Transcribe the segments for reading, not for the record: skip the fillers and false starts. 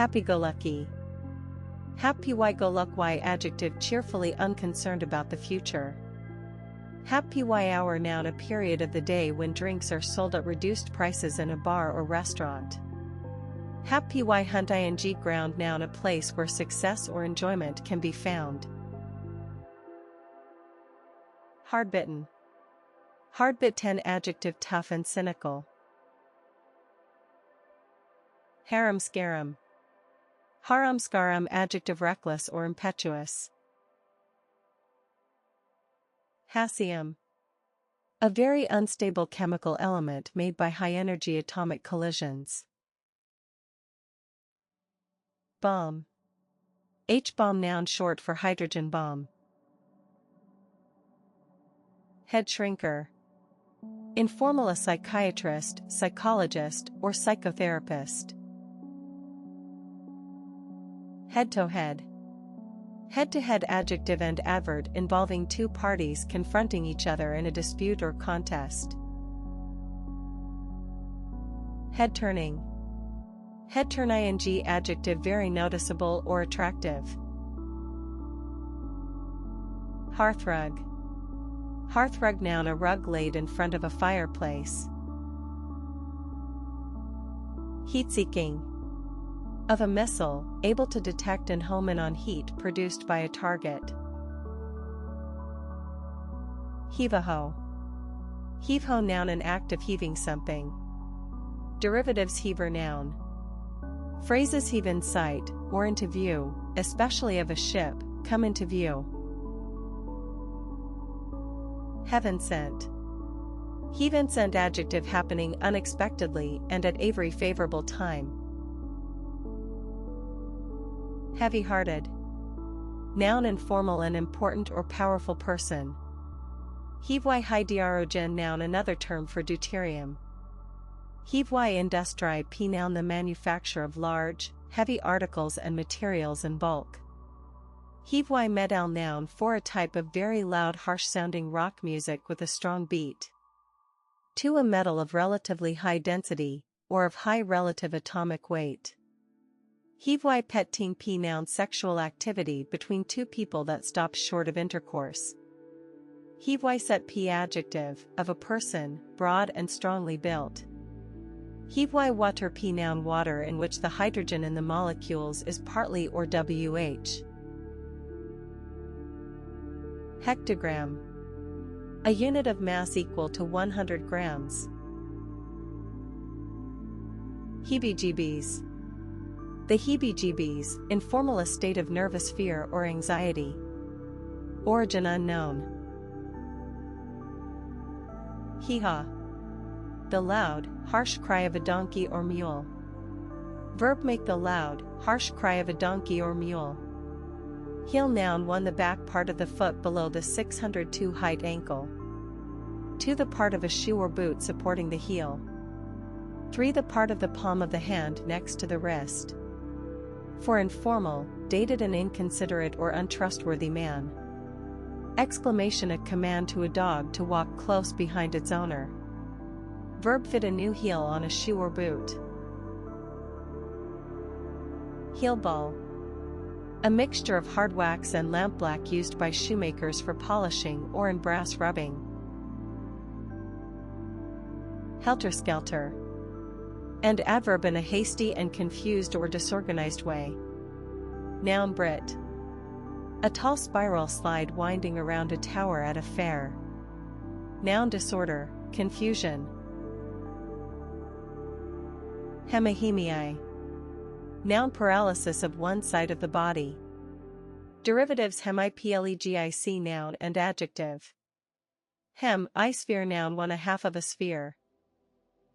Happy-go-lucky. Happy-go-lucky adjective cheerfully unconcerned about the future. Happy hour noun a period of the day when drinks are sold at reduced prices in a bar or restaurant. Happy hunt ing ground noun a place where success or enjoyment can be found. Hard-bitten. Hard-bitten adjective tough and cynical. Harum-scarum. Harum-scarum adjective reckless or impetuous. Hassium. A very unstable chemical element made by high-energy atomic collisions. Bomb. H-bomb noun short for hydrogen bomb. Head shrinker. Informal a psychiatrist, psychologist, or psychotherapist. Head-to-head. Head-to-head adjective and adverb involving two parties confronting each other in a dispute or contest. Head-turning. Head-turn ing adjective very noticeable or attractive. Hearthrug. Hearthrug noun a rug laid in front of a fireplace. Heat-seeking. Of a missile, able to detect and home in on heat produced by a target. Heave-a-ho. Heave-ho noun an act of heaving something. Derivatives heaver noun. Phrases heave in sight, or into view, especially of a ship, come into view. Heaven sent. Heaven sent adjective happening unexpectedly and at a very favorable time. Heavy-hearted. Noun informal and important or powerful person. Heavy-hydrogen noun another term for deuterium. Heavy-industry p noun the manufacture of large, heavy articles and materials in bulk. Heavy-metal noun for a type of very loud harsh-sounding rock music with a strong beat. To a metal of relatively high density, or of high relative atomic weight. Heavy-petting p noun sexual activity between two people that stops short of intercourse. Heavy-set p adjective, of a person, broad and strongly built. Heavy-water p noun water in which the hydrogen in the molecules is partly or Wh. Hectogram. A unit of mass equal to 100 grams. Heebie-jeebies. The heebie-jeebies, informal a state of nervous fear or anxiety. Origin unknown. Hee-haw. The loud, harsh cry of a donkey or mule. Verb make the loud, harsh cry of a donkey or mule. Heel noun 1 the back part of the foot below the 602 height ankle. 2 the part of a shoe or boot supporting the heel. 3 the part of the palm of the hand next to the wrist. For informal, dated and inconsiderate or untrustworthy man. Exclamation a command to a dog to walk close behind its owner. Verb fit a new heel on a shoe or boot. Heel ball. A mixture of hard wax and lampblack used by shoemakers for polishing or in brass rubbing. Helter-skelter. And adverb in a hasty and confused or disorganized way. Noun Brit. A tall spiral slide winding around a tower at a fair. Noun disorder, confusion. Hemihemii. Noun paralysis of one side of the body. Derivatives hemiplegic noun and adjective. Hem, I-sphere noun 1/2 of a sphere.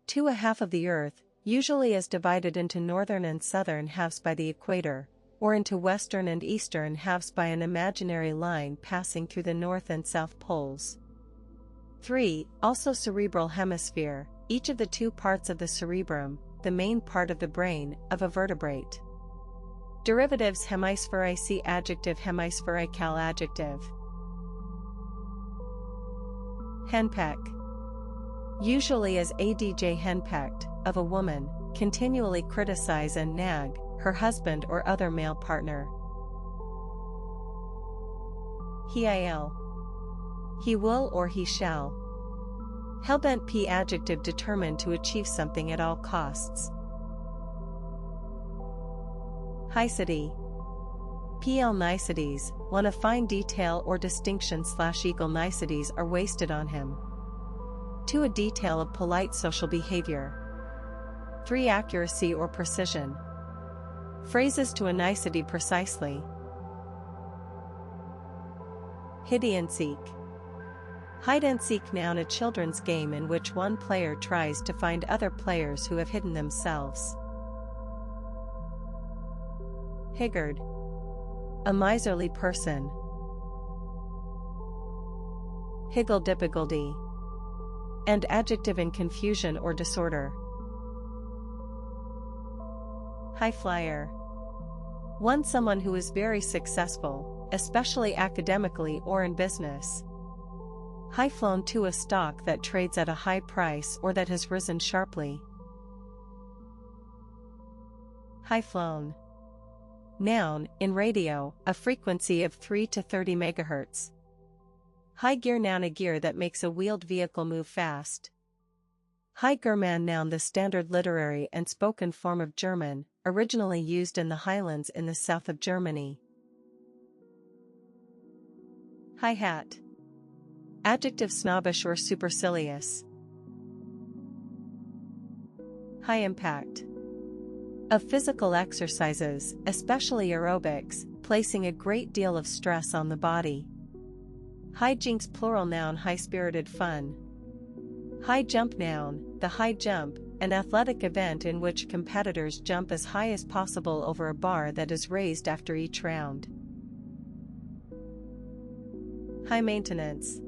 2/2 of the earth, usually as divided into northern and southern halves by the equator, or into western and eastern halves by an imaginary line passing through the north and south poles. 3. Also cerebral hemisphere, each of the two parts of the cerebrum, the main part of the brain, of a vertebrate. Derivatives hemispheric adjective hemispherical adjective. Henpeck. Usually as adj henpecked, of a woman, continually criticize and nag her husband or other male partner. He'll. He will or he shall. Hellbent. P adjective determined to achieve something at all costs. Nicety. PL niceties, when a fine detail or distinction / equal niceties are wasted on him. 2. A detail of polite social behavior. 3. Accuracy or precision. Phrases to a nicety precisely. Hide and seek. Hide and seek. Noun. A children's game in which one player tries to find other players who have hidden themselves. Higgard. A miserly person. Higgledy-piggledy. And adjective in confusion or disorder. High flyer. Someone who is very successful, especially academically or in business. High flown. To a stock that trades at a high price or that has risen sharply. High flown. Noun, in radio, a frequency of 3 to 30 MHz. High gear. Noun. A gear that makes a wheeled vehicle move fast. High German. Noun. The standard literary and spoken form of German, originally used in the Highlands in the south of Germany. High hat. Adjective snobbish or supercilious. High impact. Of physical exercises, especially aerobics, placing a great deal of stress on the body. High jinks. Plural. Noun. High-spirited fun. High jump. Noun. The high jump, an athletic event in which competitors jump as high as possible over a bar that is raised after each round. High maintenance.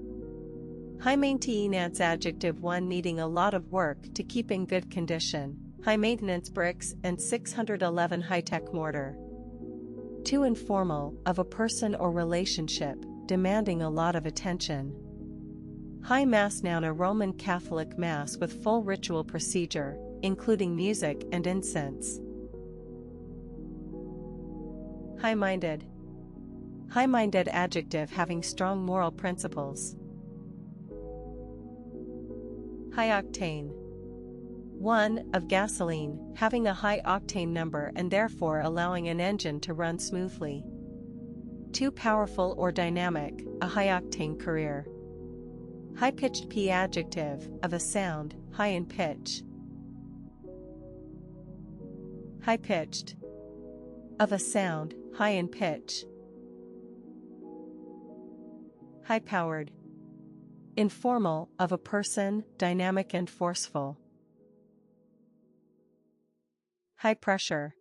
High maintenance. Adjective. One needing a lot of work to keep in good condition. High maintenance bricks and 611 high-tech mortar. 2. Informal, of a person or relationship, demanding a lot of attention. High mass. Noun. A Roman Catholic mass with full ritual procedure, including music and incense. High-minded. High-minded. Adjective having strong moral principles. High octane. 1. Of gasoline, having a high octane number and therefore allowing an engine to run smoothly. 2. Powerful or dynamic, a high octane career. High-pitched. P adjective, of a sound, high in pitch. High-pitched. Of a sound, high in pitch. High-powered. Informal, of a person, dynamic and forceful. High pressure.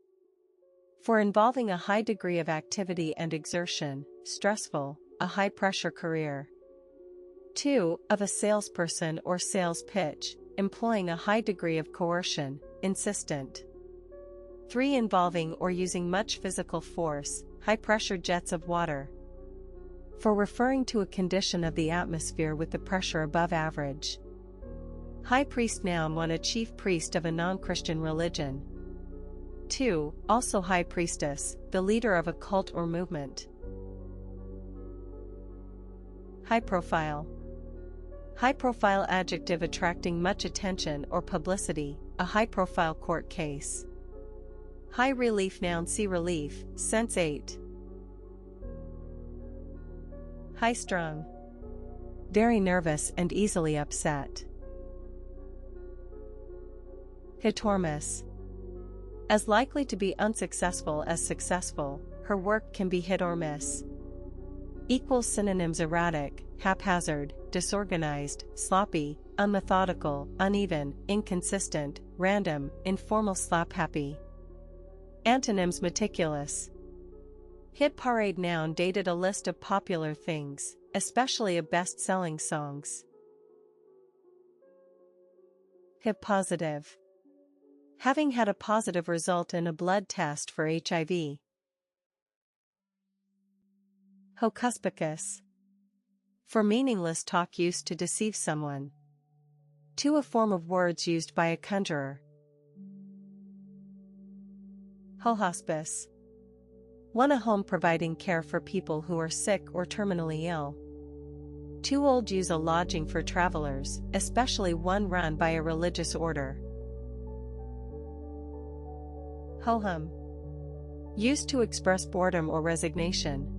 For involving a high degree of activity and exertion, stressful, a high-pressure career. 2. Of a salesperson or sales pitch, employing a high degree of coercion, insistent. 3. Involving or using much physical force, high-pressure jets of water. For referring to a condition of the atmosphere with the pressure above average. High priest. Noun. One. A chief priest of a non-Christian religion. 2. Also high priestess, the leader of a cult or movement. High profile. High profile. Adjective attracting much attention or publicity, a high profile court case. High relief. Noun. See relief, sense 8. High strung. Very nervous and easily upset. Hit or miss. As likely to be unsuccessful as successful, her work can be hit or miss. Equals synonyms: erratic, haphazard, disorganized, sloppy, unmethodical, uneven, inconsistent, random, informal, slap-happy. Antonyms: meticulous. Hit parade. Noun. Dated a list of popular things, especially of best-selling songs. Hip positive. Having had a positive result in a blood test for HIV. Hocuspicus. For meaningless talk used to deceive someone. 2. A form of words used by a conjurer. Ho-hospice. 1. A home providing care for people who are sick or terminally ill. 2. Old use a lodging for travelers, especially one run by a religious order. Ho-hum. Used to express boredom or resignation.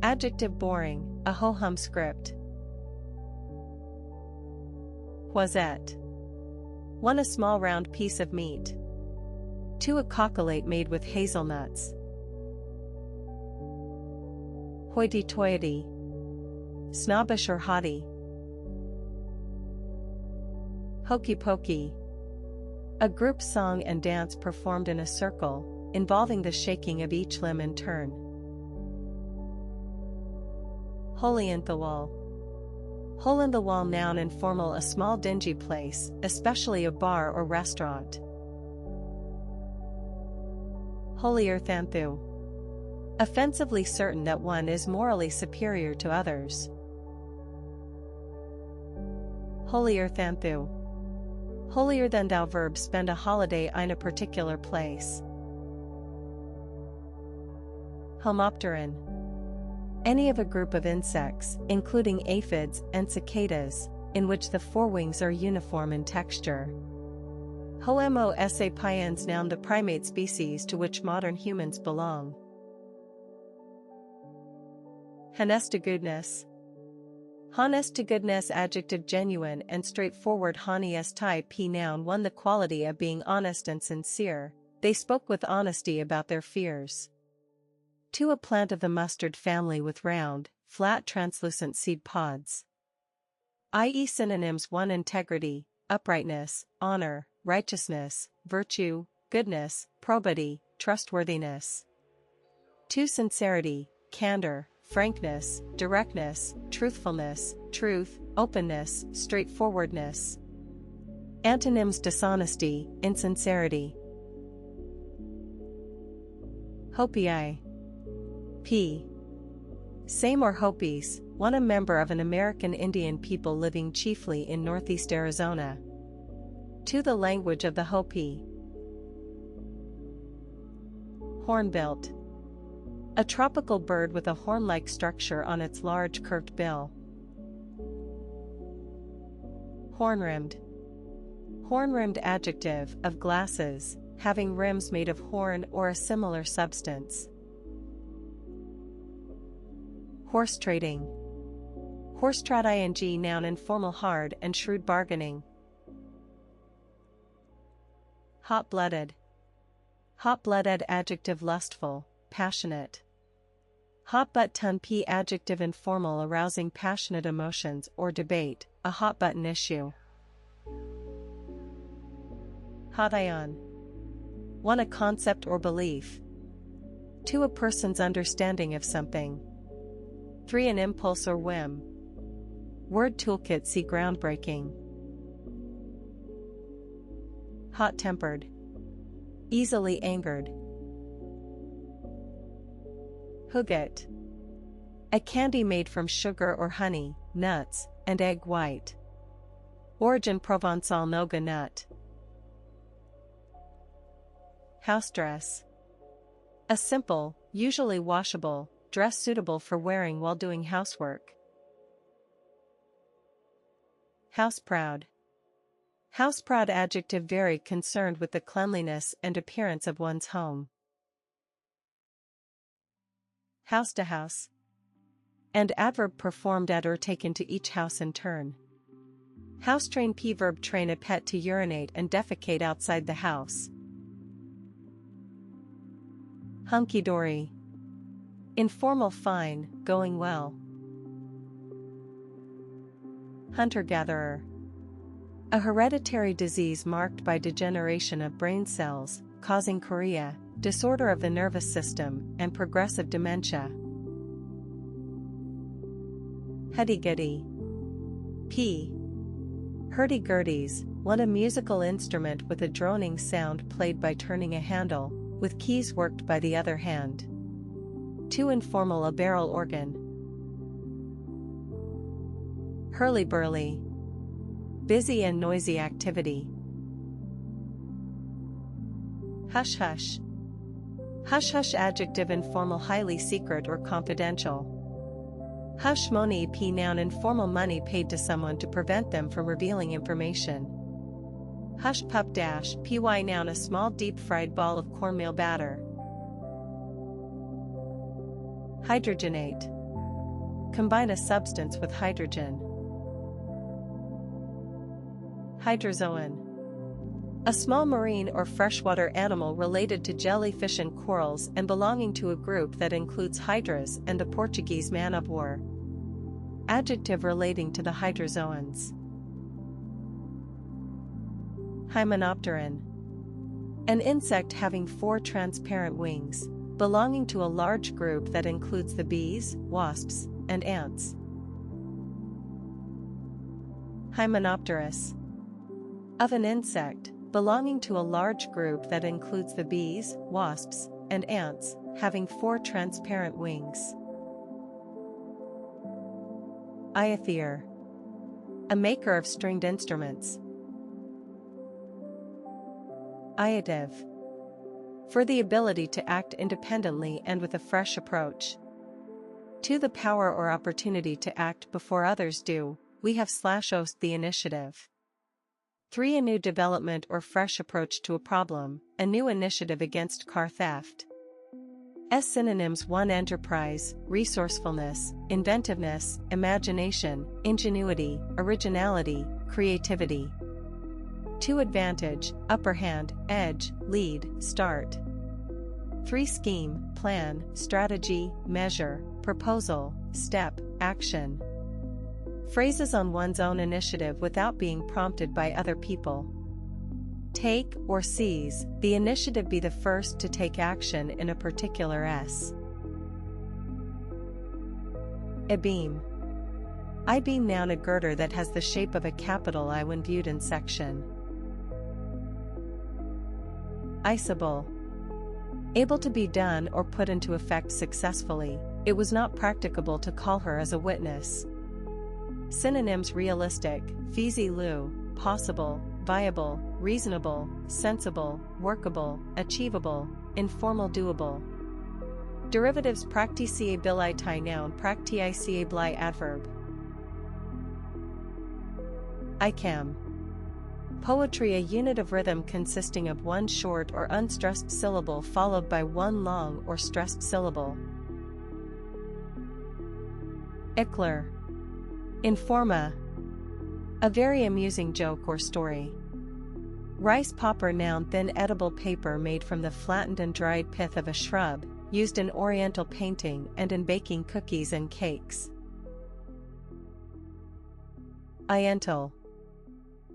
Adjective boring, a ho-hum script. Hoisette. 1. A small round piece of meat. 2. A cockleate made with hazelnuts. Hoity-toity. Snobbish or haughty. Hokey-pokey. A group song and dance performed in a circle, involving the shaking of each limb in turn. Hole-in-the-wall. Hole-in-the-wall noun informal a small dingy place, especially a bar or restaurant. Holier-than-thou. Offensively certain that one is morally superior to others. Holier-than-thou. Holier-than-thou verb spend a holiday in a particular place. Homopteran. Any of a group of insects, including aphids and cicadas, in which the forewings are uniform in texture. Homo sapiens noun the primate species to which modern humans belong. Honest to goodness. Honest to goodness adjective genuine and straightforward. Honest p noun 1. The quality of being honest and sincere, they spoke with honesty about their fears. 2. A plant of the mustard family with round, flat translucent seed pods. I.e. synonyms 1. Integrity, uprightness, honor, righteousness, virtue, goodness, probity, trustworthiness. 2. Sincerity, candor, frankness, directness, truthfulness, truth, openness, straightforwardness. Antonyms dishonesty, insincerity. Hopi. P. Same or Hopis, 1. A member of an American Indian people living chiefly in northeast Arizona. 2. The language of the Hopi. Hornbilt. A tropical bird with a horn-like structure on its large curved bill. Horn-rimmed. Horn-rimmed adjective, of glasses, having rims made of horn or a similar substance. Horse trading. Horse trad ing noun informal hard and shrewd bargaining. Hot-blooded. Hot-blooded adjective lustful, passionate. Hot-button p adjective informal arousing passionate emotions or debate, a hot-button issue. Hot-ion. 1. A concept or belief. 2. A person's understanding of something. 3. An impulse or whim. Word toolkit see groundbreaking. Hot-tempered. Easily angered. Hougat. A candy made from sugar or honey, nuts, and egg white. Origin Provençal Noga nut. House dress. A simple, usually washable, dress suitable for wearing while doing housework. Houseproud. Houseproud adjective very concerned with the cleanliness and appearance of one's home. House to house. And adverb performed at or taken to each house in turn. House train p verb train a pet to urinate and defecate outside the house. Hunky-dory. Informal fine, going well. Hunter-gatherer. A hereditary disease marked by degeneration of brain cells, causing chorea, disorder of the nervous system, and progressive dementia. Huddy-guddy. P. Hurdy-gurdies, 1. A musical instrument with a droning sound played by turning a handle, with keys worked by the other hand. 2. Informal a barrel organ. Hurly-burly. Busy and noisy activity. Hush-hush. Hush-hush adjective informal highly secret or confidential. Hush money p noun informal money paid to someone to prevent them from revealing information. Hush pup dash py noun a small deep fried ball of cornmeal batter. Hydrogenate. Combine a substance with hydrogen. Hydrozoan. A small marine or freshwater animal related to jellyfish and corals and belonging to a group that includes hydras and the Portuguese man-of-war. Adjective relating to the hydrozoans. Hymenopteran. An insect having 4 transparent wings, belonging to a large group that includes the bees, wasps, and ants. Hymenopterous. Of an insect, belonging to a large group that includes the bees, wasps, and ants, having 4 transparent wings. Iathyr. A maker of stringed instruments. Iative. For the ability to act independently and with a fresh approach. To the power or opportunity to act before others do, we have /ost the initiative. 3. A new development or fresh approach to a problem, a new initiative against car theft. Synonyms 1. Enterprise, resourcefulness, inventiveness, imagination, ingenuity, originality, creativity. 2. Advantage, upper hand, edge, lead, start. 3. Scheme, plan, strategy, measure, proposal, step, action. Phrases on one's own initiative without being prompted by other people. Take or seize, the initiative, be the first to take action in a particular S. Abeam. I-beam noun a girder that has the shape of a capital I when viewed in section. Iceable. Able to be done or put into effect successfully, it was not practicable to call her as a witness. Synonyms realistic, feasible, possible, viable, reasonable, sensible, workable, achievable, informal, doable. Derivatives practicability noun practicability adverb. Icam. Poetry, a unit of rhythm consisting of one short or unstressed syllable followed by one long or stressed syllable. Ickler. Informa. A very amusing joke or story. Rice popper noun thin edible paper made from the flattened and dried pith of a shrub, used in oriental painting and in baking cookies and cakes. Iental.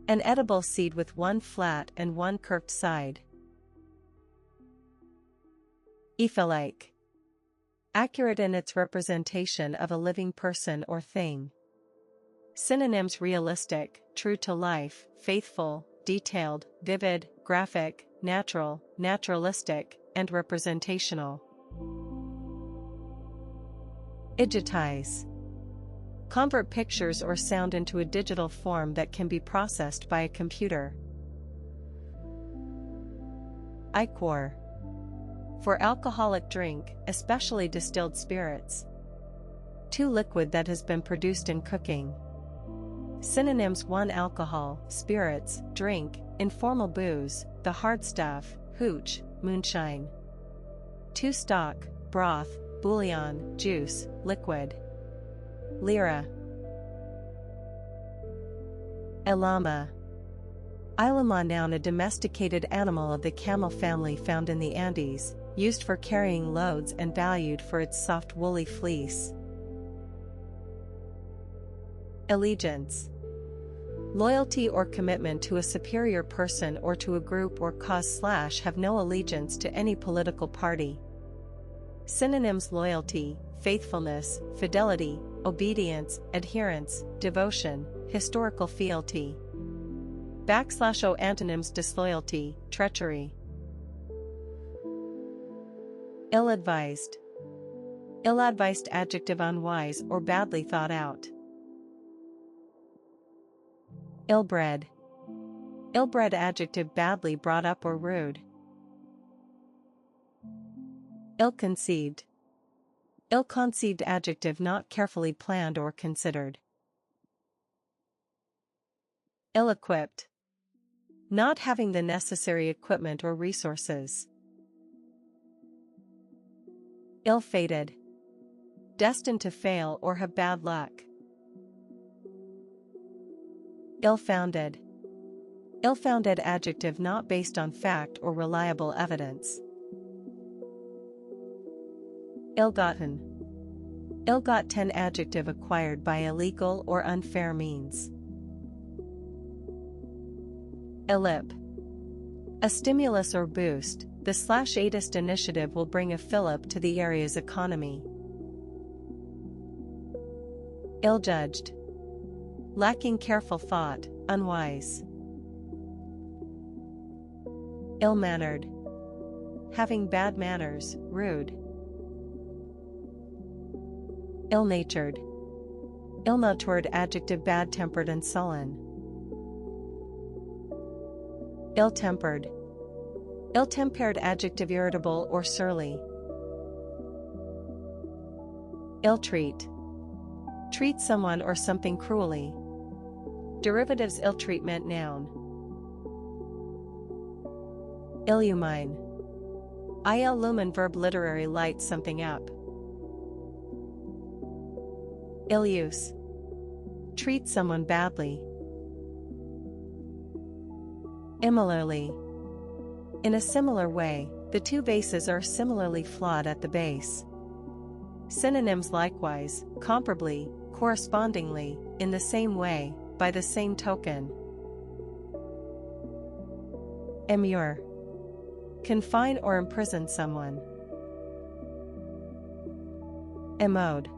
An edible seed with one flat and one curved side. Ephylike. Accurate in its representation of a living person or thing. Synonyms realistic, true to life, faithful, detailed, vivid, graphic, natural, naturalistic, and representational. Digitize. Convert pictures or sound into a digital form that can be processed by a computer. Ichor. For alcoholic drink, especially distilled spirits. 2. Liquid that has been produced in cooking. Synonyms 1. Alcohol, spirits, drink, informal booze, the hard stuff, hooch, moonshine. 2. Stock, broth, bouillon, juice, liquid. Lyra. Llama. Llama noun a domesticated animal of the camel family found in the Andes, used for carrying loads and valued for its soft woolly fleece. Allegiance. Loyalty or commitment to a superior person or to a group or cause / have no allegiance to any political party. Synonyms loyalty, faithfulness, fidelity, obedience, adherence, devotion, historical fealty. /o antonyms disloyalty, treachery. Ill-advised. Ill-advised adjective unwise or badly thought out. Ill-bred. Ill-bred adjective badly brought up or rude. Ill-conceived. Ill-conceived adjective not carefully planned or considered. Ill-equipped. Not having the necessary equipment or resources. Ill-fated. Destined to fail or have bad luck. Ill-founded. Ill-founded adjective not based on fact or reliable evidence. Ill-gotten. Ill-gotten adjective acquired by illegal or unfair means. Illip. A stimulus or boost, the /ATIST initiative will bring a fillip to the area's economy. Ill-judged. Lacking careful thought, unwise. Ill-mannered. Having bad manners, rude. Ill-natured. Ill-natured adjective bad-tempered and sullen. Ill-tempered. Ill-tempered adjective irritable or surly. Ill-treat. Treat someone or something cruelly. Derivatives ill-treatment noun. Illumine. Illumine verb literary light something up. Ill-use. Treat someone badly. Similarly. In a similar way, the two bases are similarly flawed at the base. Synonyms likewise, comparably, correspondingly, in the same way, by the same token. Immure. Confine or imprison someone. Immode.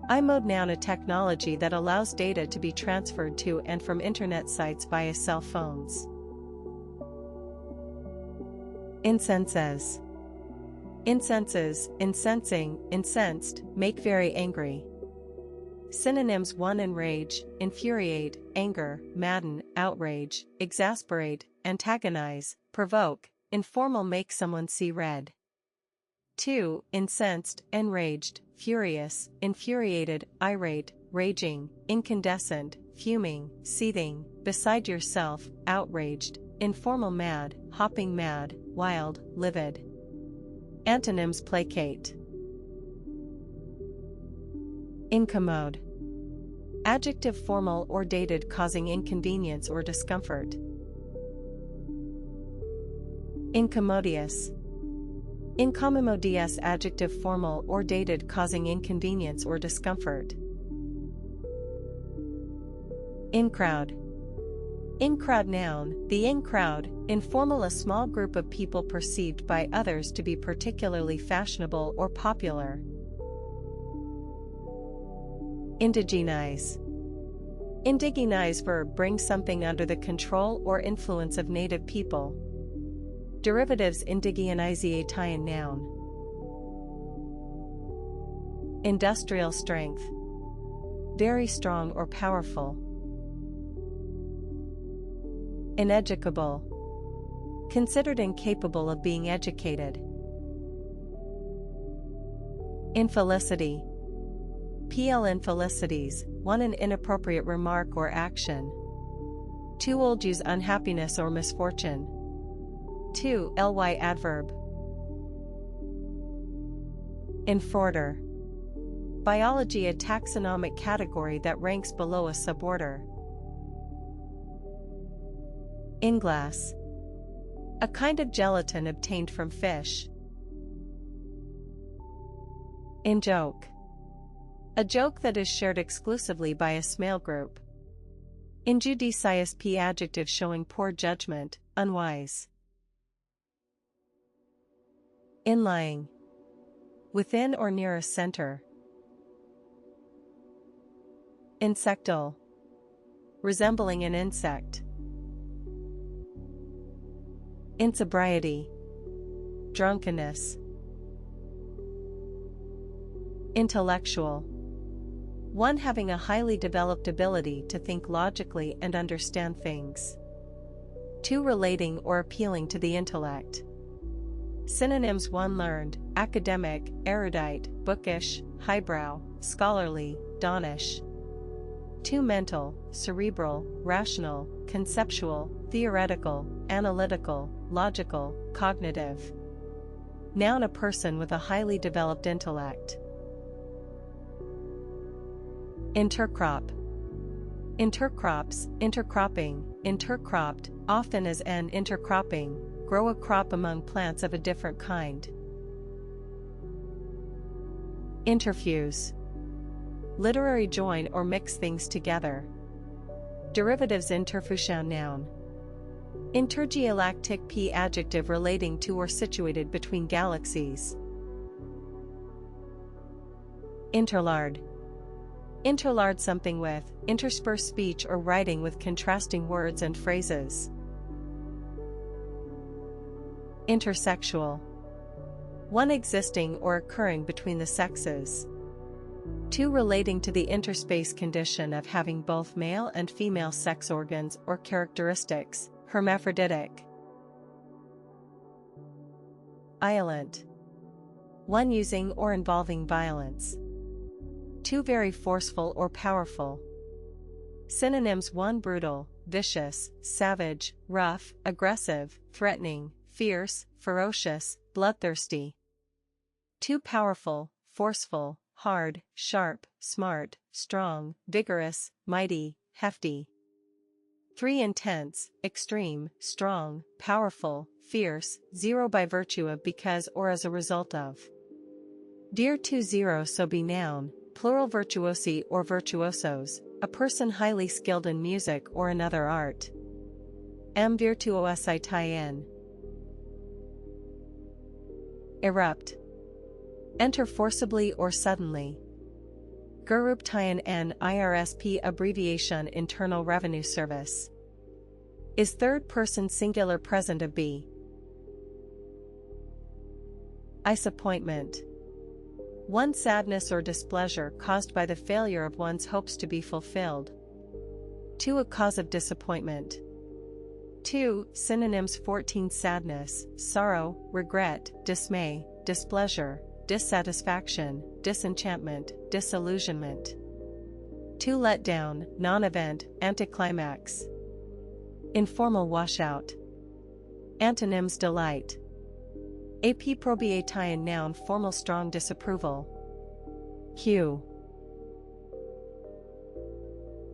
iMode noun a technology that allows data to be transferred to and from internet sites via cell phones. Incenses. Incenses, incensing, incensed, make very angry. Synonyms: 1. Enrage, infuriate, anger, madden, outrage, exasperate, antagonize, provoke, informal, make someone see red. 2. Incensed, enraged, furious, infuriated, irate, raging, incandescent, fuming, seething, beside yourself, outraged, informal, mad, hopping mad, wild, livid. Antonyms: placate. Incommode. Adjective formal or dated causing inconvenience or discomfort. Incommodious. Incommodious adjective formal or dated causing inconvenience or discomfort. In-crowd. In-crowd noun, the in-crowd, informal, a small group of people perceived by others to be particularly fashionable or popular. Indigenize. Indigenize verb bring something under the control or influence of native people. Derivatives: indigeniziation noun. Industrial strength. Very strong or powerful. Ineducable. Considered incapable of being educated. Infelicity. Infelicities, 1. An inappropriate remark or action. 2. Old use unhappiness or misfortune. 2. Ly adverb. Infororder. Biology, a taxonomic category that ranks below a suborder. Inglass. A kind of gelatin obtained from fish. In-joke. A joke that is shared exclusively by a small group. Injudicious, adjective showing poor judgment, unwise. Inlying. Within or near a center. Insectal. Resembling an insect. Insobriety. Drunkenness. Intellectual. 1. Having a highly developed ability to think logically and understand things. 2. Relating or appealing to the intellect. Synonyms: one learned, academic, erudite, bookish, highbrow, scholarly, donnish. 2 mental, cerebral, rational, conceptual, theoretical, analytical, logical, cognitive. Noun: a person with a highly developed intellect. Intercrop. Intercrops, intercropping, intercropped, often as an intercropping, grow a crop among plants of a different kind. Interfuse. Literary join or mix things together. Derivatives: interfusion noun. Intergalactic p adjective relating to or situated between galaxies. Interlard. Interlard something with, intersperse speech or writing with contrasting words and phrases. Intersexual. One existing or occurring between the sexes. 2 relating to the interspace condition of having both male and female sex organs or characteristics, hermaphroditic. Violent. One using or involving violence. 2 very forceful or powerful. Synonyms: 1 brutal, vicious, savage, rough, aggressive, threatening, fierce, ferocious, bloodthirsty. 2 powerful, forceful, hard, sharp, smart, strong, vigorous, mighty, hefty. 3 intense, extreme, strong, powerful, fierce, 0 by virtue of, because or as a result of. Dear 2 0 so be noun, plural virtuosi or virtuosos, a person highly skilled in music or another art. M virtuosi tie-in. Erupt. Enter forcibly or suddenly. Guruptayan N IRSP abbreviation Internal Revenue Service. Is third person singular present of be. Disappointment. One sadness or displeasure caused by the failure of one's hopes to be fulfilled. 2 a cause of disappointment. 2 synonyms: 14 sadness, sorrow, regret, dismay, displeasure, dissatisfaction, disenchantment, disillusionment. 2 let down, non-event, anticlimax. Informal washout. Antonyms: delight. AP probiation noun formal strong disapproval. Hue.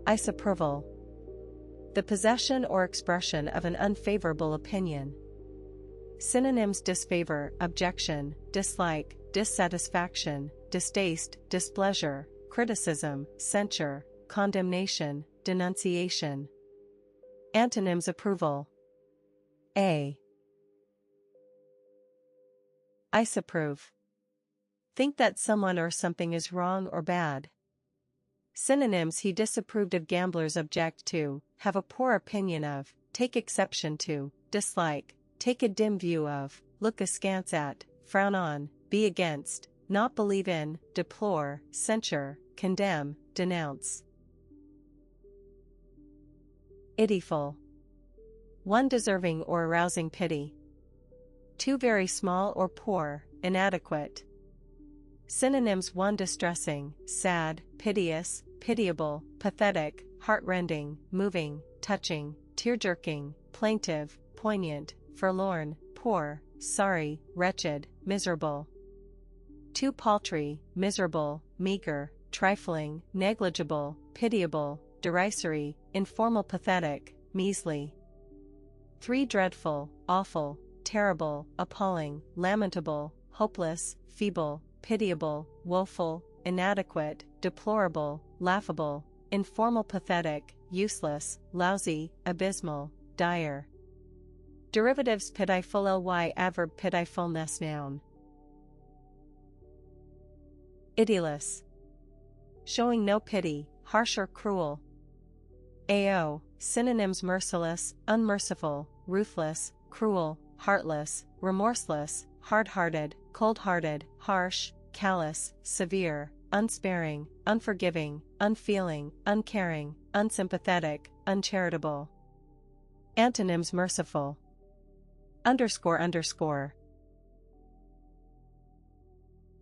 Disapproval. The possession or expression of an unfavorable opinion. Synonyms: disfavor, objection, dislike, dissatisfaction, distaste, displeasure, criticism, censure, condemnation, denunciation. Antonyms: approval. A. Disapprove. Think that someone or something is wrong or bad. Synonyms: he disapproved of, gamblers object to, have a poor opinion of, take exception to, dislike, take a dim view of, look askance at, frown on, be against, not believe in, deplore, censure, condemn, denounce. Pitiful. One deserving or arousing pity. 2 very small or poor, inadequate. Synonyms: 1 distressing, sad, piteous, pitiable, pathetic, heartrending, moving, touching, tear-jerking, plaintive, poignant, forlorn, poor, sorry, wretched, miserable. 2 paltry, miserable, meager, trifling, negligible, pitiable, derisory, informal, pathetic, measly. 3 dreadful, awful, terrible, appalling, lamentable, hopeless, feeble, pitiable, woeful, inadequate, deplorable, laughable, informal, pathetic, useless, lousy, abysmal, dire. Derivatives: pitiful ly adverb pitifulness noun. Pitiless. Showing no pity, harsh or cruel. AO. Synonyms: merciless, unmerciful, ruthless, cruel, heartless, remorseless, hard-hearted, cold-hearted, harsh, callous, severe, unsparing, unforgiving, unfeeling, uncaring, unsympathetic, uncharitable. Antonyms: merciful. Underscore.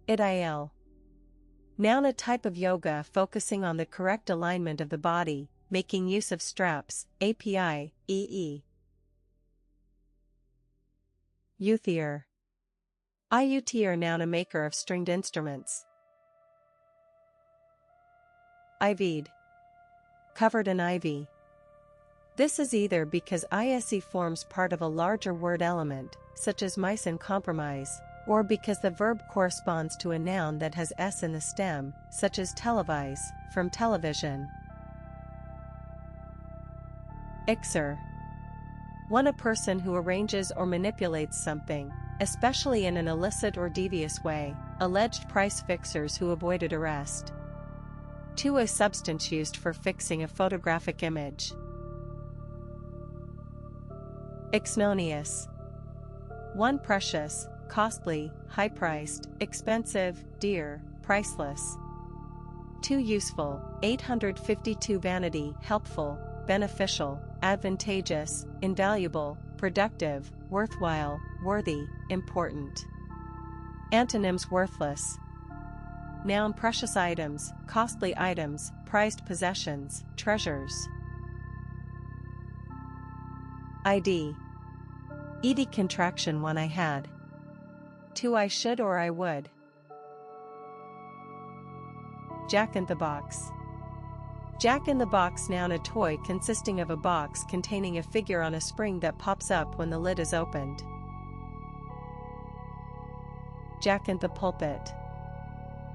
IDIL. Noun, a type of yoga focusing on the correct alignment of the body, making use of straps, API, EE. Luthier. Luthier, noun, a maker of stringed instruments. Ivied. Covered in ivy. This is either because ISE forms part of a larger word element, such as mice and compromise, or because the verb corresponds to a noun that has S in the stem, such as televise, from television. Ixer. One, a person who arranges or manipulates something, especially in an illicit or devious way, alleged price fixers who avoided arrest. 2, a substance used for fixing a photographic image. Exnonious. 1, precious, costly, high-priced, expensive, dear, priceless. 2, useful, 852, vanity, helpful, beneficial, advantageous, invaluable, productive, worthwhile, worthy, important. Antonyms: worthless. Noun, precious items, costly items, prized possessions, treasures. ID. ED contraction: 1, I had. 2, I should or I would. Jack in the box. Jack in the box, noun, a toy consisting of a box containing a figure on a spring that pops up when the lid is opened. Jack in the pulpit.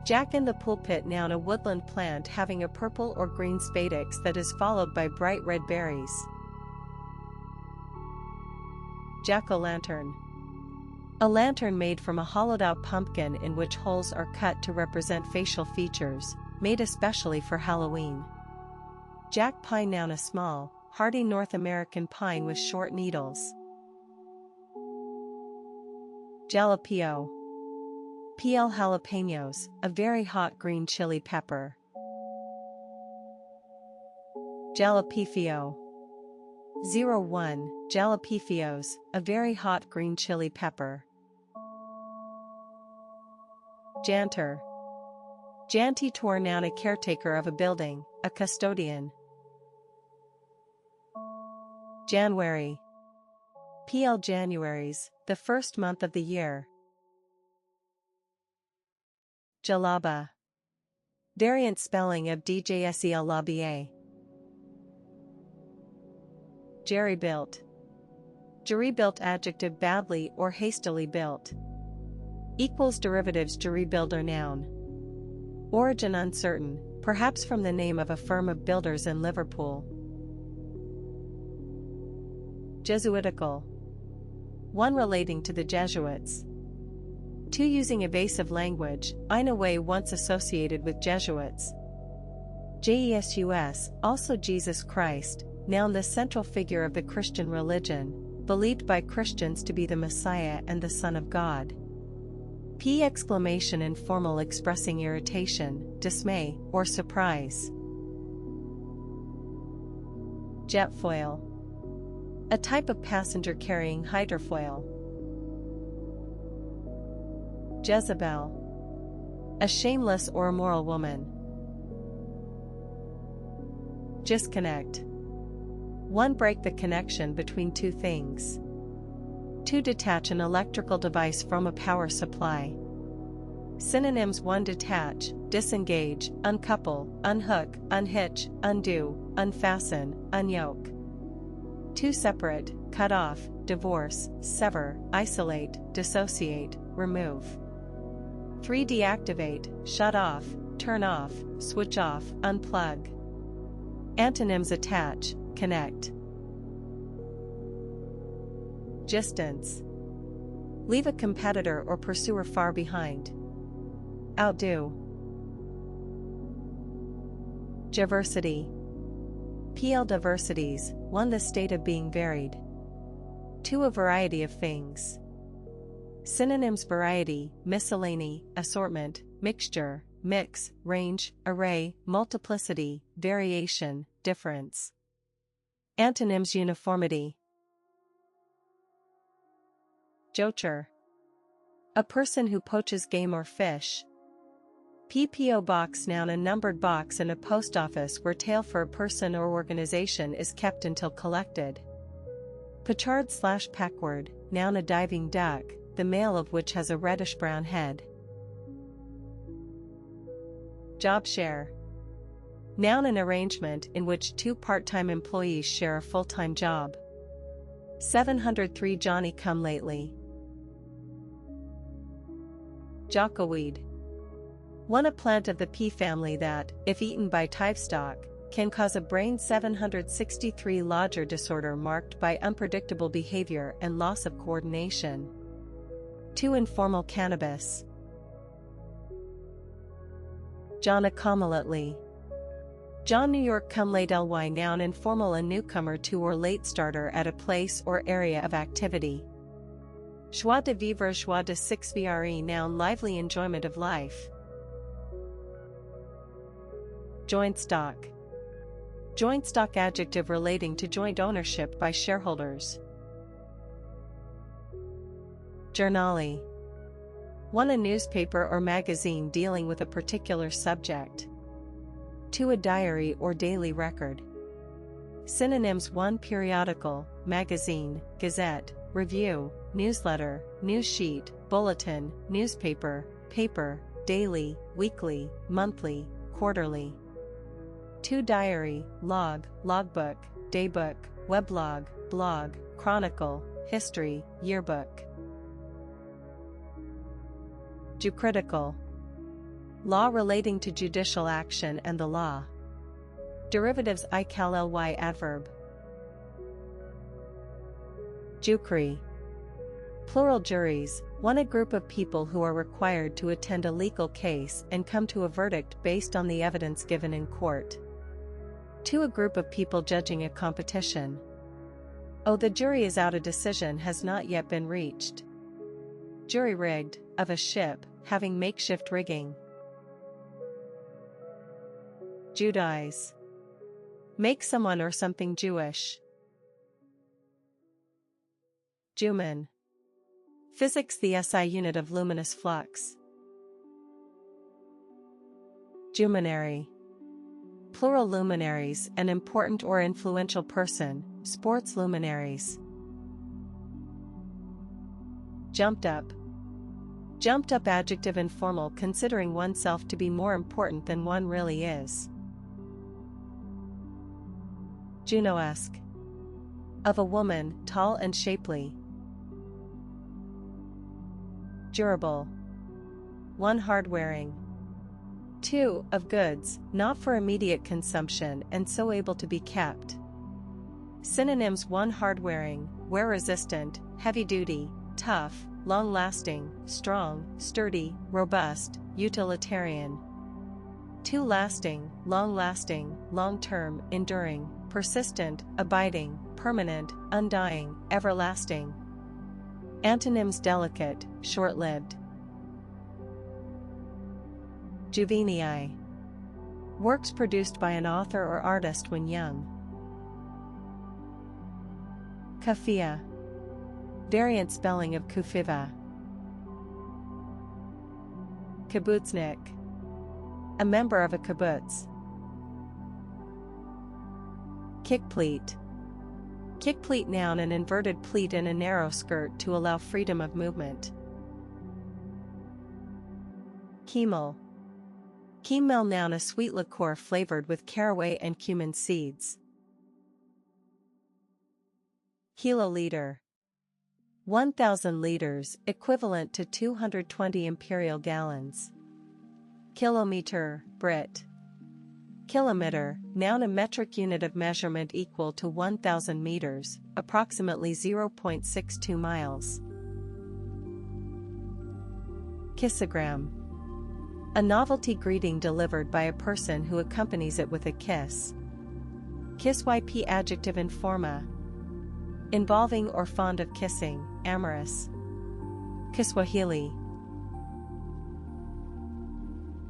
Jack in the pulpit, noun, a woodland plant having a purple or green spadix that is followed by bright red berries. Jack-o'-lantern. A lantern made from a hollowed-out pumpkin in which holes are cut to represent facial features, made especially for Halloween. Jack pine, noun, a small, hardy North American pine with short needles. Jalapeno. PL jalapenos, a very hot green chili pepper. Jalapifio. 01, jalapefios, a very hot green chili pepper. Jantor. Jantitor, noun, a caretaker of a building, a custodian. January. PL Januaries, the first month of the year. Jalaba. Variant spelling of DJSELABA. Jerry-built. Jury-built, adjective, badly or hastily built. Equals derivatives, jury-builder, noun. Origin uncertain, perhaps from the name of a firm of builders in Liverpool. Jesuitical. 1, relating to the Jesuits. 2, using evasive language, in a way once associated with Jesuits. Jesus, also Jesus Christ, noun, the central figure of the Christian religion, believed by Christians to be the Messiah and the Son of God. P, exclamation, informal, expressing irritation, dismay, or surprise. Jetfoil. A type of passenger carrying hydrofoil. Jezebel. A shameless or immoral woman. Disconnect. 1, break the connection between two things. 2, detach an electrical device from a power supply. Synonyms: 1, detach, disengage, uncouple, unhook, unhitch, undo, unfasten, unyoke. 2, separate, cut off, divorce, sever, isolate, dissociate, remove. 3, deactivate, shut off, turn off, switch off, unplug. Antonyms: attach, connect. Distance. Leave a competitor or pursuer far behind. Outdo. Diversity. PL diversities, 1, the state of being varied. 2, a variety of things. Synonyms: variety, miscellany, assortment, mixture, mix, range, array, multiplicity, variation, difference. Antonyms: uniformity. Poacher. A person who poaches game or fish, PPO box noun a numbered box in a post office where tail for a person or organization is kept until collected. Pachard/packward, noun a diving duck, the male of which has a reddish-brown head. Job share. Noun an arrangement in which two part-time employees share a full-time job. 703 Johnny come lately. Jockweed. One a plant of the pea family that, if eaten by livestock, can cause a brain 763 lodger disorder marked by unpredictable behavior and loss of coordination. 2 Informal cannabis. John accommodately. John New York come late ly noun informal a newcomer to or late starter at a place or area of activity. Joie de vivre joie de s'exvre noun lively enjoyment of life. Joint stock. Joint stock adjective relating to joint ownership by shareholders. Journale. One a newspaper or magazine dealing with a particular subject. 2 A diary or daily record. Synonyms 1 Periodical, magazine, gazette, review, newsletter, news sheet, bulletin, newspaper, paper, daily, weekly, monthly, quarterly. 2 Diary, log, logbook, daybook, weblog, blog, chronicle, history, yearbook. Juridical. Law relating to judicial action and the law. Derivatives ly adverb. Jury. Plural juries, one a group of people who are required to attend a legal case and come to a verdict based on the evidence given in court. 2 A group of people judging a competition. Oh, the jury is out, a decision has not yet been reached. Jury-rigged, of a ship, having makeshift rigging. Judaize. Make someone or something Jewish. Juman. Physics the SI unit of luminous flux. Juminary. Plural luminaries, an important or influential person, sports luminaries. Jumped up. Jumped up adjective informal considering oneself to be more important than one really is. Juno-esque. Of a woman, tall and shapely. Durable. One hard-wearing. 2 Of goods, not for immediate consumption and so able to be kept. Synonyms 1 Hard-wearing, wear-resistant, heavy-duty, tough, long-lasting, strong, sturdy, robust, utilitarian. 2 Lasting, long-lasting, long-term, enduring, persistent, abiding, permanent, undying, everlasting. Antonyms delicate, short-lived. Juvenii. Works produced by an author or artist when young. Kafia. Variant spelling of kufiva. Kibbutznik. A member of a kibbutz. Kickpleat. Kickpleat noun an inverted pleat in a narrow skirt to allow freedom of movement. Kemel. Kemel noun a sweet liqueur flavored with caraway and cumin seeds. Kiloliter. 1,000 liters, equivalent to 220 imperial gallons. Kilometer, Brit. Kilometer, noun a metric unit of measurement equal to 1,000 meters, approximately 0.62 miles. Kissogram. A novelty greeting delivered by a person who accompanies it with a kiss. Kiss yp adjective in forma. Involving or fond of kissing, amorous. Kiswahili.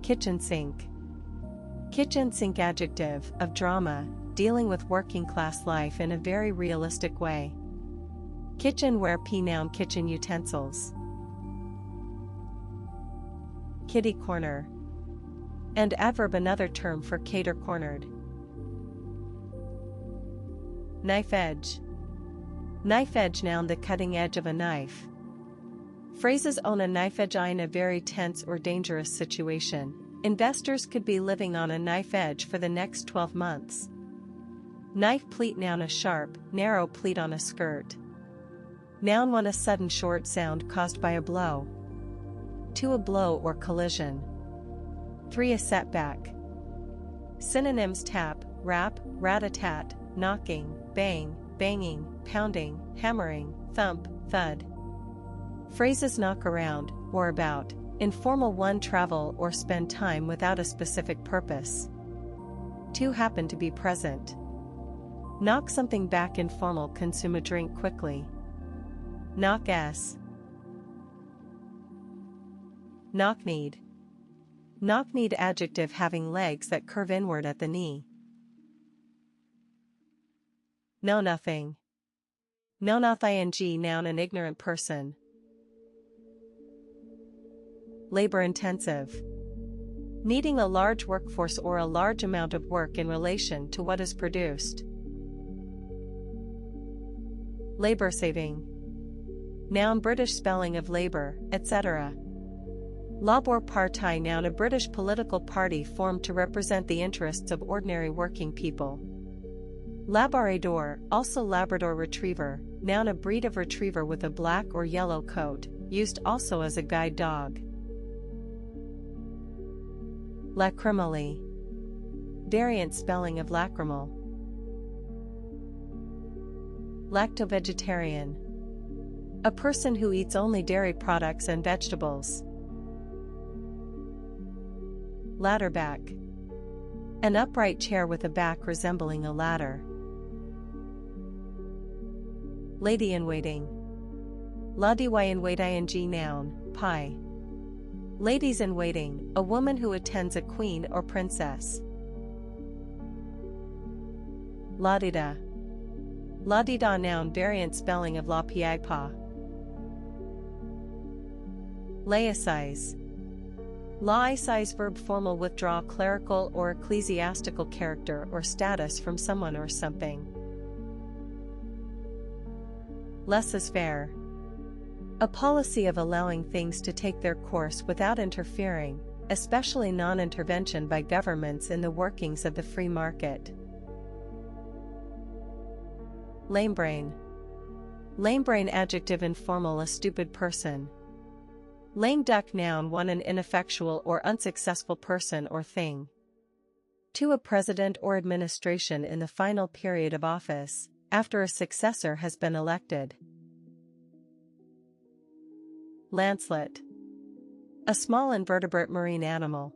Kitchen sink. Kitchen sink adjective, of drama, dealing with working class life in a very realistic way. Kitchenware noun kitchen utensils. Kitty corner. And adverb, another term for cater cornered. Knife edge. Knife edge, noun, the cutting edge of a knife. Phrases on a knife edge in a very tense or dangerous situation. Investors could be living on a knife edge for the next 12 months. Knife pleat, noun, a sharp, narrow pleat on a skirt. Noun, when a sudden short sound caused by a blow. 2, a blow or collision. 3, a setback. Synonyms: tap, rap, rat-a-tat, knocking, bang, banging, pounding, hammering, thump, thud. Phrases: knock around, or about. Informal: 1, travel or spend time without a specific purpose. 2, happen to be present. Knock something back. Informal: consume a drink quickly. Knock s. Knock-kneed. Knock-kneed, adjective, having legs that curve inward at the knee. Know-nothing. Know-nothing, noun, an ignorant person. Labor-intensive. Needing a large workforce or a large amount of work in relation to what is produced. Labor-saving. Noun, British spelling of labor, etc. Labour Party, noun, a British political party formed to represent the interests of ordinary working people. Labrador, also Labrador Retriever, noun, a breed of retriever with a black or yellow coat, used also as a guide dog. Lacrimally. Variant spelling of lacrimal. Lacto-vegetarian. A person who eats only dairy products and vegetables. Ladderback. An upright chair with a back resembling a ladder. Lady-in-waiting. Lady-in-waiting, noun, pi. Ladies-in-waiting, a woman who attends a queen or princess. La-di-da. La-di-da, noun, variant spelling of la piagpa. Laicise. Laicise, verb, formal, withdraw clerical or ecclesiastical character or status from someone or something. Laissez-faire. A policy of allowing things to take their course without interfering, especially non-intervention by governments in the workings of the free market. Lamebrain. Lamebrain, adjective, informal, a stupid person. Lame duck, noun, 1, an ineffectual or unsuccessful person or thing. 2, a president or administration in the final period of office, after a successor has been elected. Lancelet. A small invertebrate marine animal.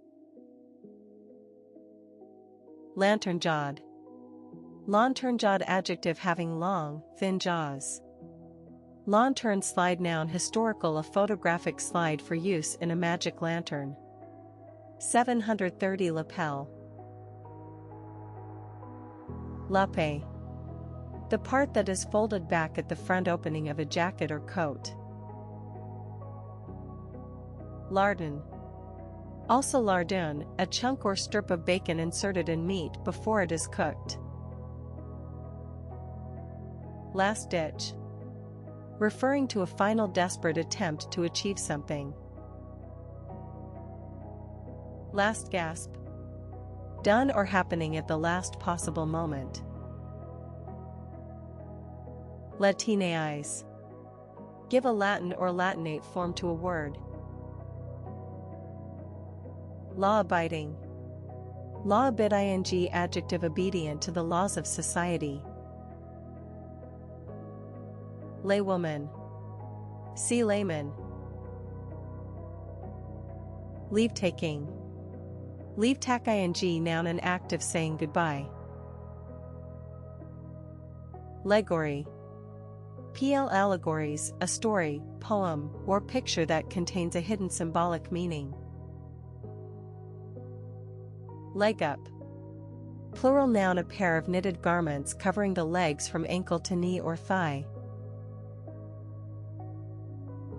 Lantern-jawed. Lantern-jawed, adjective, having long, thin jaws. Lantern slide, noun, historical, a photographic slide for use in a magic lantern. 730, lapel. Lappe. The part that is folded back at the front opening of a jacket or coat. Lardon. Also lardon, a chunk or strip of bacon inserted in meat before it is cooked. Last ditch. Referring to a final desperate attempt to achieve something. Last gasp. Done or happening at the last possible moment. Latinaize. Give a Latin or Latinate form to a word. Law-abiding. Law-abiding, adjective, obedient to the laws of society. Laywoman. See layman. Leave-taking. Leave-tak, noun, an act of saying goodbye. Legory. PL allegories, a story, poem, or picture that contains a hidden symbolic meaning. Leg up. Plural noun, a pair of knitted garments covering the legs from ankle to knee or thigh.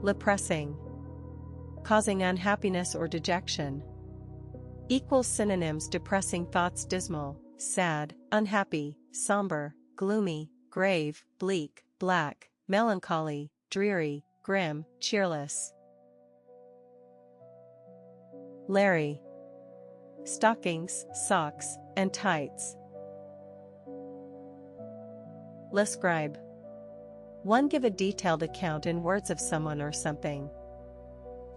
Lepressing. Causing unhappiness or dejection. Equals synonyms: depressing thoughts, dismal, sad, unhappy, somber, gloomy, grave, bleak, black, melancholy, dreary, grim, cheerless. Larry. Stockings, socks, and tights. Describe. 1. Give a detailed account in words of someone or something.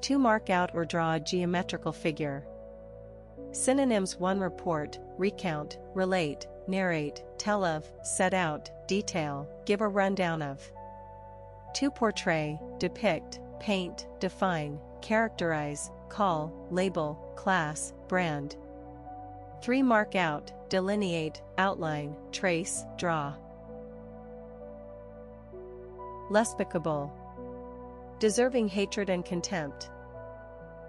2. Mark out or draw a geometrical figure. Synonyms: 1. Report, recount, relate, narrate, tell of, set out, detail, give a rundown of. 2. Portray, depict, paint, define, characterize, call, label, class, brand. 3. Mark out, delineate, outline, trace, draw. Despicable. Deserving hatred and contempt.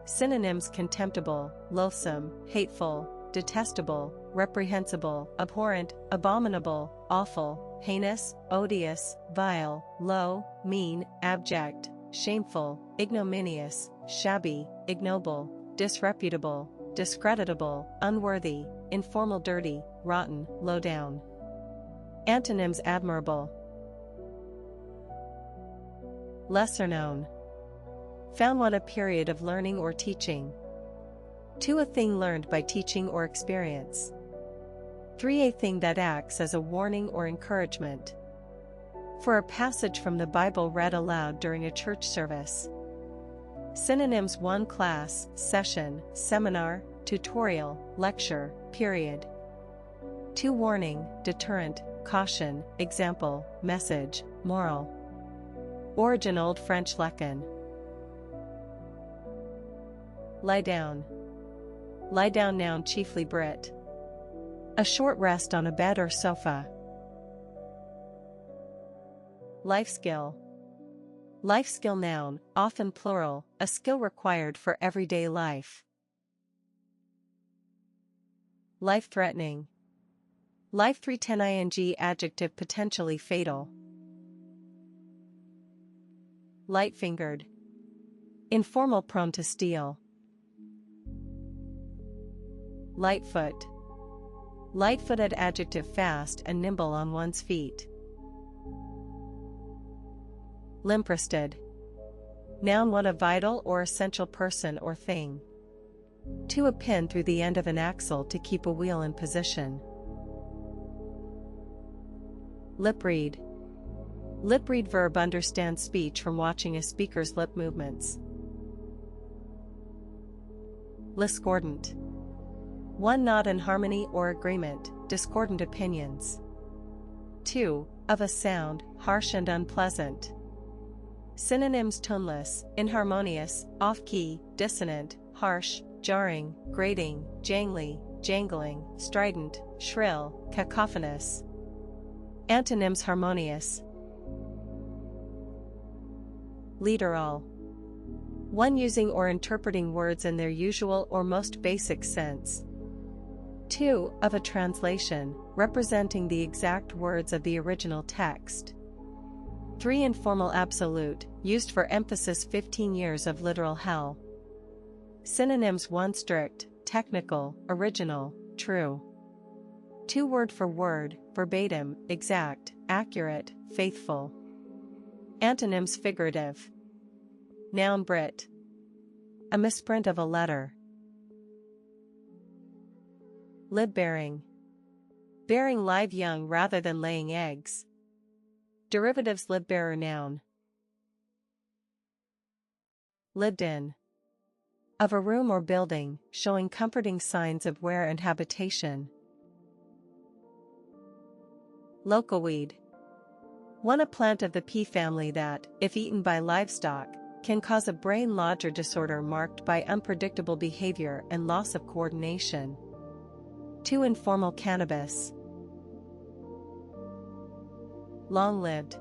Synonyms: contemptible, loathsome, hateful, detestable, reprehensible, abhorrent, abominable, awful, heinous, odious, vile, low, mean, abject, shameful, ignominious, shabby, ignoble, disreputable, discreditable, unworthy, informal, dirty, rotten, low down. Antonyms: admirable. Lesser known. Found 1. A period of learning or teaching. 2. A thing learned by teaching or experience. 3. A thing that acts as a warning or encouragement. For a passage from the Bible read aloud during a church service. Synonyms: 1. Class, session, seminar, tutorial, lecture, period. 2. Warning, deterrent, caution, example, message, moral. Origin: Old French lecken. Lie down. Lie down, noun, chiefly Brit. A short rest on a bed or sofa. Life skill. Life skill, noun, often plural, a skill required for everyday life. Life-threatening. Life 310 ing, adjective, potentially fatal. Light-fingered. Informal, prone to steal. Lightfoot. Light-footed, adjective, fast and nimble on one's feet. Limp-wristed. Noun, 1. A vital or essential person or thing. 2. A pin through the end of an axle to keep a wheel in position. Lip-read. Lip-read, verb, understand speech from watching a speaker's lip movements. Discordant. 1. Not in harmony or agreement, discordant opinions. 2. Of a sound, harsh and unpleasant. Synonyms: toneless, inharmonious, off-key, dissonant, harsh, jarring, grating, jangly, jangling, strident, shrill, cacophonous. Antonyms: harmonious. Literal. 1. Using or interpreting words in their usual or most basic sense. 2. Of a translation, representing the exact words of the original text. 3. Informal, absolute, used for emphasis, 15 years of literal hell. Synonyms: 1. Strict, technical, original, true. 2. Word for word, verbatim, exact, accurate, faithful. Antonyms: figurative. Noun: Brit. A misprint of a letter. Lid-bearing. Bearing live young rather than laying eggs. Derivatives: lid-bearer, noun. Lived in. Of a room or building, showing comforting signs of wear and habitation. Local weed. 1. A plant of the pea family that, if eaten by livestock, can cause a brain lodge or disorder marked by unpredictable behavior and loss of coordination. 2. Informal, cannabis. Long-lived.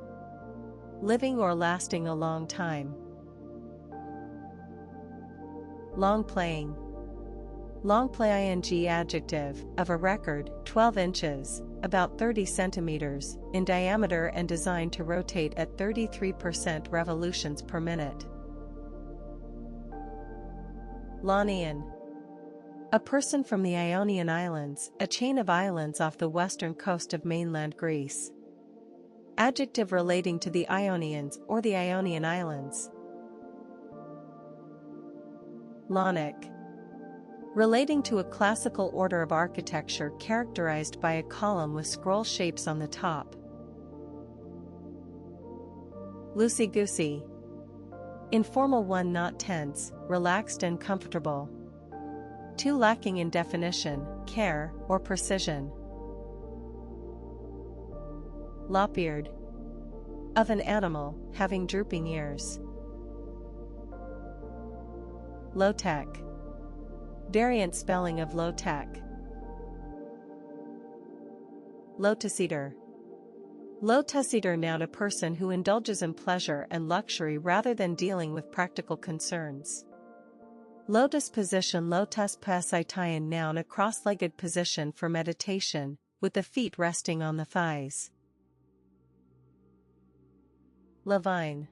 Living or lasting a long time. Long-playing. Long play ing, adjective, of a record, 12 inches, about 30 centimeters, in diameter and designed to rotate at 33% revolutions per minute. Lawnian. A person from the Ionian Islands, a chain of islands off the western coast of mainland Greece. Adjective relating to the Ionians or the Ionian Islands. Launic. Relating to a classical order of architecture characterized by a column with scroll shapes on the top. Loosey-goosey. Informal, one not tense, relaxed and comfortable. Two lacking in definition, care, or precision. Lop-eared. Of an animal, having drooping ears. Low-tech. Variant spelling of low-tech. Lotus-eater. Lotus-eater, noun, a person who indulges in pleasure and luxury rather than dealing with practical concerns. Lotus position. Lotus pasitayan, noun, a cross-legged position for meditation, with the feet resting on the thighs. Levine.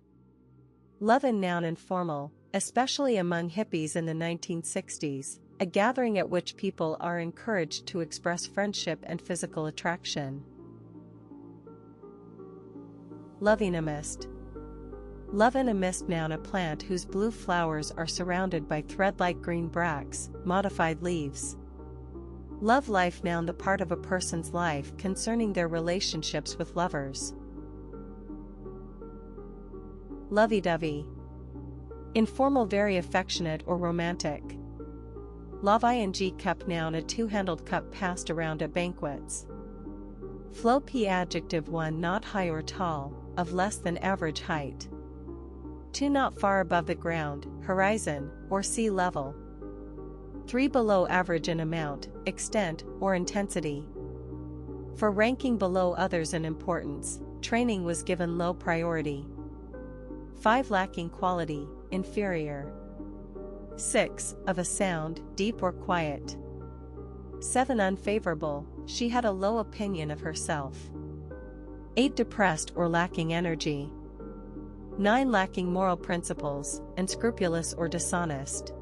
Levin, noun, informal, especially among hippies in the 1960s, a gathering at which people are encouraged to express friendship and physical attraction. Lovinamist. Lovinamist, noun, a plant whose blue flowers are surrounded by thread-like green bracts, modified leaves. Love life, noun, the part of a person's life concerning their relationships with lovers. Lovey-dovey. Informal, very affectionate or romantic. Love-ing cup, noun, a two-handled cup passed around at banquets. Flow p adjective, one not high or tall, of less than average height. Two not far above the ground, horizon, or sea level. Three below average in amount, extent, or intensity. For ranking below others in importance, training was given low priority. Five lacking quality, inferior. Six, of a sound, deep or quiet. Seven unfavorable, she had a low opinion of herself. Eight depressed or lacking energy. 9 lacking moral principles, unscrupulous or dishonest.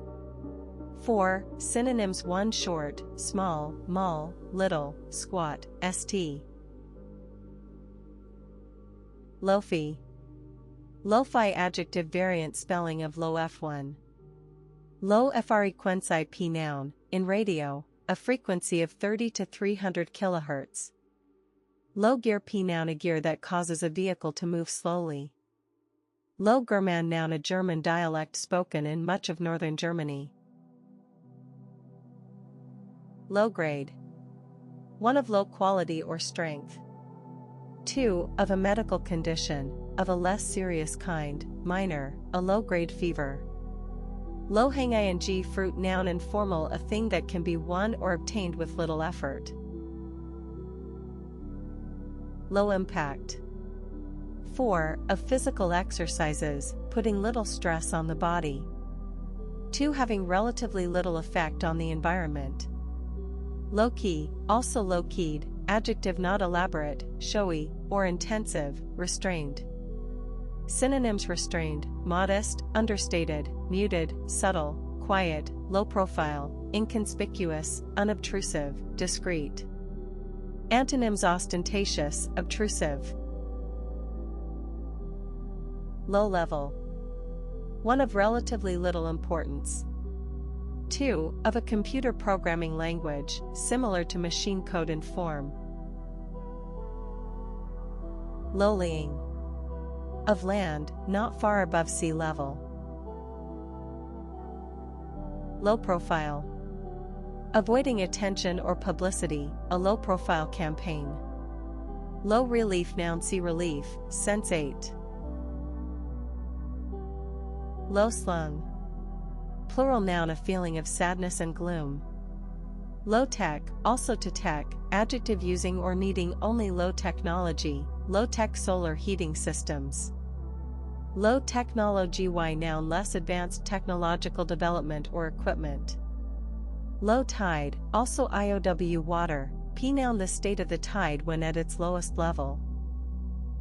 4 synonyms: 1 short, small, mall, little, squat, st. Lo-fi. Lo-fi adjective variant spelling of low f1. Low frequency p noun, in radio, a frequency of 30 to 300 kHz. Low gear p noun, a gear that causes a vehicle to move slowly. Low German noun, a German dialect spoken in much of northern Germany. Low grade. 1 of low quality or strength. 2 of a medical condition, of a less serious kind, minor, a low-grade fever. Low hang ing fruit noun, informal, a thing that can be won or obtained with little effort. Low impact. 4 of physical exercises, putting little stress on the body. 2 having relatively little effect on the environment. Low-key, also low-keyed, adjective not elaborate, showy, or intensive, restrained. Synonyms: restrained, modest, understated, muted, subtle, quiet, low profile, inconspicuous, unobtrusive, discreet. Antonyms: ostentatious, obtrusive. Low level. 1 of relatively little importance. 2 of a computer programming language, similar to machine code in form. Low-lying. Of land, not far above sea level. Low profile. Avoiding attention or publicity, a low-profile campaign. Low relief noun, see relief, sensate. Low slung. Plural noun, a feeling of sadness and gloom. Low tech, also to tech, adjective using or needing only low technology, low tech solar heating systems. Low technology noun, less advanced technological development or equipment. Low tide, also IOW water, p noun, the state of the tide when at its lowest level.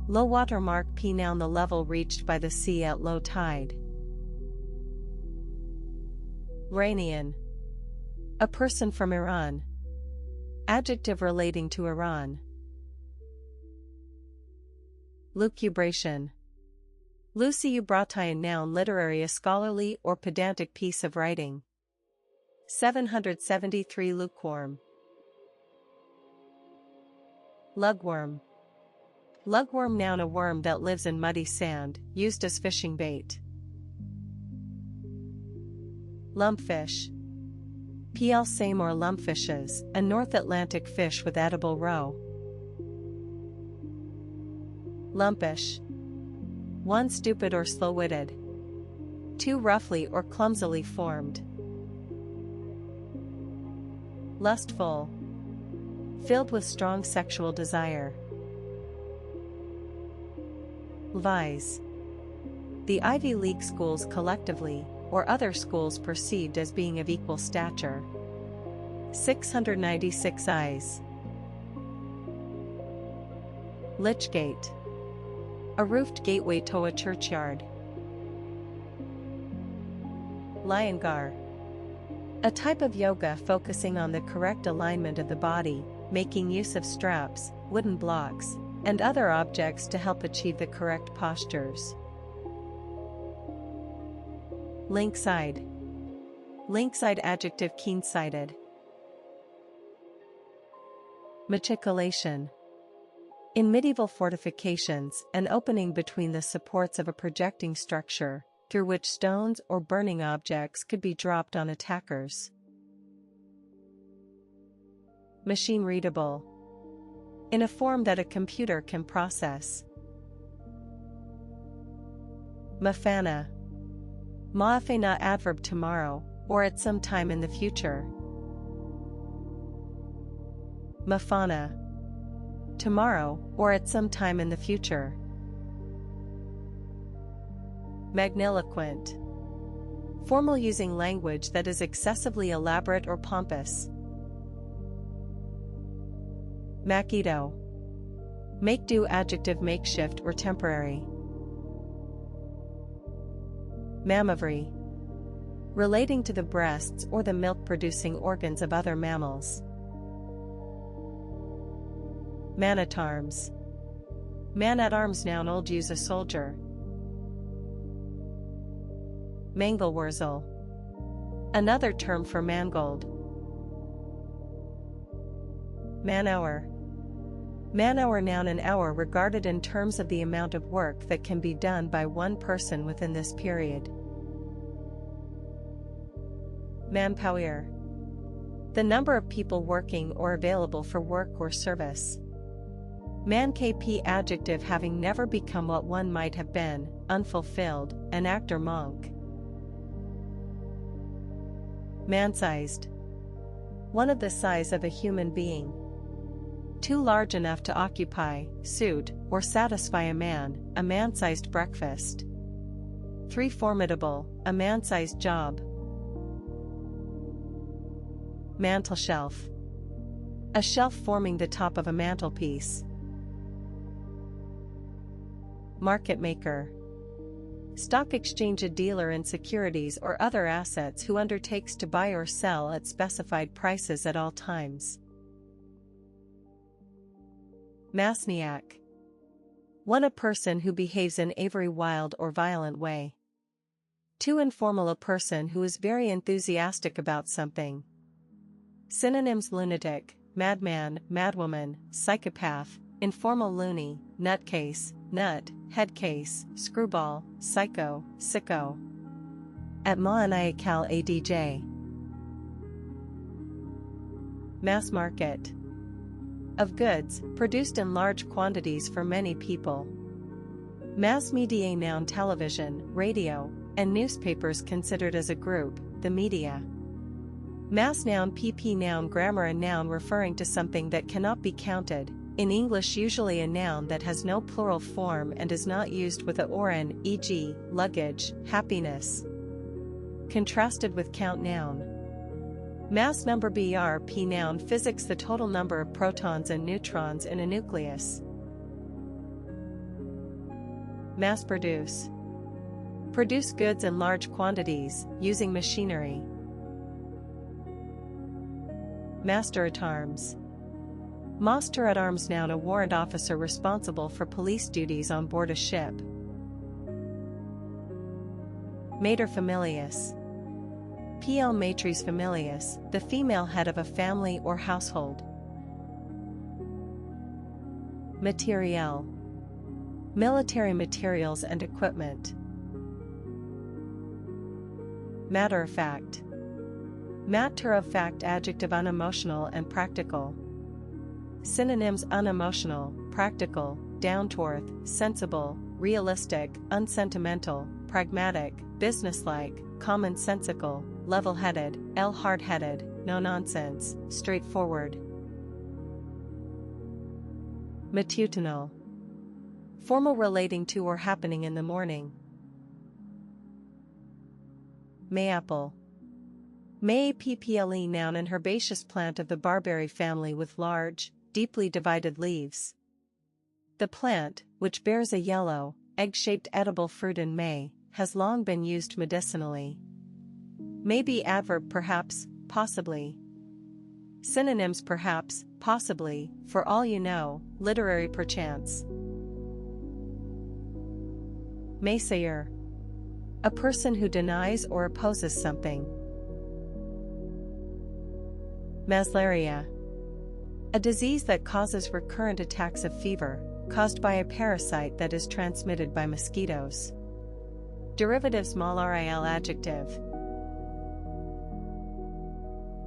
Low water mark p noun, the level reached by the sea at low tide. Rainian. A person from Iran. Adjective relating to Iran. Lucubration. Lucubratai, noun, literary, a scholarly or pedantic piece of writing. 773. Lukewarm. Lugworm. Lugworm, noun, a worm that lives in muddy sand, used as fishing bait. Lumpfish. PL same or lumpfishes, a North Atlantic fish with edible roe. Lumpish. One stupid or slow-witted. Two roughly or clumsily formed. Lustful. Filled with strong sexual desire. Vise. The Ivy League schools collectively, or other schools perceived as being of equal stature. 696 eyes. Lichgate. A roofed gateway to a churchyard. Iyengar. A type of yoga focusing on the correct alignment of the body, making use of straps, wooden blocks, and other objects to help achieve the correct postures. Lynx-eyed. Lynx-eyed, adjective, keen-sighted. Matriculation. In medieval fortifications, an opening between the supports of a projecting structure, through which stones or burning objects could be dropped on attackers. Machine-readable. In a form that a computer can process. Mafana. Maafena, adverb, tomorrow, or at some time in the future. Mafana. Tomorrow, or at some time in the future. Magniloquent. Formal, using language that is excessively elaborate or pompous. Makido. Make do, adjective, makeshift or temporary. Mammivore. Relating to the breasts or the milk-producing organs of other mammals. Man-at-arms. Man-at-arms, noun, old, use, a soldier. Mangelwurzel. Another term for mangold. Man-hour. Man-hour, noun, an hour regarded in terms of the amount of work that can be done by one person within this period. Manpower. The number of people working or available for work or service. Man-kp, adjective, having never become what one might have been, unfulfilled, an act or monk. Man-sized. One of the size of a human being. Too large enough to occupy, suit, or satisfy a man-sized breakfast. 3. Formidable, a man-sized job. Mantelshelf. A shelf forming the top of a mantelpiece. Market maker. Stock exchange, a dealer in securities or other assets who undertakes to buy or sell at specified prices at all times. Massniac. One, a person who behaves in a very wild or violent way. 2. Informal, a person who is very enthusiastic about something. Synonyms: lunatic, madman, madwoman, psychopath, informal, loony, nutcase, nut, headcase, screwball, psycho, sicko. At Maanayakal adj. Mass market. Of goods, produced in large quantities for many people. Mass media, noun, television, radio, and newspapers considered as a group, the media. Mass noun, pp, noun, grammar, a noun referring to something that cannot be counted, in English usually a noun that has no plural form and is not used with a or an, e.g., luggage, happiness. Contrasted with count, noun. Mass number, brp, noun, physics, the total number of protons and neutrons in a nucleus. Mass produce. Produce goods in large quantities, using machinery. Master-at-arms. Master-at-arms, noun, a warrant officer responsible for police duties on board a ship. Materfamilias. PL matris familias, the female head of a family or household. Materiel. Military materials and equipment. Matter-of-fact. Matter-of-fact, adjective, unemotional and practical. Synonyms: unemotional, practical, down-to-earth, sensible, realistic, unsentimental, pragmatic, businesslike, commonsensical, level-headed, hard-headed, no-nonsense, straightforward. Matutinal. Formal, relating to or happening in the morning. Mayapple. Mayapple, noun, an herbaceous plant of the barberry family with large, deeply divided leaves. The plant, which bears a yellow, egg-shaped edible fruit in May, has long been used medicinally. Maybe, adverb, perhaps, possibly. Synonyms: perhaps, possibly, for all you know, literary, perchance. Maysayer. A person who denies or opposes something. Maslaria. A disease that causes recurrent attacks of fever, caused by a parasite that is transmitted by mosquitoes. Derivatives: malarial, adjective.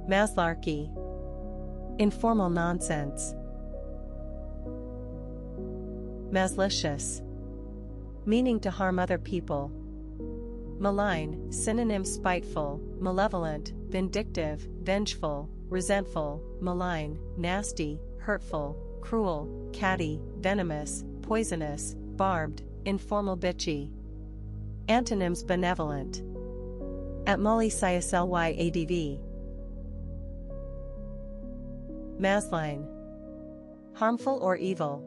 Maslarkey. Informal nonsense. Maslicious. Meaning to harm other people. Malign, synonym: spiteful, malevolent, vindictive, vengeful, resentful, malign, nasty, hurtful, cruel, catty, venomous, poisonous, barbed, informal, bitchy. Antonyms: benevolent. At mollycslyadv. Masline. Harmful or evil.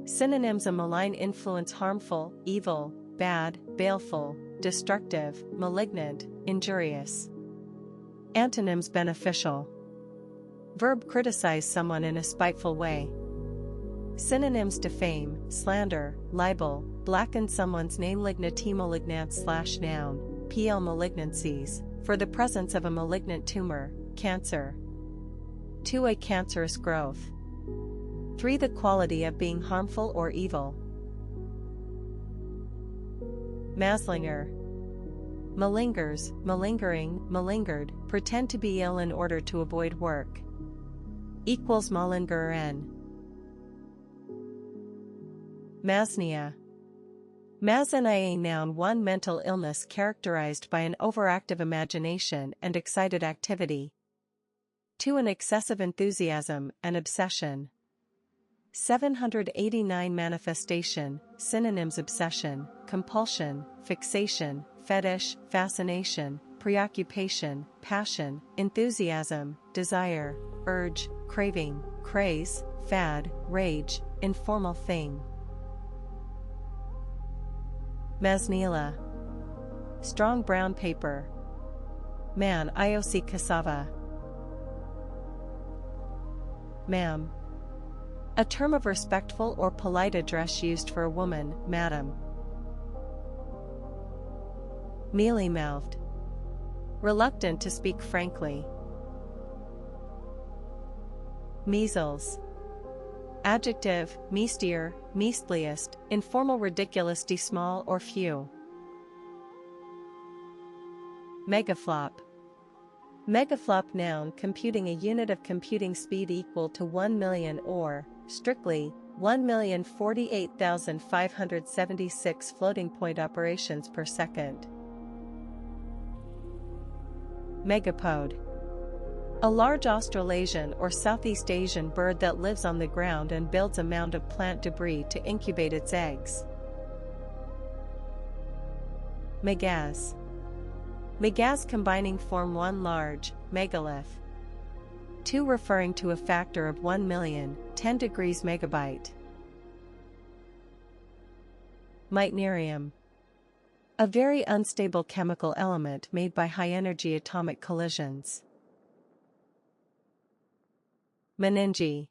Synonyms: a malign influence, harmful, evil, bad, baleful, destructive, malignant, injurious. Antonyms: beneficial. Verb: criticize someone in a spiteful way. Synonyms: defame, slander, libel, blacken someone's name. Lignity, noun, PL malignancies, for the presence of a malignant tumor, cancer. 2. A cancerous growth. 3. The quality of being harmful or evil. Maslinger. Malingers, malingering, malingered, pretend to be ill in order to avoid work. Equals malingeren. Masnia. Masania, noun, one mental illness characterized by an overactive imagination and excited activity. 2. An excessive enthusiasm, an obsession. 789. Manifestation. Synonyms: obsession, compulsion, fixation, fetish, fascination, preoccupation, passion, enthusiasm, desire, urge, craving, craze, fad, rage, informal thing. Masnila. Strong brown paper. Man, ioc cassava. Ma'am. A term of respectful or polite address used for a woman, madam. Mealy-mouthed. Reluctant to speak frankly. Measles. Adjective: meestier, meastliest, informal, ridiculous, small or few. Megaflop. Megaflop, noun, computing, a unit of computing speed equal to 1 million or, strictly, 1,048,576 floating point operations per second. Megapode. A large Australasian or Southeast Asian bird that lives on the ground and builds a mound of plant debris to incubate its eggs. Megaz. Megaz, combining form one large, megalith. 2. Referring to a factor of 1 million, 10 degrees megabyte. Meitnerium. A very unstable chemical element made by high-energy atomic collisions. Meninge.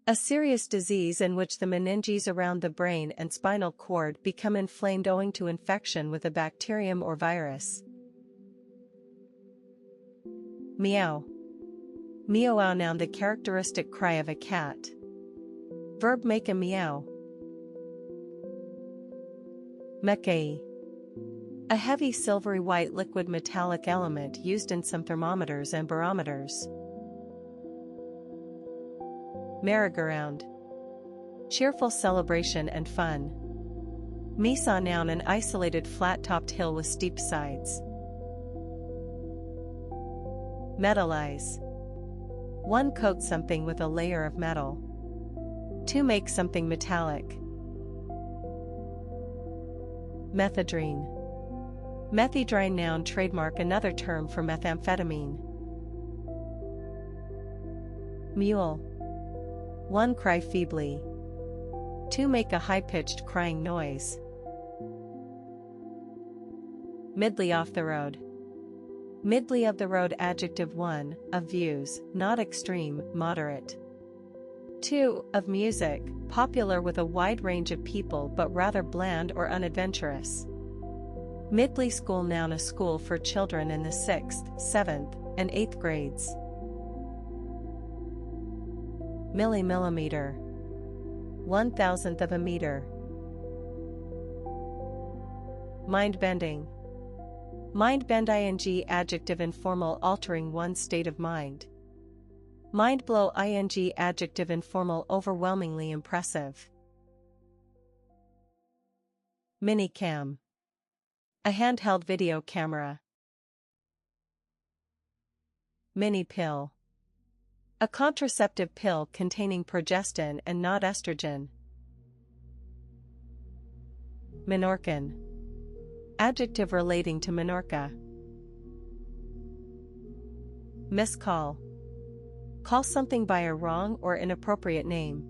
A serious disease in which the meninges around the brain and spinal cord become inflamed owing to infection with a bacterium or virus. Meow. Meow, noun, the characteristic cry of a cat. Verb, make a meow. Mecai. A heavy silvery white liquid metallic element used in some thermometers and barometers. Merry-go-round. Cheerful celebration and fun. Mesa, noun, an isolated flat-topped hill with steep sides. Metallize. One coats something with a layer of metal. To make something metallic. Methadone. Methadone, noun, trademark, another term for methamphetamine. Mule. One cry feebly. To make a high-pitched crying noise. Midly, off the road. Midly of the road, adjective. 1, of views, not extreme, moderate. 2, of music, popular with a wide range of people but rather bland or unadventurous. Midley school, noun, a school for children in the 6th, 7th, and 8th grades. Millimillimeter. 1/1000th of a meter. Mind-bending. Mind-bend, ing, adjective, informal, altering one's state of mind. Mind-blow, ing, adjective, informal, overwhelmingly impressive. Minicam. A handheld video camera. Mini pill. A contraceptive pill containing progestin and not estrogen. Minorcan. Adjective relating to Minorca. Miscall. Call something by a wrong or inappropriate name.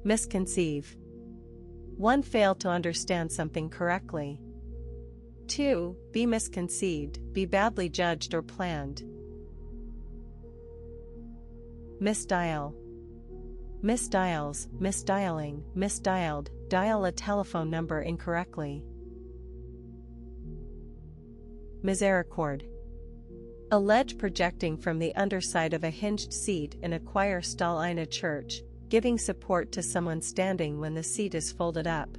Misconceive. One failed to understand something correctly. 2, be misconceived, be badly judged or planned. Misdial. Misdials, misdialing, misdialed, dial a telephone number incorrectly. Misericord. A ledge projecting from the underside of a hinged seat in a choir stall in a church, giving support to someone standing when the seat is folded up.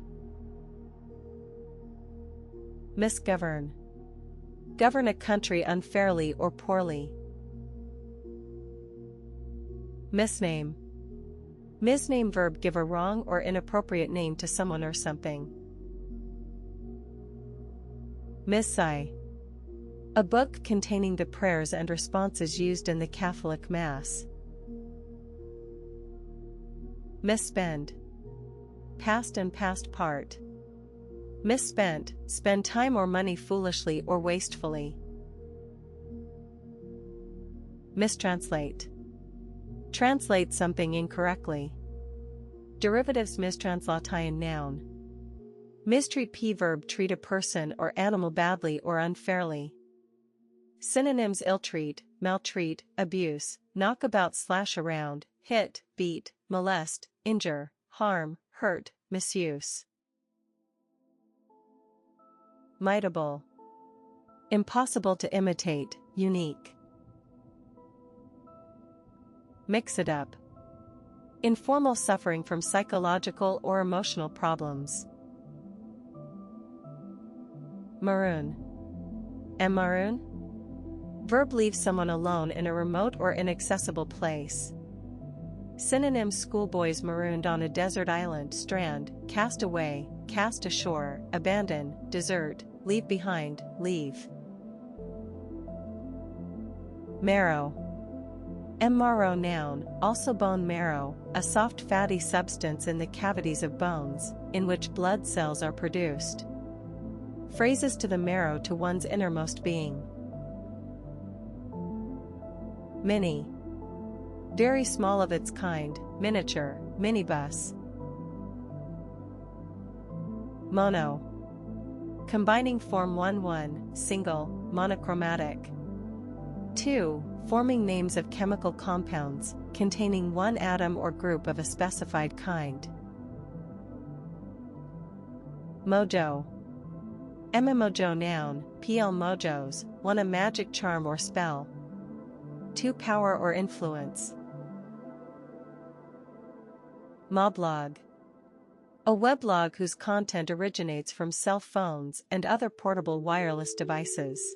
Misgovern. Govern a country unfairly or poorly. Misname. Misname, verb, give a wrong or inappropriate name to someone or something. Missai. A book containing the prayers and responses used in the Catholic Mass. Misspend. Past and past part. Misspent, spend time or money foolishly or wastefully. Mistranslate. Translate something incorrectly. Derivatives, mistranslation, noun. Mistreat, p, verb, treat a person or animal badly or unfairly. Synonyms: ill-treat, maltreat, abuse, knock about, slash around, hit, beat, molest, injure, harm, hurt, misuse. Mitable. Impossible to imitate, unique. Mix it up. Informal, suffering from psychological or emotional problems. Maroon. Maroon? Verb, leave someone alone in a remote or inaccessible place. Synonyms: schoolboys marooned on a desert island, strand, cast away, cast ashore, abandon, desert, leave behind, leave. Marrow. Marrow, noun, also bone marrow, a soft fatty substance in the cavities of bones, in which blood cells are produced. Phrases to the marrow, to one's innermost being. Mini. Very small of its kind, miniature, minibus. Mono. Combining form 1-1, single, monochromatic. 2. Forming names of chemical compounds, containing one atom or group of a specified kind. Mojo. Mojo noun, pl mojos, 1 a magic charm or spell. 2 power or influence. Moblog. A weblog whose content originates from cell phones and other portable wireless devices.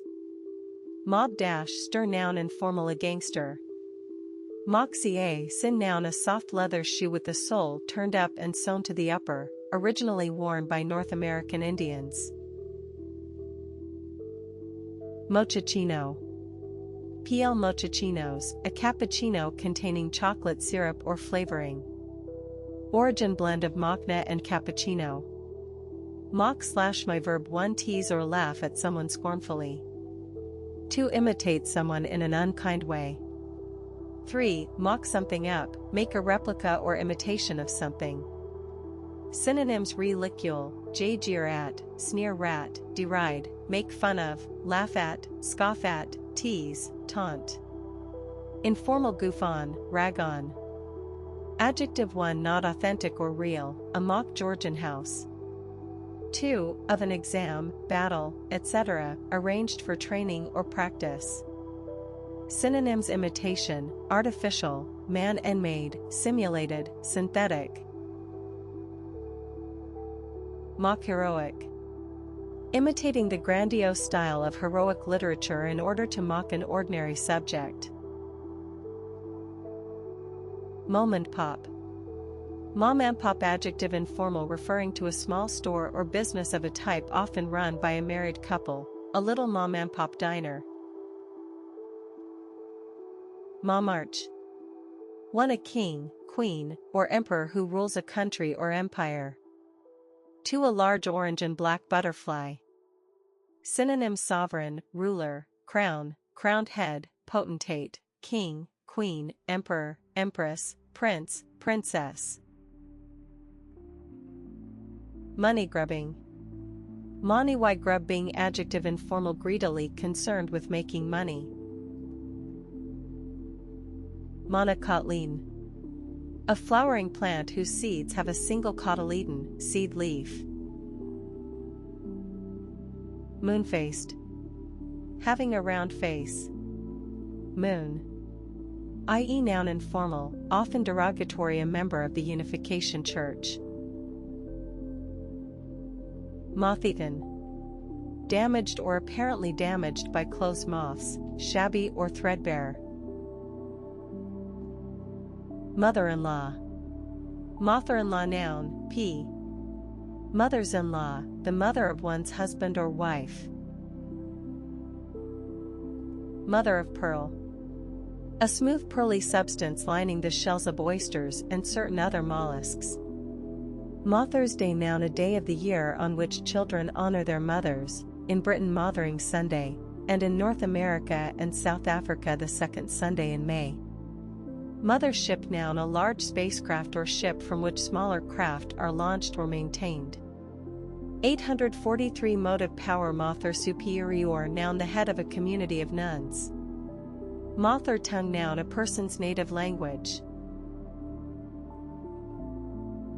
Mob dash stir noun informal a gangster. Moxie a sin noun a soft leather shoe with the sole turned up and sewn to the upper, originally worn by North American Indians. Mochaccino. PL mochaccinos, a cappuccino containing chocolate syrup or flavoring. Origin blend of mocha and cappuccino. Mock/my verb 1 tease or laugh at someone scornfully. 2 imitate someone in an unkind way. 3 mock something up, make a replica or imitation of something. Synonyms: ridicule, jeer at, sneer rat, deride, make fun of, laugh at, scoff at, tease, taunt. Informal: goof on, rag on. Adjective 1 not authentic or real, a mock Georgian house. 2 of an exam, battle, etc., arranged for training or practice. Synonyms: imitation, artificial, man and made, simulated, synthetic. Mock heroic. Imitating the grandiose style of heroic literature in order to mock an ordinary subject. Mom and pop. Mom and pop adjective informal referring to a small store or business of a type often run by a married couple, a little mom and pop diner. Monarch. 1 a king, queen, or emperor who rules a country or empire. 2 a large orange and black butterfly. Synonyms: sovereign, ruler, crown, crowned head, potentate, king, queen, emperor, empress, prince, princess. Money grubbing. Money grubbing adjective informal greedily concerned with making money. Monocotyledon. A flowering plant whose seeds have a single cotyledon, seed leaf. Moon-faced. Having a round face. Moon. I.e. noun informal, often derogatory, a member of the Unification Church. Moth-eaten. Damaged or apparently damaged by clothes moths, shabby or threadbare. Mother-in-law. Mother-in-law noun, p. Mothers-in-law, the mother of one's husband or wife. Mother of pearl. A smooth pearly substance lining the shells of oysters and certain other mollusks. Mother's Day noun, a day of the year on which children honor their mothers, in Britain Mothering Sunday, and in North America and South Africa the second Sunday in May. Mothership noun, a large spacecraft or ship from which smaller craft are launched or maintained. 843 Motive power. Mother superior noun, the head of a community of nuns. Mother tongue noun, a person's native language.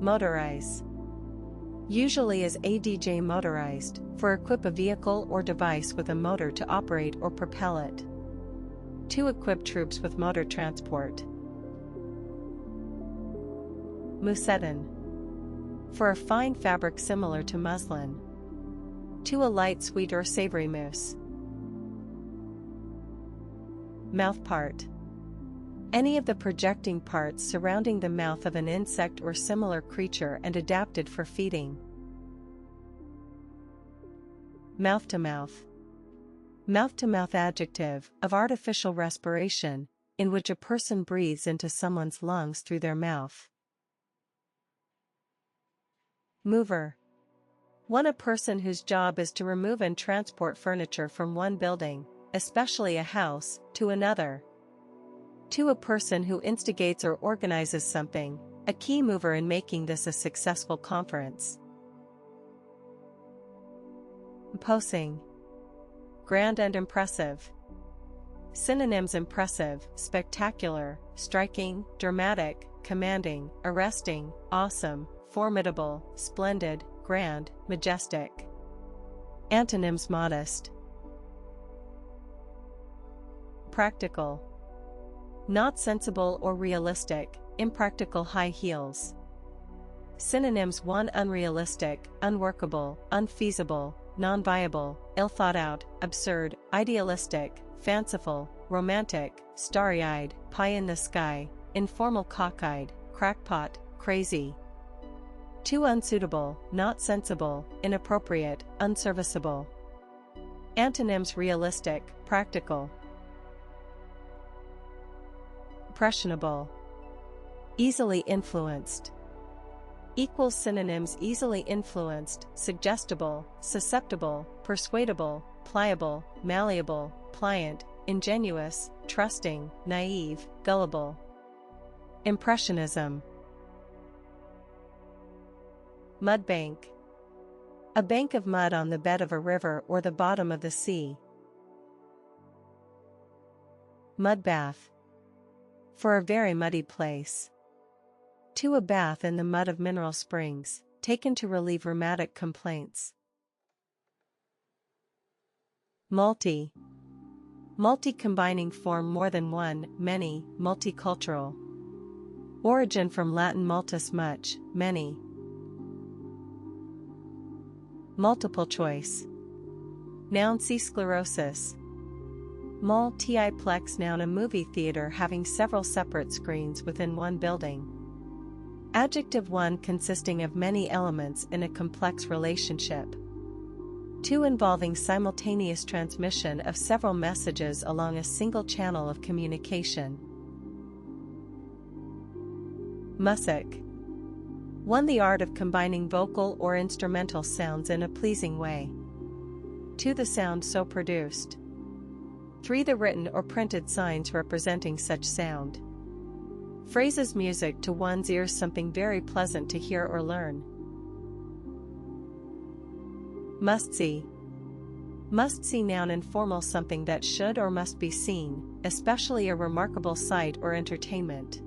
Motorize. Usually as adj motorized, for equip a vehicle or device with a motor to operate or propel it. To equip troops with motor transport. Mousseline. For a fine fabric similar to muslin. To a light sweet or savory mousse. Mouthpart. Any of the projecting parts surrounding the mouth of an insect or similar creature and adapted for feeding. Mouth-to-mouth. Mouth-to-mouth adjective, of artificial respiration, in which a person breathes into someone's lungs through their mouth. Mover. 1 a person whose job is to remove and transport furniture from one building, especially a house, to another. 2 a person who instigates or organizes something, a key mover in making this a successful conference. Imposing. Grand and impressive. Synonyms: impressive, spectacular, striking, dramatic, commanding, arresting, awesome, formidable, splendid, grand, majestic. Antonyms: modest, practical, not sensible or realistic, impractical, high heels. Synonyms: 1. Unrealistic, unworkable, unfeasible, non-viable, ill-thought-out, absurd, idealistic, fanciful, romantic, starry-eyed, pie in the sky, informal, cockeyed, crackpot, crazy. 2. Unsuitable, not sensible, inappropriate, unserviceable. Antonyms: realistic, practical, impressionable, easily influenced. Equals synonyms: easily influenced, suggestible, susceptible, persuadable, pliable, malleable, pliant, ingenuous, trusting, naive, gullible. Impressionism. Mud bank. A bank of mud on the bed of a river or the bottom of the sea. Mud bath. For a very muddy place. To a bath in the mud of mineral springs, taken to relieve rheumatic complaints. Multi. Multi combining form more than one, many, multicultural. Origin from Latin multus much, many. Multiple choice. Noun: see sclerosis. Multiplex. Noun: a movie theater having several separate screens within one building. Adjective: one consisting of many elements in a complex relationship. Two involving simultaneous transmission of several messages along a single channel of communication. Music. One, the art of combining vocal or instrumental sounds in a pleasing way. Two, the sound so produced. Three, the written or printed signs representing such sound. Phrases: music to one's ears, something very pleasant to hear or learn. Must see. Must see. Noun: informal, something that should or must be seen, especially a remarkable sight or entertainment.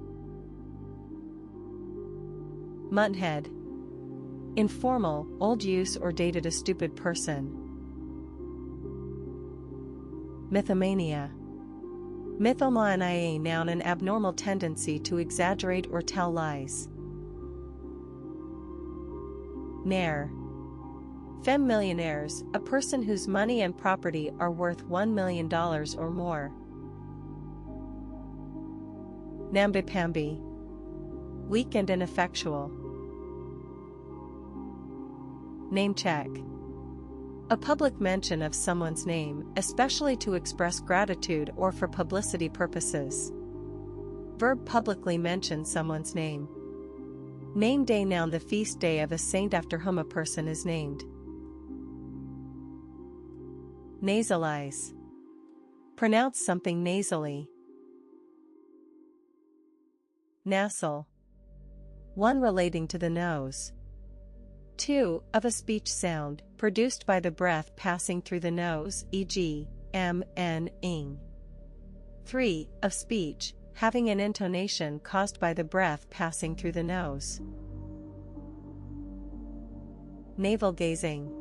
Munthead. Informal, old use or dated, a stupid person. Mythomania. Mythomania. Noun: an abnormal tendency to exaggerate or tell lies. Nair. Femme millionaires, a person whose money and property are worth $1 million or more. Namby-pamby. Weak and ineffectual. Name check. A public mention of someone's name, especially to express gratitude or for publicity purposes. Verb: publicly mention someone's name. Name day. Noun: the feast day of a saint after whom a person is named. Nasalize. Pronounce something nasally. Nasal. One relating to the nose. Two, of a speech sound, produced by the breath passing through the nose, e.g., m, n, ing. Three, of speech, having an intonation caused by the breath passing through the nose. Navel gazing.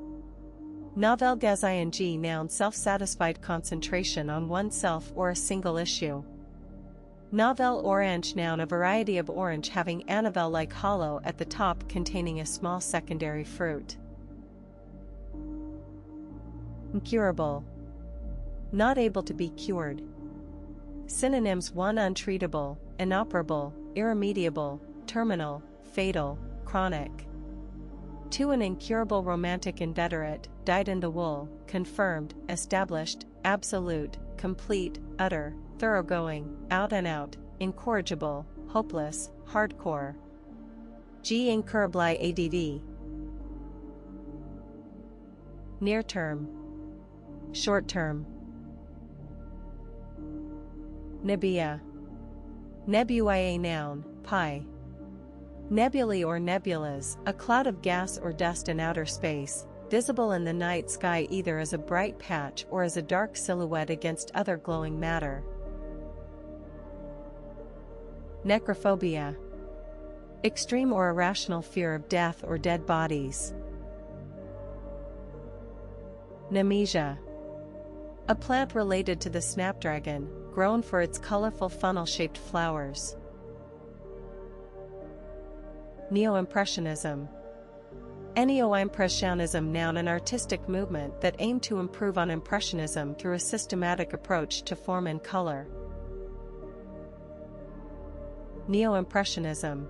Navel gazing. Noun: self-satisfied concentration on oneself or a single issue. Navel orange. Noun: a variety of orange having anavel-like hollow at the top containing a small secondary fruit. Incurable. Not able to be cured. Synonyms: 1. Untreatable, inoperable, irremediable, terminal, fatal, chronic. 2. An incurable romantic inveterate, dyed in the wool, confirmed, established, absolute, complete, utter, thoroughgoing, out and out, incorrigible, hopeless, hardcore. Incurable ADD. Near term. Short term. Nebula. Nebulae. Noun: pi. Nebulae or nebulas, a cloud of gas or dust in outer space, visible in the night sky either as a bright patch or as a dark silhouette against other glowing matter. Necrophobia. Extreme or irrational fear of death or dead bodies. Nemesia. A plant related to the snapdragon, grown for its colorful funnel-shaped flowers. Neo-Impressionism. Neo-Impressionism, noun, an artistic movement that aimed to improve on Impressionism through a systematic approach to form and color. Neo-Impressionism.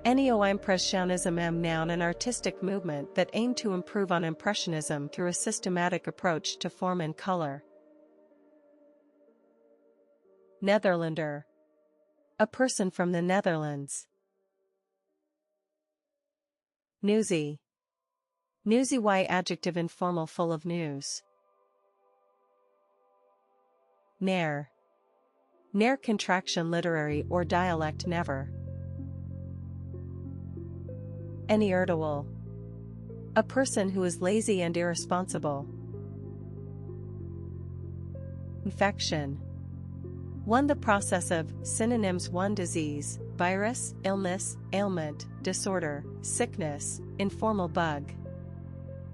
Neo-Impressionism, noun, an artistic movement that aimed to improve on Impressionism through a systematic approach to form and color. Netherlander. A person from the Netherlands. Newsy. Newsy, adjective, informal, full of news. Nair. Nair, contraction, literary or dialect, never. Ne'er-do-well. A person who is lazy and irresponsible. Infection. One, the process of. Synonyms: one, disease, virus, illness, ailment, disorder, sickness, informal bug.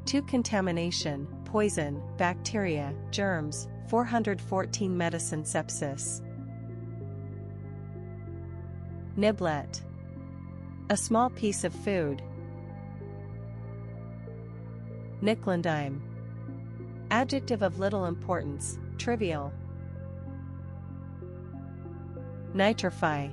2, contamination, poison, bacteria, germs. 414, medicine, sepsis. Niblet. A small piece of food. Nicklandime. Adjective of little importance, trivial. Nitrify.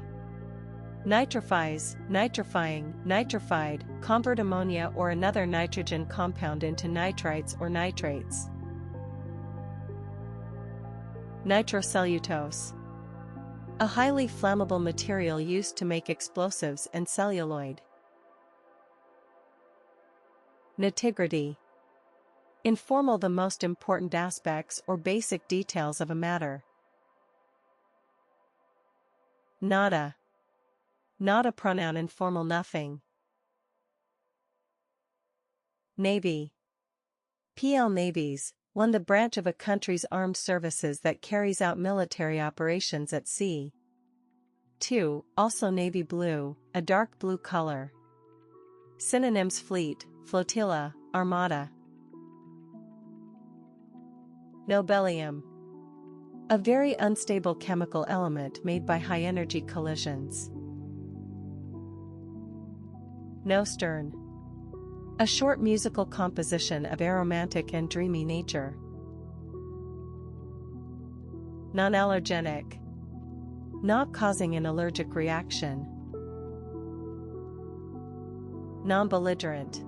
Nitrifies, nitrifying, nitrified, convert ammonia or another nitrogen compound into nitrites or nitrates. Nitrocellulose. A highly flammable material used to make explosives and celluloid. Nitty-gritty. Informal, the most important aspects or basic details of a matter. Nada. Nada, pronoun, informal, nothing. Navy. Navies, one, the branch of a country's armed services that carries out military operations at sea. 2, also navy blue, a dark blue color. Synonyms: fleet, flotilla, armada. Nobelium. A very unstable chemical element made by high-energy collisions. Nosturn. A short musical composition of aromantic and dreamy nature. Non-allergenic. Not causing an allergic reaction. Non-belligerent.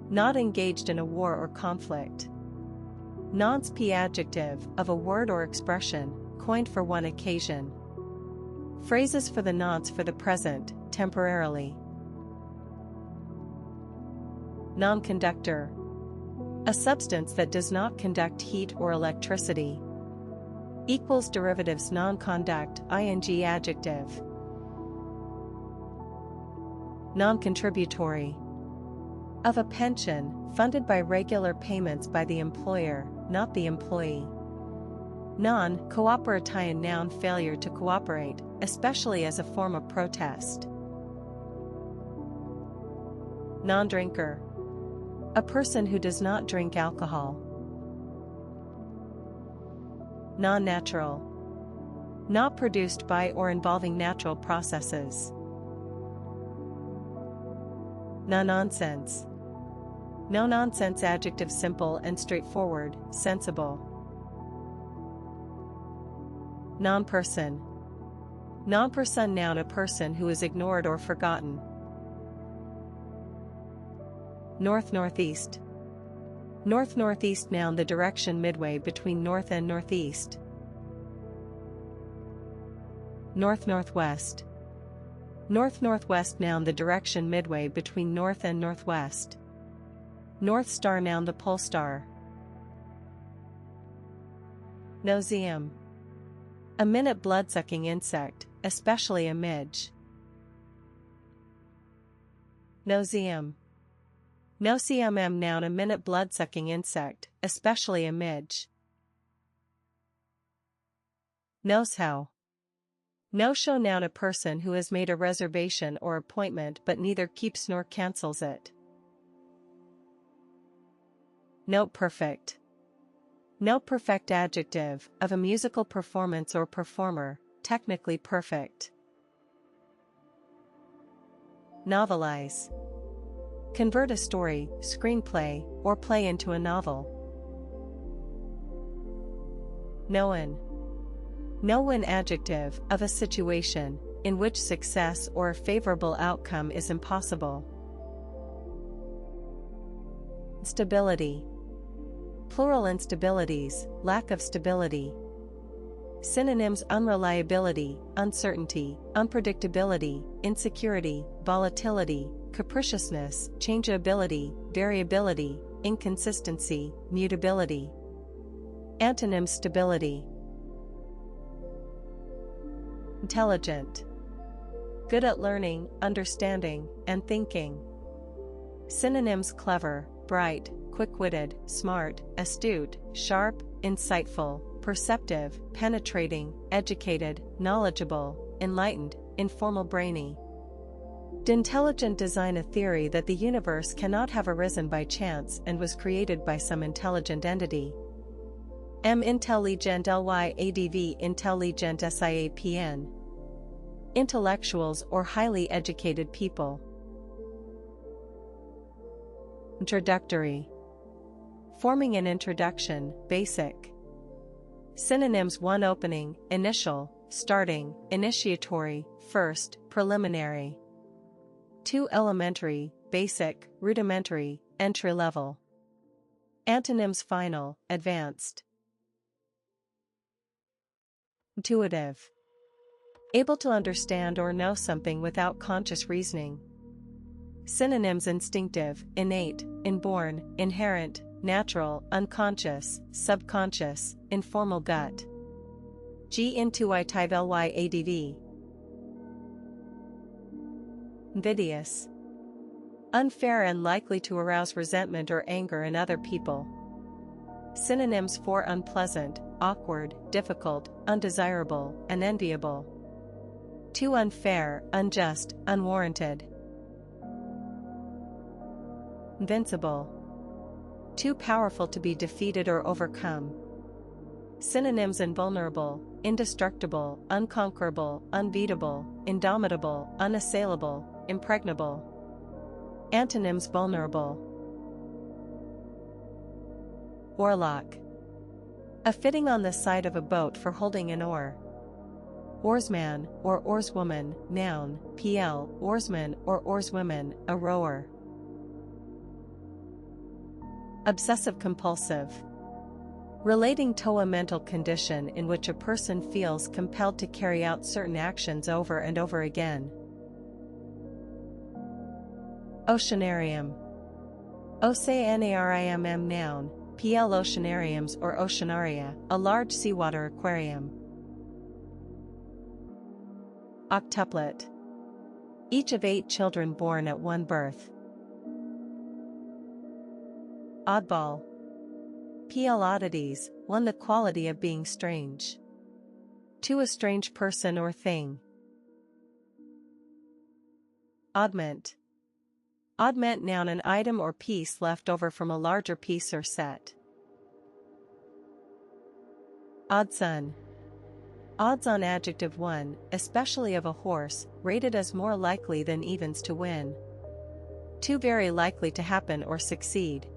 Not engaged in a war or conflict. Nonce, adjective, of a word or expression, coined for one occasion. Phrases for the nonce for the present, temporarily. Non-conductor. A substance that does not conduct heat or electricity. Equals derivatives: non-conduct, ing, adjective. Non-contributory. Of a pension, funded by regular payments by the employer, not the employee. Non-cooperation, noun, failure to cooperate, especially as a form of protest. Non-drinker. A person who does not drink alcohol. Non-natural. Not produced by or involving natural processes. No-nonsense. No-nonsense, adjective, simple and straightforward, sensible. Non-person. Non-person, noun, a person who is ignored or forgotten. North-northeast. North-northeast, noun, the direction midway between north and northeast. North-northwest. North-northwest, noun, the direction midway between north and northwest. North Star, noun, the pole star. Noseum. A minute blood-sucking insect, especially a midge. Noseum. No cmm noun a minute blood-sucking insect, especially a midge. Knows how. No-show noun a person who has made a reservation or appointment but neither keeps nor cancels it. Note perfect. Note perfect adjective, of a musical performance or performer, technically perfect. Novelize. Convert a story, screenplay, or play into a novel. Known. Known adjective, of a situation, in which success or a favorable outcome is impossible. Stability. Plural instabilities, lack of stability. Synonyms: unreliability, uncertainty, unpredictability, insecurity, volatility, capriciousness, changeability, variability, inconsistency, mutability. Antonyms: stability. Intelligent. Good at learning, understanding, and thinking. Synonyms: clever, bright, quick-witted, smart, astute, sharp, insightful, perceptive, penetrating, educated, knowledgeable, enlightened, informal, brainy. Intelligent design a theory that the universe cannot have arisen by chance and was created by some intelligent entity. Intelligent lyadv intelligent siapn. Intellectuals or highly educated people. Introductory. Forming an introduction, basic. Synonyms: 1 opening, initial, starting, initiatory, first, preliminary. 2 elementary, basic, rudimentary, entry-level. Antonyms: final, advanced. Intuitive. Able to understand or know something without conscious reasoning. Synonyms: instinctive, innate, inborn, inherent, natural, unconscious, subconscious, informal, gut. Intuitive. Invidious. Unfair and likely to arouse resentment or anger in other people. Synonyms for unpleasant, awkward, difficult, undesirable, unenviable. Too unfair, unjust, unwarranted. Invincible. Too powerful to be defeated or overcome. Synonyms: invulnerable, indestructible, unconquerable, unbeatable, indomitable, unassailable, impregnable. Antonyms: vulnerable. Oarlock. A fitting on the side of a boat for holding an oar. Oarsman or oarswoman, noun, pl, oarsman or oarswomen, a rower. Obsessive-compulsive. Relating to a mental condition in which a person feels compelled to carry out certain actions over and over again. Oceanarium. Oceanarium noun, pl oceanariums or oceanaria, a large seawater aquarium. Octuplet. Each of 8 children born at one birth. Oddball. Pl oddities, 1 the quality of being strange. To a strange person or thing. Oddment. Oddment noun, an item or piece left over from a larger piece or set. Oddson. Odds-on adjective 1, especially of a horse, rated as more likely than evens to win. Too very likely to happen or succeed.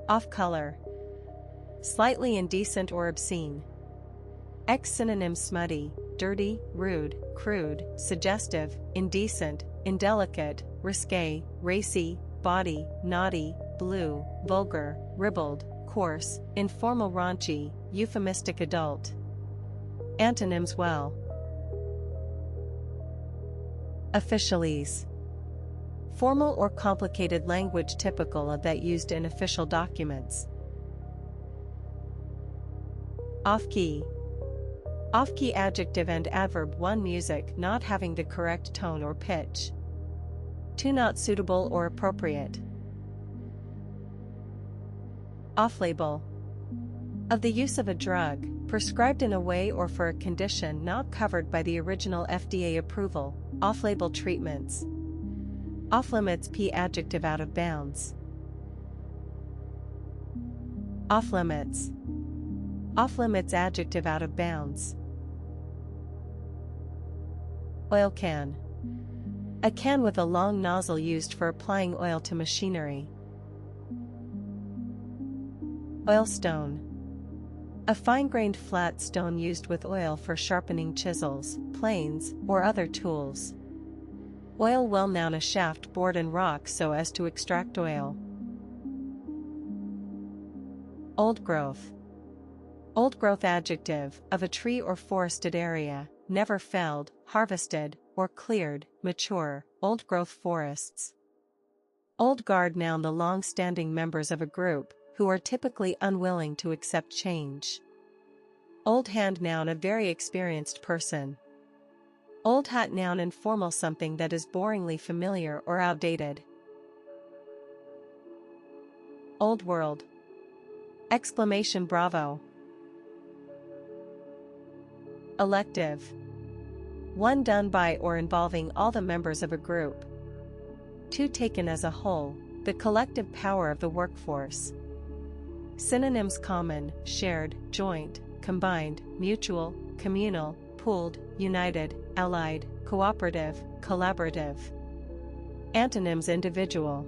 Off-color. Slightly indecent or obscene. Synonyms: smutty, dirty, rude, crude, suggestive, indecent, indelicate, risque, racy, bawdy, naughty, blue, vulgar, ribald, coarse, informal, raunchy, euphemistic, adult. Antonyms: well. Officialese. Formal or complicated language typical of that used in official documents. Off-key. Off-key adjective and adverb 1 music not having the correct tone or pitch. 2. Not suitable or appropriate. Off-label. Of the use of a drug, prescribed in a way or for a condition not covered by the original FDA approval, off-label treatments. Off-limits. P. Adjective. Out of bounds. Off-limits. Off-limits. Adjective. Out of bounds. Oil can. A can with a long nozzle used for applying oil to machinery. Oilstone. A fine-grained flat stone used with oil for sharpening chisels, planes, or other tools. Oil well. Noun. A shaft bored in rock so as to extract oil. Old growth. Old growth. Adjective, of a tree or forested area, never felled, harvested, or cleared, mature, old growth forests. Old guard. Noun. The long-standing members of a group, who are typically unwilling to accept change. Old hand. Noun. A very experienced person. Old hat. Noun. Informal. Something that is boringly familiar or outdated. Old world. Exclamation. Bravo. Elective. One done by or involving all the members of a group. 2. Taken as a whole, the collective power of the workforce. Synonyms. Common, shared, joint, combined, mutual, communal, pooled, united, allied, cooperative, collaborative. Antonyms. Individual.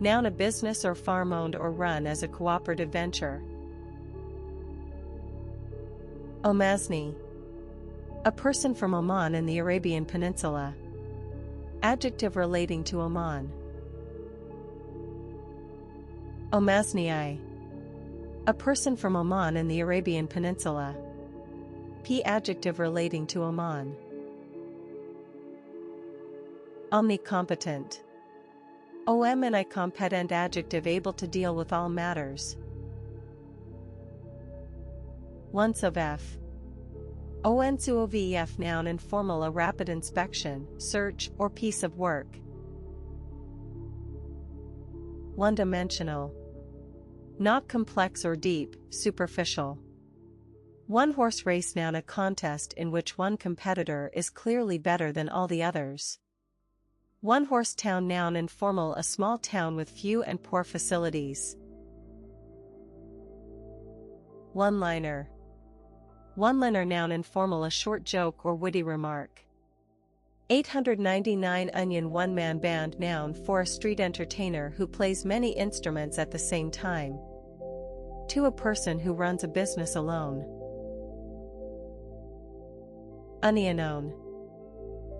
Noun. A business or farm owned or run as a cooperative venture. Omazni. A person from Oman in the Arabian Peninsula. Adjective relating to Oman. Omaznii. A person from Oman in the Arabian Peninsula. P. Adjective relating to Oman. Omnicompetent. Omnicompetent. Adjective able to deal with all matters. Once of F. ONSUOVEF. Noun. Informal. A rapid inspection, search, or piece of work. One-dimensional. Not complex or deep, superficial. One-horse race. Noun. A contest in which one competitor is clearly better than all the others. One-horse town. Noun. Informal. A small town with few and poor facilities. One-liner. One-liner. Noun. Informal. A short joke or witty remark. 899 Onion. One-man band. Noun. For a street entertainer who plays many instruments at the same time. 2. A person who runs a business alone. Unknown.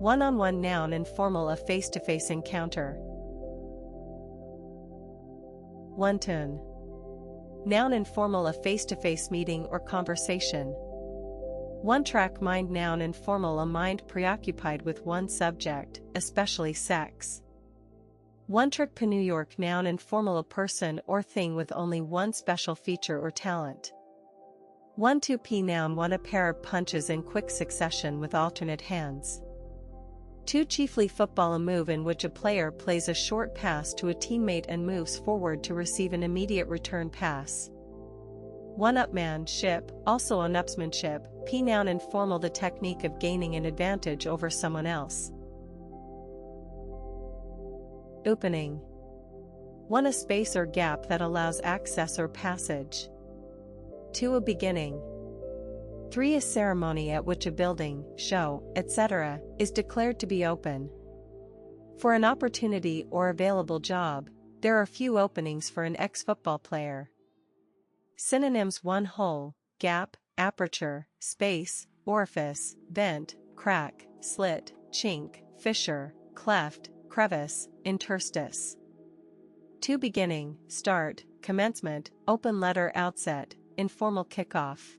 One-on-one. Noun. Informal. A face-to-face encounter. One-tune. Noun. Informal. A face-to-face meeting or conversation. One-track mind. Noun. Informal. A mind preoccupied with one subject, especially sex. One-trick pony. New York. Noun. Informal. A person or thing with only one special feature or talent. 1-2 P. Noun. 1. A pair of punches in quick succession with alternate hands. 2. Chiefly football. A move in which a player plays a short pass to a teammate and moves forward to receive an immediate return pass. One-upmanship, also one-upsmanship. P. Noun. Informal. The technique of gaining an advantage over someone else. Opening. 1. A space or gap that allows access or passage. 2. A beginning. 3. A ceremony at which a building, show, etc., is declared to be open. For an opportunity or available job, there are few openings for an ex-football player. Synonyms. 1. Hole, gap, aperture, space, orifice, vent, crack, slit, chink, fissure, cleft, crevice, interstice. 2. Beginning, start, commencement, open letter outset, informal kickoff.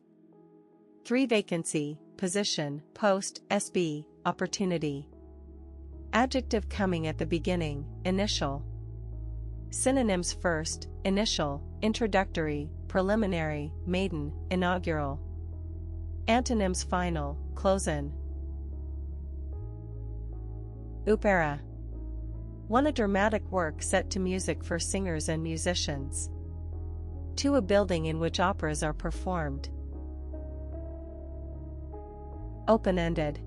3. Vacancy, position, post, SB, opportunity. Adjective coming at the beginning, initial. Synonyms. First, initial, introductory, preliminary, maiden, inaugural. Antonyms. Final, close-in. Upera. 1. A dramatic work set to music for singers and musicians. 2. A building in which operas are performed. Open-ended.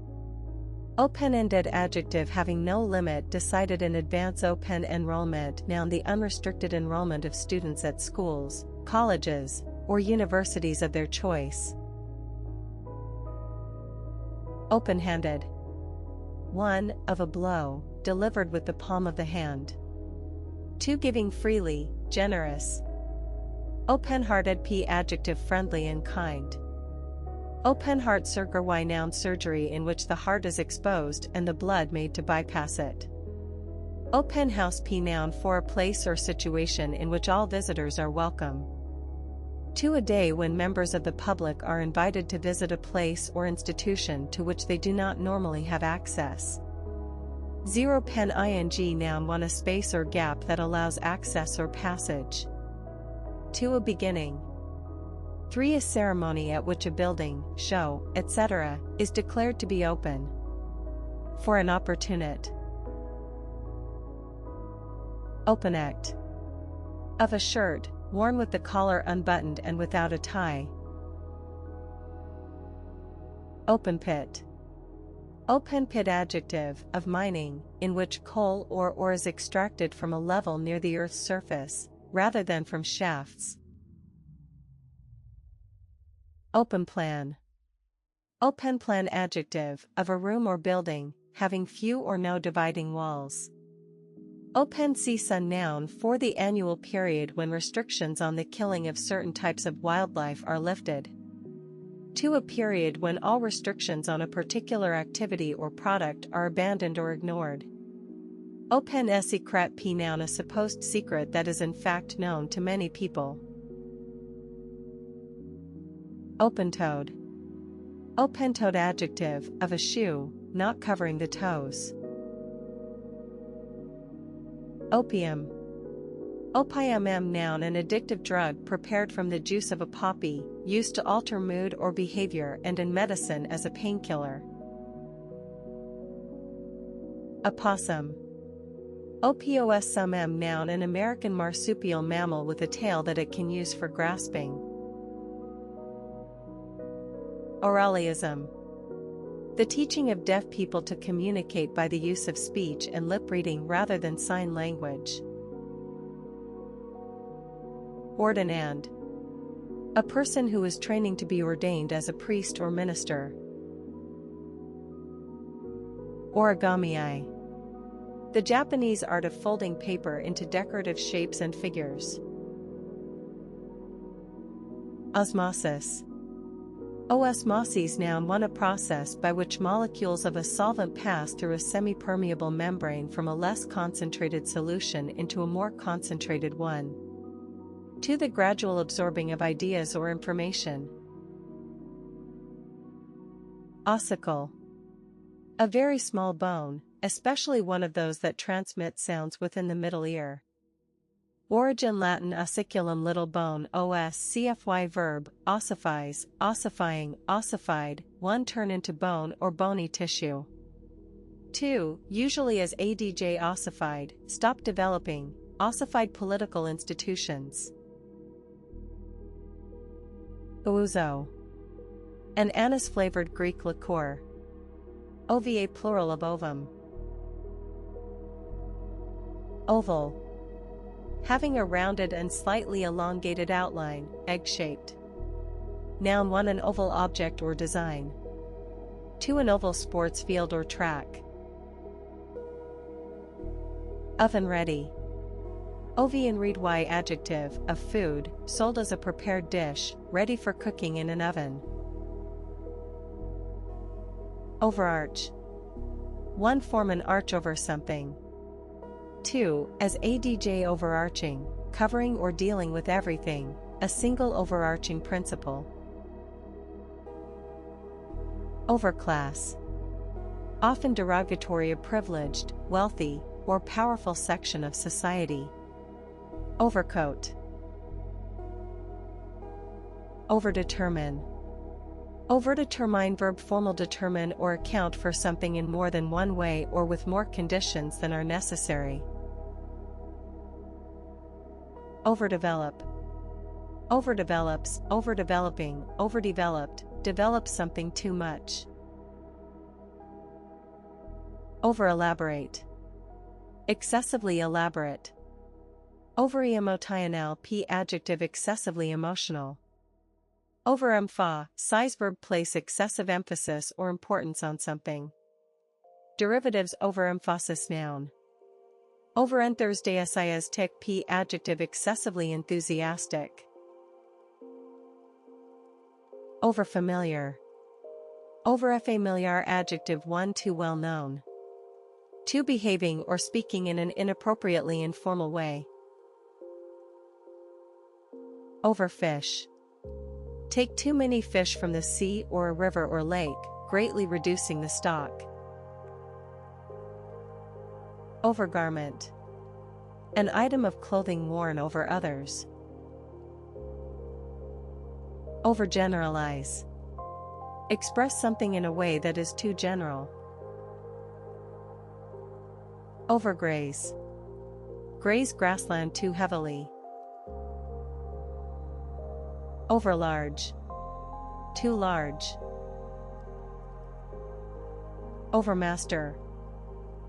Open-ended adjective having no limit decided in advance. Open enrollment noun the unrestricted enrollment of students at schools, colleges, or universities of their choice. Open-handed. 1. Of a blow, delivered with the palm of the hand. 2. Giving freely, generous. Open-hearted p adjective friendly and kind. Open heart surgery noun surgery in which the heart is exposed and the blood made to bypass it. Open house p noun for a place or situation in which all visitors are welcome. 2. A day when members of the public are invited to visit a place or institution to which they do not normally have access. 0. Pen ing noun 1. A space or gap that allows access or passage. 2. A beginning. 3. A ceremony at which a building, show, etc., is declared to be open for an opportunity. Open act. Of a shirt, worn with the collar unbuttoned and without a tie. Open pit. Open pit adjective, of mining, in which coal or ore is extracted from a level near the earth's surface, rather than from shafts. Open plan. Open plan adjective, of a room or building, having few or no dividing walls. Open season noun for the annual period when restrictions on the killing of certain types of wildlife are lifted. 2. A period when all restrictions on a particular activity or product are abandoned or ignored. Open secret p noun a supposed secret that is in fact known to many people. Open-toed. Open-toed adjective, of a shoe, not covering the toes. Opium. Opium noun an addictive drug prepared from the juice of a poppy, used to alter mood or behavior and in medicine as a painkiller. Opossum. Opossum noun an American marsupial mammal with a tail that it can use for grasping. Oralism. The teaching of deaf people to communicate by the use of speech and lip reading rather than sign language. Ordinand. A person who is training to be ordained as a priest or minister. Origami. The Japanese art of folding paper into decorative shapes and figures. Osmosis. Osmosis noun 1. A process by which molecules of a solvent pass through a semi-permeable membrane from a less concentrated solution into a more concentrated one. 2. The gradual absorbing of ideas or information. Ossicle. A very small bone, especially one of those that transmit sounds within the middle ear. Origin Latin ossiculum little bone cfy verb, ossifies, ossifying, ossified, 1. Turn into bone or bony tissue. 2. Usually as adj ossified, stop developing, ossified political institutions. Ouzo. An anise-flavored Greek liqueur. Ova plural of ovum. Oval. Having a rounded and slightly elongated outline, egg-shaped. Noun 1. An oval object or design. 2. An oval sports field or track. Oven ready. Oven read y adjective, of food, sold as a prepared dish, ready for cooking in an oven. Overarch. 1. Form an arch over something. 2. As adj overarching, covering or dealing with everything, a single overarching principle. Overclass. Often derogatory of privileged, wealthy, or powerful section of society. Overcoat. Overdetermine. Overdetermine verb formal determine or account for something in more than one way or with more conditions than are necessary. Overdevelop. Overdevelops, overdeveloping, overdeveloped, develops something too much. Overelaborate. Excessively elaborate. Overemotional p adjective excessively emotional. Overemphasize verb place excessive emphasis or importance on something. Derivatives overemphasis noun. Overenthusiastic p adjective excessively enthusiastic. Overfamiliar. Overfamiliar adjective one too well known. Too behaving or speaking in an inappropriately informal way. Overfish. Take too many fish from the sea or a river or lake, greatly reducing the stock. Overgarment. An item of clothing worn over others. Overgeneralize. Express something in a way that is too general. Overgraze. Graze grassland too heavily. Overlarge. Too large. Overmaster.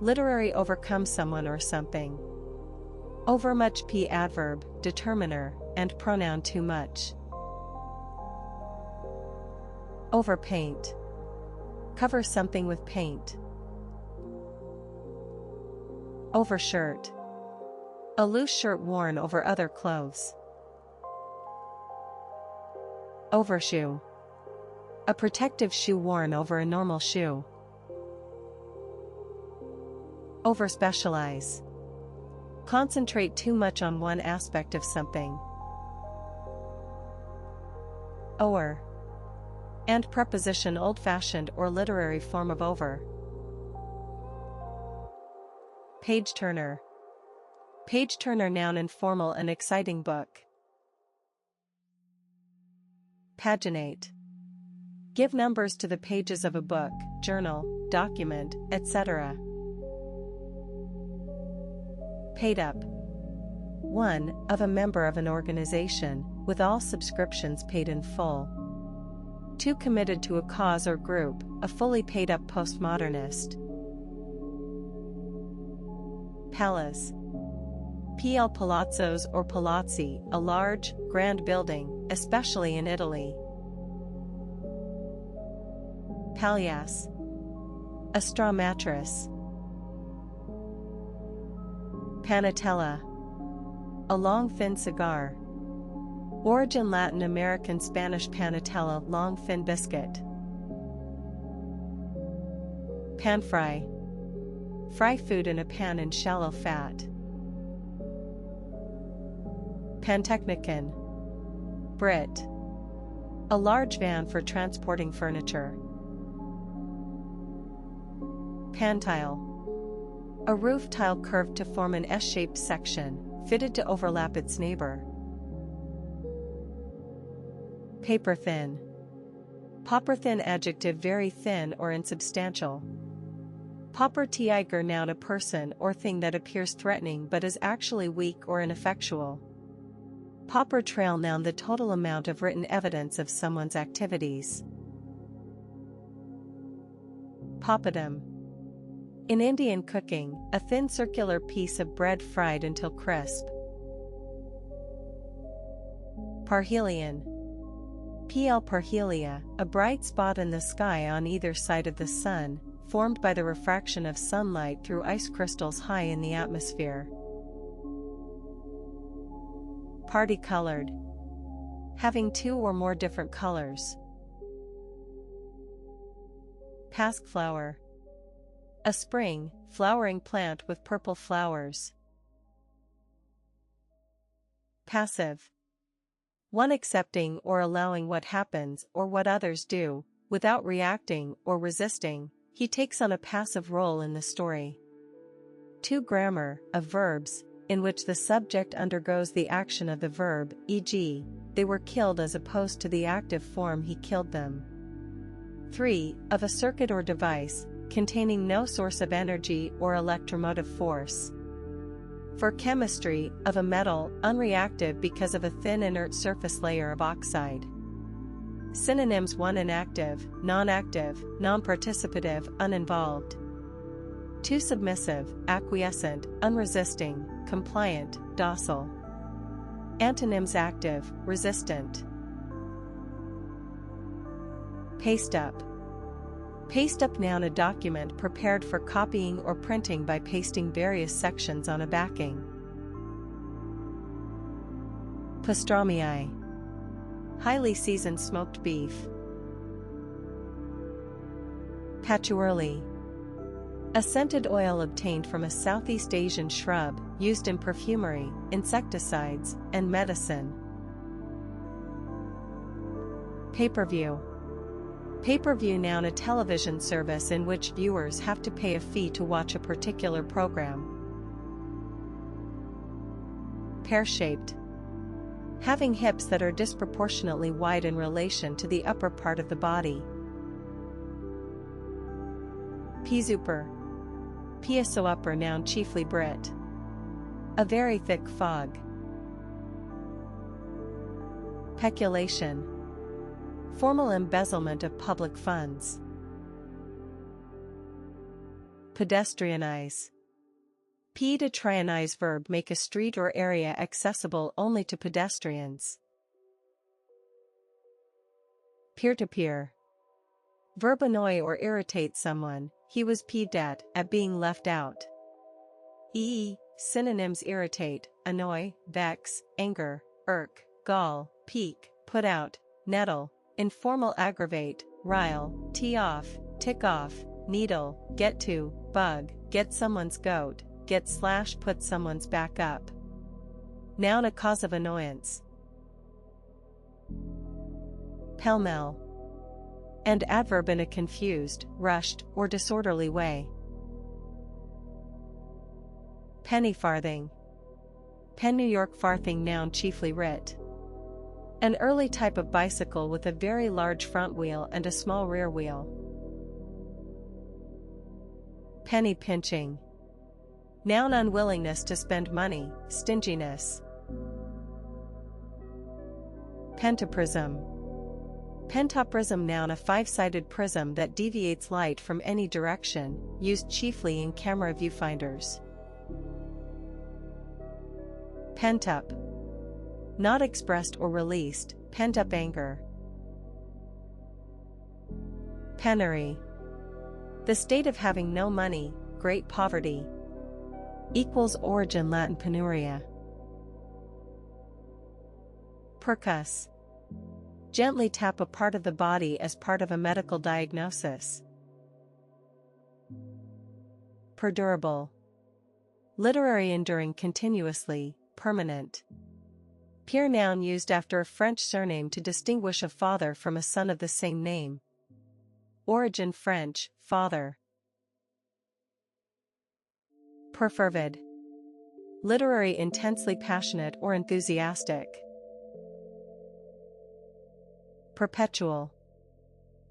Literary overcome someone or something. Overmuch p adverb, determiner, and pronoun too much. Overpaint. Cover something with paint. Overshirt. A loose shirt worn over other clothes. Overshoe. A protective shoe worn over a normal shoe. Overspecialize. Concentrate too much on one aspect of something. O'er. And preposition old-fashioned or literary form of over. Page-turner. Page-turner noun informal and exciting book. Paginate. Give numbers to the pages of a book, journal, document, etc. Paid up. One, of a member of an organization, with all subscriptions paid in full. Two, committed to a cause or group, a fully paid up postmodernist. Palace. PL Palazzos or Palazzi, a large, grand building, especially in Italy. Palliasse. A straw mattress. Panatella. A long thin cigar. Origin Latin American Spanish panatella, long thin biscuit. Pan fry. Fry food in a pan in shallow fat. Pantechnicon. Brit. A large van for transporting furniture. Pantile. A roof tile curved to form an S-shaped section, fitted to overlap its neighbor. Paper thin. Pauper thin adjective very thin or insubstantial. Pauper tiger noun a person or thing that appears threatening but is actually weak or ineffectual. Pauper trail noun the total amount of written evidence of someone's activities. Papadum. In Indian cooking, a thin circular piece of bread fried until crisp. Parhelion. PL parhelia, a bright spot in the sky on either side of the sun, formed by the refraction of sunlight through ice crystals high in the atmosphere. Parti-colored. Having two or more different colors. Pasque-flower. A spring, flowering plant with purple flowers. Passive. One accepting or allowing what happens or what others do, without reacting or resisting, he takes on a passive role in the story. Two, grammar, of verbs, in which the subject undergoes the action of the verb, e.g., they were killed as opposed to the active form he killed them. 3. Of a circuit or device, containing no source of energy or electromotive force. For chemistry, of a metal, unreactive because of a thin inert surface layer of oxide. Synonyms: 1. Inactive, non-active, non-participative, uninvolved. 2. Submissive, acquiescent, unresisting, compliant, docile. Antonyms: active, resistant. Paste up. Paste up, noun, a document prepared for copying or printing by pasting various sections on a backing. Pastrami, highly seasoned smoked beef. Patchouli, a scented oil obtained from a Southeast Asian shrub, used in perfumery, insecticides, and medicine. Pay-per-view. Pay-per-view, noun, a television service in which viewers have to pay a fee to watch a particular program. Pear-shaped, having hips that are disproportionately wide in relation to the upper part of the body. Peasouper, Piasoupper, noun, chiefly Brit. A very thick fog. Peculation, formal embezzlement of public funds. Pedestrianize. Pedestrianize, verb, make a street or area accessible only to pedestrians. Peer-to-peer. Verb, annoy or irritate someone, he was peeved at being left out. Synonyms: irritate, annoy, vex, anger, irk, gall, pique, put out, nettle. Informal: aggravate, rile, tee off, tick off, needle, get to, bug, get someone's goat, get / put someone's back up. Noun, a cause of annoyance. Pell-mell. And adverb, in a confused, rushed, or disorderly way. Penny farthing. Pen, New York farthing, noun, chiefly writ. An early type of bicycle with a very large front wheel and a small rear wheel. Penny pinching. Noun, unwillingness to spend money, stinginess. Pentaprism. Pentaprism, noun, a five-sided prism that deviates light from any direction, used chiefly in camera viewfinders. Pent up. Not expressed or released, pent-up anger. Penury. The state of having no money, great poverty. Origin Latin penuria. Percuss. Gently tap a part of the body as part of a medical diagnosis. Perdurable. Literary, enduring continuously, permanent. Pure, noun, used after a French surname to distinguish a father from a son of the same name. Origin French, father. Perfervid. Literary, intensely passionate or enthusiastic. Perpetual.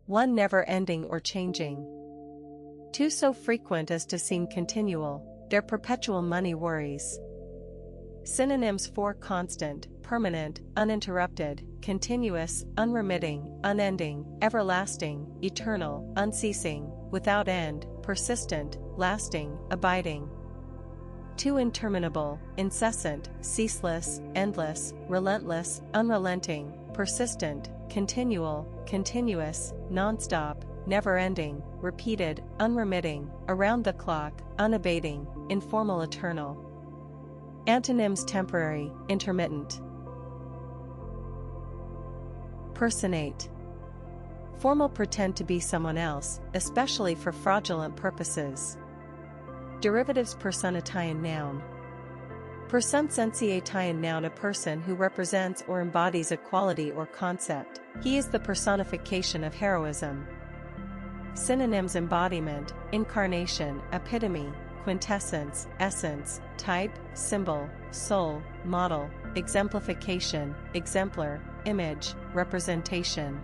One never ending or changing. Two so frequent as to seem continual, their perpetual money worries. Synonyms for constant, permanent, uninterrupted, continuous, unremitting, unending, everlasting, eternal, unceasing, without end, persistent, lasting, abiding. Two interminable, incessant, ceaseless, endless, relentless, unrelenting, persistent, continual, continuous, nonstop, never-ending, repeated, unremitting, around the clock, unabating, informal, eternal. Antonyms: temporary, intermittent. Personate. Formal, pretend to be someone else, especially for fraudulent purposes. Derivatives: personation, noun. Personification, noun, a person who represents or embodies a quality or concept. He is the personification of heroism. Synonyms: embodiment, incarnation, epitome, quintessence, essence, type, symbol, soul, model, exemplification, exemplar, image, representation.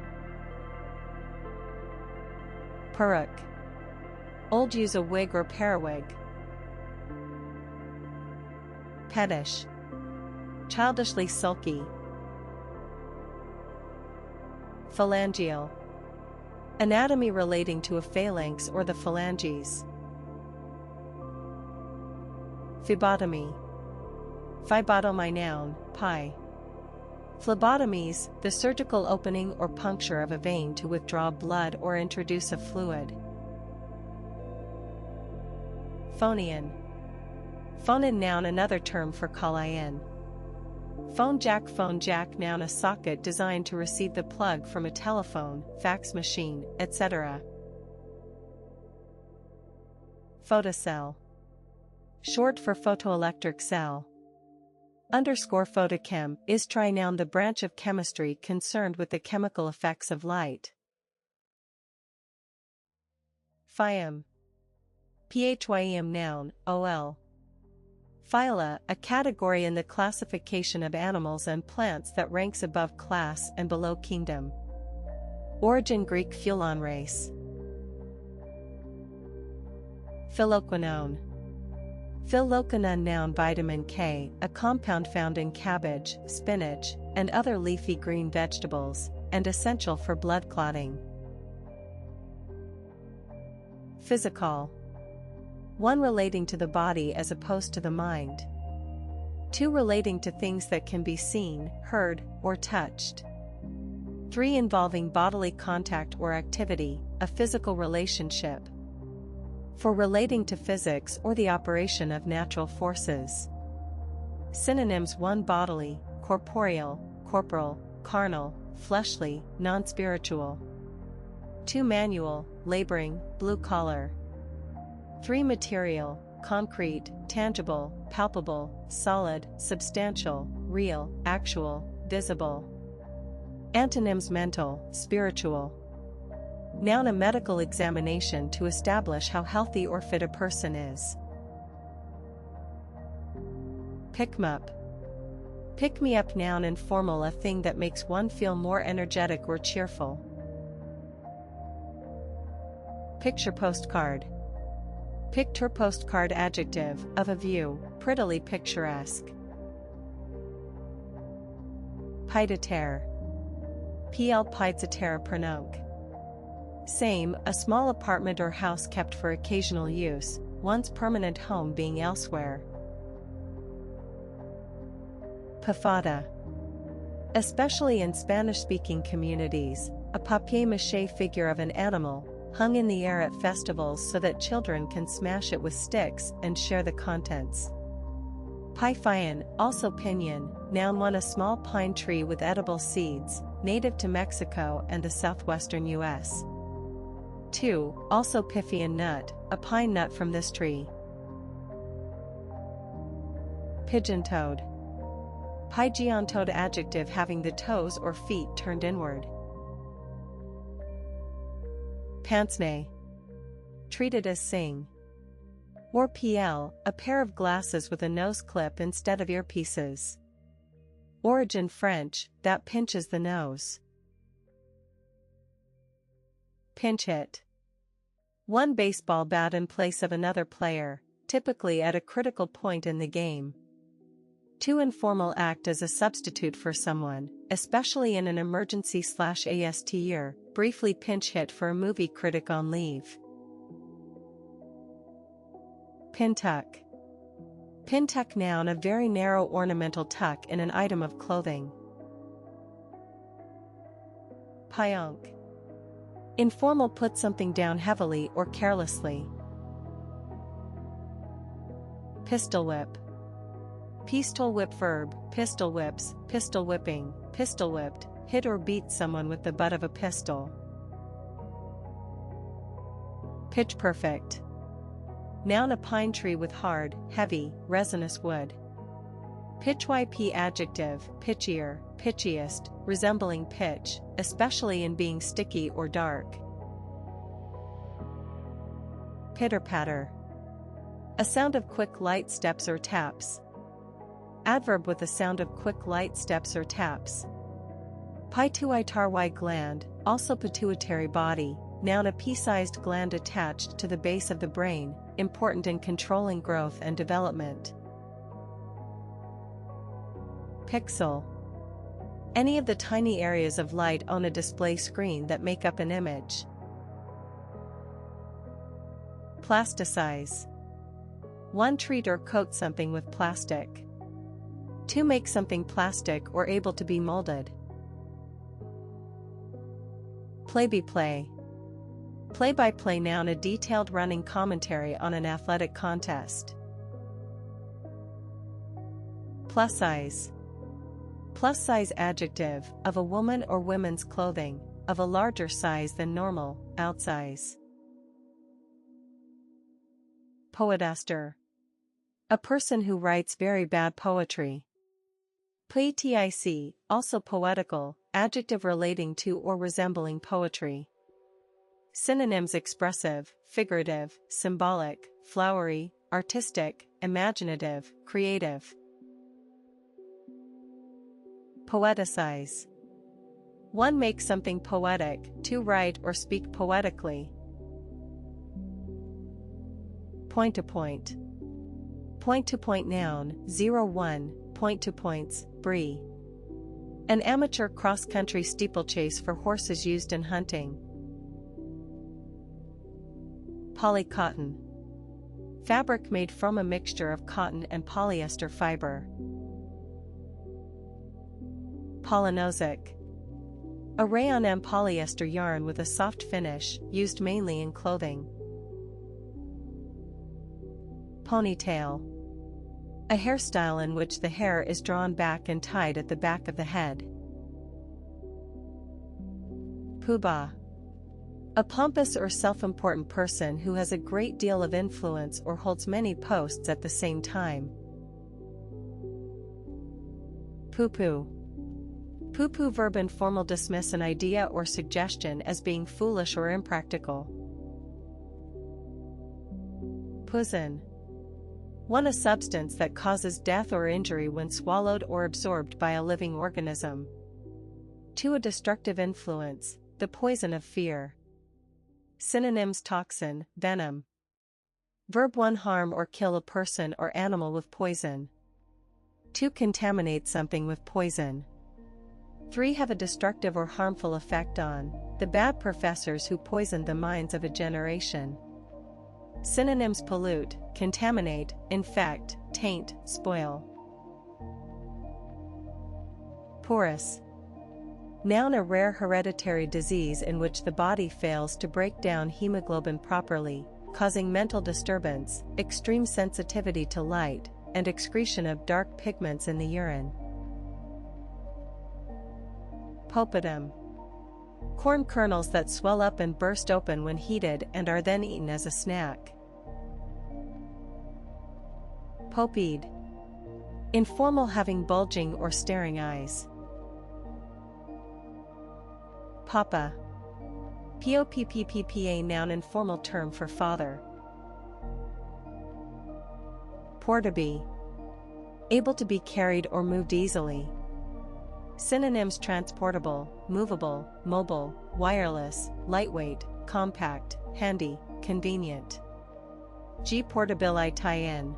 Peruk. Old use a wig or periwig. Pettish. Childishly sulky. Phalangeal. Anatomy relating to a phalanx or the phalanges. Phlebotomy. Phlebotomy noun, pi. Phlebotomies, the surgical opening or puncture of a vein to withdraw blood or introduce a fluid. Phonian. Phonin noun, another term for call-in. Phone jack noun, a socket designed to receive the plug from a telephone, fax machine, etc. Photocell. Short for photoelectric cell. Photochem is noun, the branch of chemistry concerned with the chemical effects of light. Phyem. Phym noun, ol. Phyla, a category in the classification of animals and plants that ranks above class and below kingdom. Origin Greek Phylon race. Phylloquinone. Phylloquinone noun, vitamin K, a compound found in cabbage, spinach, and other leafy green vegetables, and essential for blood clotting. Physical. One relating to the body as opposed to the mind. Two relating to things that can be seen, heard, or touched. Three involving bodily contact or activity, a physical relationship. Four relating to physics or the operation of natural forces. Synonyms: 1 bodily, corporeal, corporal, carnal, fleshly, non-spiritual. 2 manual, laboring, blue collar. 3 material, concrete, tangible, palpable, solid, substantial, real, actual, visible. Antonyms: mental, spiritual. Noun, a medical examination to establish how healthy or fit a person is. Pick-me-up. Pick-me-up noun, informal, a thing that makes one feel more energetic or cheerful. Picture postcard. Picture postcard, adjective, of a view, prettily picturesque. Pied-à-terre. Pl pied-à-terre prononc. Same, a small apartment or house kept for occasional use, one's permanent home being elsewhere. Pafada. Especially in Spanish-speaking communities, a papier-mâché figure of an animal, hung in the air at festivals so that children can smash it with sticks and share the contents. Piphian, also pinyon, noun, 1 a small pine tree with edible seeds, native to Mexico and the southwestern U.S. 2, also Pythian nut, a pine nut from this tree. Pigeon-toed. Pigeon-toed, adjective, having the toes or feet turned inward. Pince-nez. Treated as sing. Or PL, a pair of glasses with a nose clip instead of earpieces. Origin French, that pinches the nose. Pinch hit. One baseball bat in place of another player, typically at a critical point in the game. To informal, act as a substitute for someone, especially in an emergency/AST year, briefly pinch hit for a movie critic on leave. Pin-tuck. Pin-tuck noun, a very narrow ornamental tuck in an item of clothing. Pionk. Informal, put something down heavily or carelessly. Pistol whip. Pistol whip, verb, pistol whips, pistol whipping, pistol whipped, hit or beat someone with the butt of a pistol. Pitch perfect. Noun, a pine tree with hard, heavy, resinous wood. Pitch yp, adjective, pitchier, pitchiest, resembling pitch, especially in being sticky or dark. Pitter-patter. A sound of quick light steps or taps. Adverb with a sound of quick light steps or taps. Pituitary gland, also pituitary body, noun a pea-sized gland attached to the base of the brain, important in controlling growth and development. Pixel. Any of the tiny areas of light on a display screen that make up an image. Plasticize. 1. Treat or coat something with plastic. 2. Make something plastic or able to be molded. Play-by-play. Play-by-play noun a detailed running commentary on an athletic contest. Plus-size. Plus-size adjective, of a woman or women's clothing, of a larger size than normal, outsize. Poetaster. A person who writes very bad poetry. Poetic, also poetical, adjective relating to or resembling poetry. Synonyms: expressive, figurative, symbolic, flowery, artistic, imaginative, creative. Poeticize. 1. Make something poetic, 2. Write or speak poetically. Point-to-point. Point-to-point noun, 01, point-to-points, brie. An amateur cross-country steeplechase for horses used in hunting. Polycotton. Fabric made from a mixture of cotton and polyester fiber. Polynozic. A rayon and polyester yarn with a soft finish, used mainly in clothing. Ponytail. A hairstyle in which the hair is drawn back and tied at the back of the head. Poobah. A pompous or self-important person who has a great deal of influence or holds many posts at the same time. Poo-poo. Poo-poo verb informal dismiss an idea or suggestion as being foolish or impractical. Poison. 1. A substance that causes death or injury when swallowed or absorbed by a living organism. 2. A destructive influence, the poison of fear. Synonyms: toxin, venom. Verb 1. Harm or kill a person or animal with poison. 2. Contaminate something with poison. 3. Have a destructive or harmful effect on, the bad professors who poisoned the minds of a generation. Synonyms: pollute, contaminate, infect, taint, spoil. Porous. Noun a rare hereditary disease in which the body fails to break down hemoglobin properly, causing mental disturbance, extreme sensitivity to light, and excretion of dark pigments in the urine. Popadum. Corn kernels that swell up and burst open when heated and are then eaten as a snack. Popeed. Informal, having bulging or staring eyes. Papa. Popppa, noun informal term for father. Portably. Able to be carried or moved easily. Synonyms: transportable, movable, mobile, wireless, lightweight, compact, handy, convenient. Portability tie-in.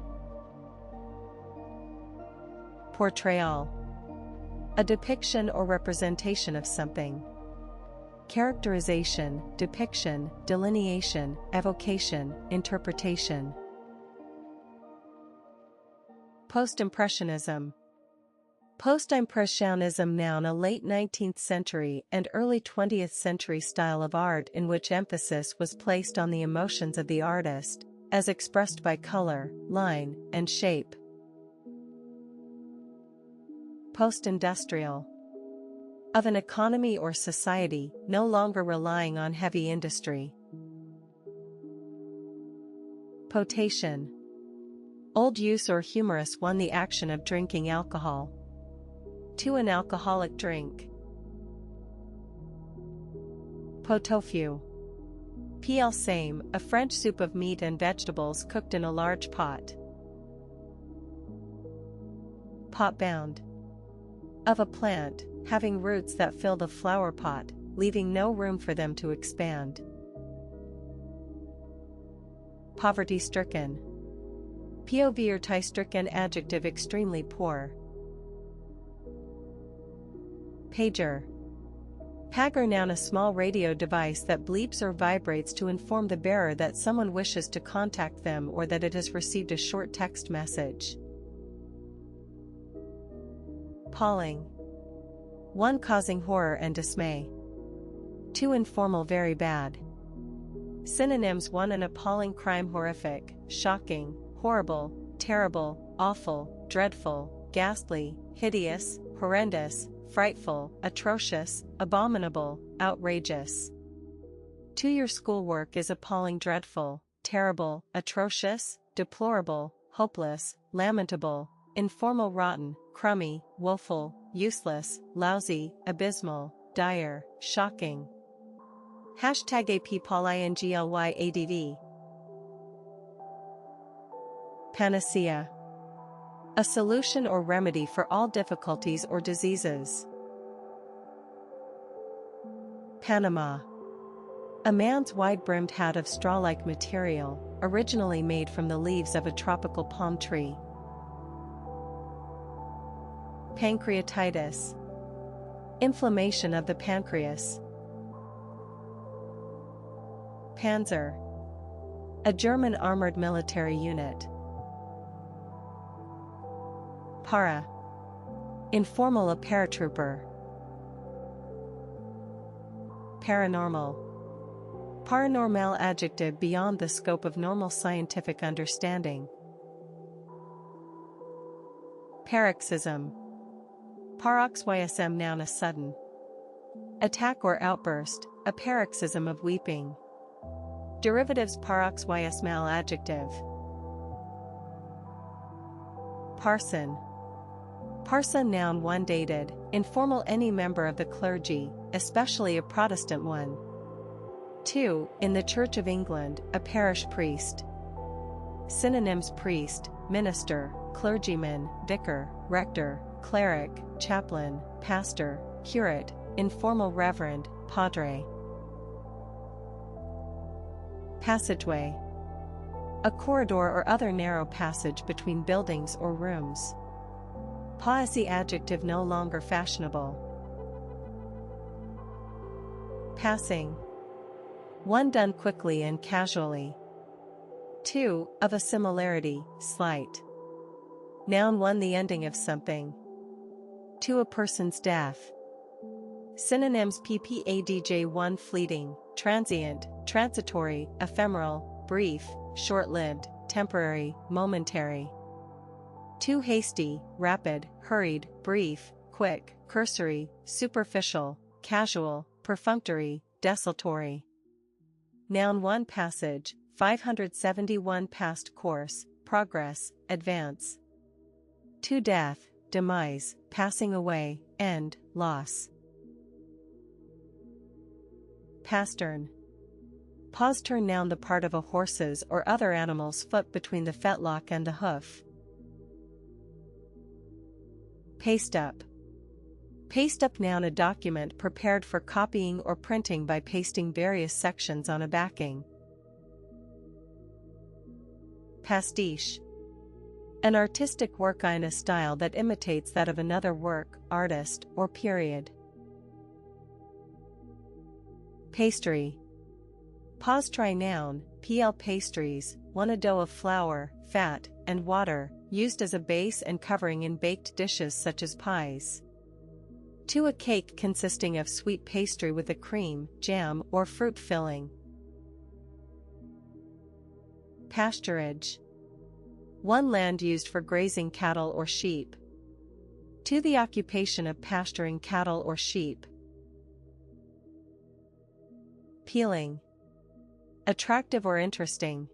Portrayal. A depiction or representation of something. Characterization, depiction, delineation, evocation, interpretation. Post-impressionism. Post-impressionism, noun a late 19th century and early 20th century style of art in which emphasis was placed on the emotions of the artist, as expressed by color, line, and shape. Post-industrial. Of an economy or society no longer relying on heavy industry. Potation. Old use or humorous 1. The action of drinking alcohol. 2. An alcoholic drink. Pot-au-feu. Same, a French soup of meat and vegetables cooked in a large pot. Pot-bound. Of a plant, having roots that fill the flower pot, leaving no room for them to expand. poverty-stricken. Poverty-stricken adjective extremely poor. Pager. Pager noun a small radio device that bleeps or vibrates to inform the bearer that someone wishes to contact them or that it has received a short text message. Appalling. 1 causing horror and dismay. 2 informal very bad. Synonyms: 1 an appalling crime, horrific, shocking, horrible, terrible, awful, dreadful, ghastly, hideous, horrendous, frightful, atrocious, abominable, outrageous. 2 your schoolwork is appalling, dreadful, terrible, atrocious, deplorable, hopeless, lamentable, informal, rotten, crummy, woeful, useless, lousy, abysmal, dire, shocking. #APPOLINGLYADD. Panacea. A solution or remedy for all difficulties or diseases. Panama. A man's wide-brimmed hat of straw-like material, originally made from the leaves of a tropical palm tree. Pancreatitis. Inflammation of the pancreas. Panzer. A German armored military unit. Para. Informal, a paratrooper. Paranormal. Paranormal adjective beyond the scope of normal scientific understanding. Paroxysm. Paroxysm noun a sudden attack or outburst, a paroxysm of weeping. Derivatives: paroxysmal adjective. Parson. Parson noun 1 dated, informal, any member of the clergy, especially a Protestant one. 2 in the Church of England, a parish priest. Synonyms: priest, minister, clergyman, vicar, rector, cleric, chaplain, pastor, curate, informal, reverend, padre. Passageway. A corridor or other narrow passage between buildings or rooms. Poesy adjective no longer fashionable. Passing. 1 done quickly and casually. 2 of a similarity, slight. Noun 1 the ending of something. 2 a person's death. Synonyms: ppAdj 1 fleeting, transient, transitory, ephemeral, brief, short-lived, temporary, momentary. 2 hasty, rapid, hurried, brief, quick, cursory, superficial, casual, perfunctory, desultory. Noun 1 passage, 571 past course, progress, advance. 2 death, demise, passing away, end, loss. Pastern. Pastern noun the part of a horse's or other animal's foot between the fetlock and the hoof. Paste up. Paste up noun a document prepared for copying or printing by pasting various sections on a backing. Pastiche. An artistic work in a style that imitates that of another work, artist, or period. Pastry. Pastry noun, pl pastries, 1 a dough of flour, fat, and water, used as a base and covering in baked dishes such as pies. 2 a cake consisting of sweet pastry with a cream, jam, or fruit filling. Pasturage. 1 land used for grazing cattle or sheep. 2 the occupation of pasturing cattle or sheep. Pealing. Attractive or interesting.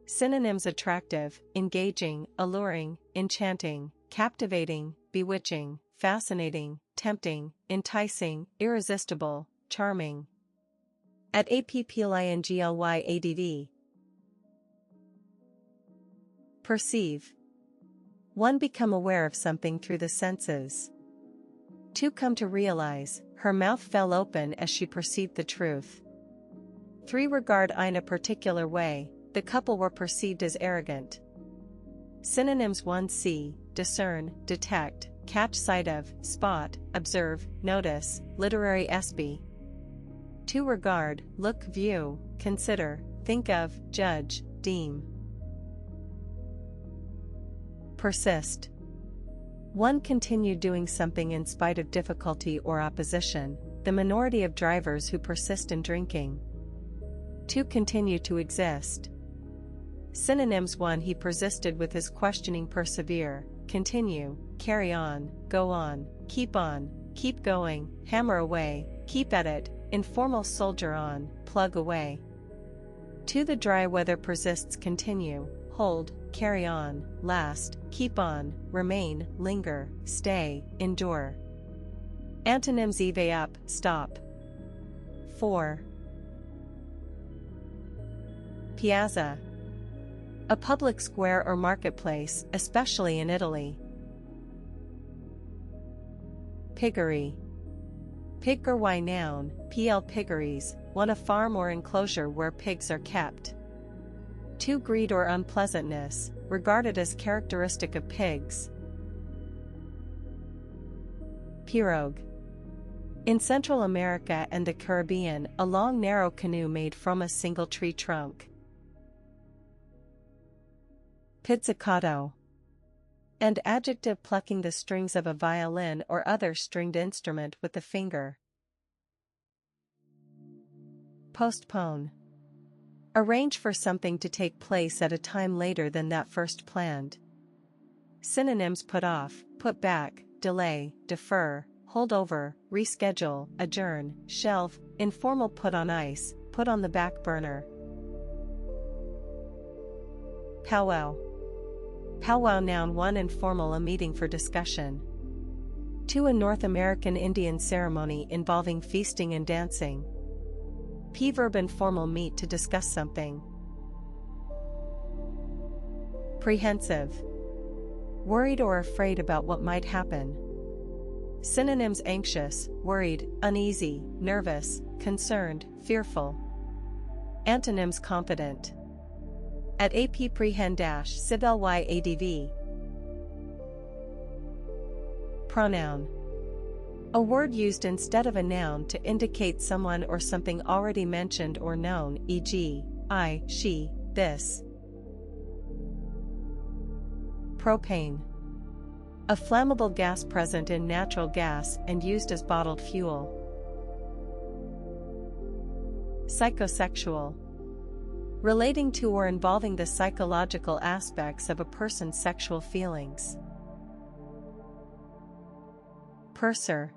Synonyms: attractive, engaging, alluring, enchanting, captivating, bewitching, fascinating, tempting, enticing, irresistible, charming. @APPLINGLYADD. Perceive. 1 become aware of something through the senses. 2 come to realize, her mouth fell open as she perceived the truth. 3 regard in a particular way, The couple were perceived as arrogant. Synonyms: 1c, discern, detect, catch sight of, spot, observe, notice, literary SB. 2 regard, look, view, consider, think of, judge, deem. Persist. 1 continue doing something in spite of difficulty or opposition, the minority of drivers who persist in drinking. 2 continue to exist. Synonyms: 1 he persisted with his questioning, persevere, continue, carry on, go on, keep going, hammer away, keep at it, informal, soldier on, plug away. 2 the dry weather persists, continue, hold, carry on, last, keep on, remain, linger, stay, endure. Antonyms: evade up, stop. 4. Piazza. A public square or marketplace, especially in Italy. Piggery. Pig or y noun, pl piggeries, one a farm or enclosure where pigs are kept. 2 greed or unpleasantness, regarded as characteristic of pigs. Pirogue. In Central America and the Caribbean, a long narrow canoe made from a single tree trunk. Pizzicato. And adjective, plucking the strings of a violin or other stringed instrument with the finger. Postpone. Arrange for something to take place at a time later than that first planned. Synonyms: put off, put back, delay, defer, hold over, reschedule, adjourn, shelve, informal, put on ice, put on the back burner. Powwow. Powwow noun: 1 informal, a meeting for discussion. 2 a North American Indian ceremony involving feasting and dancing. P-verb: informal, meet to discuss something. Prehensive. Worried or afraid about what might happen. Synonyms: anxious, worried, uneasy, nervous, concerned, fearful. Antonyms: confident. At ap prehend-sibel yadv. Pronoun. A word used instead of a noun to indicate someone or something already mentioned or known, e.g., I, she, this. Propane. A flammable gas present in natural gas and used as bottled fuel. Psychosexual. Relating to or involving the psychological aspects of a person's sexual feelings. Purser.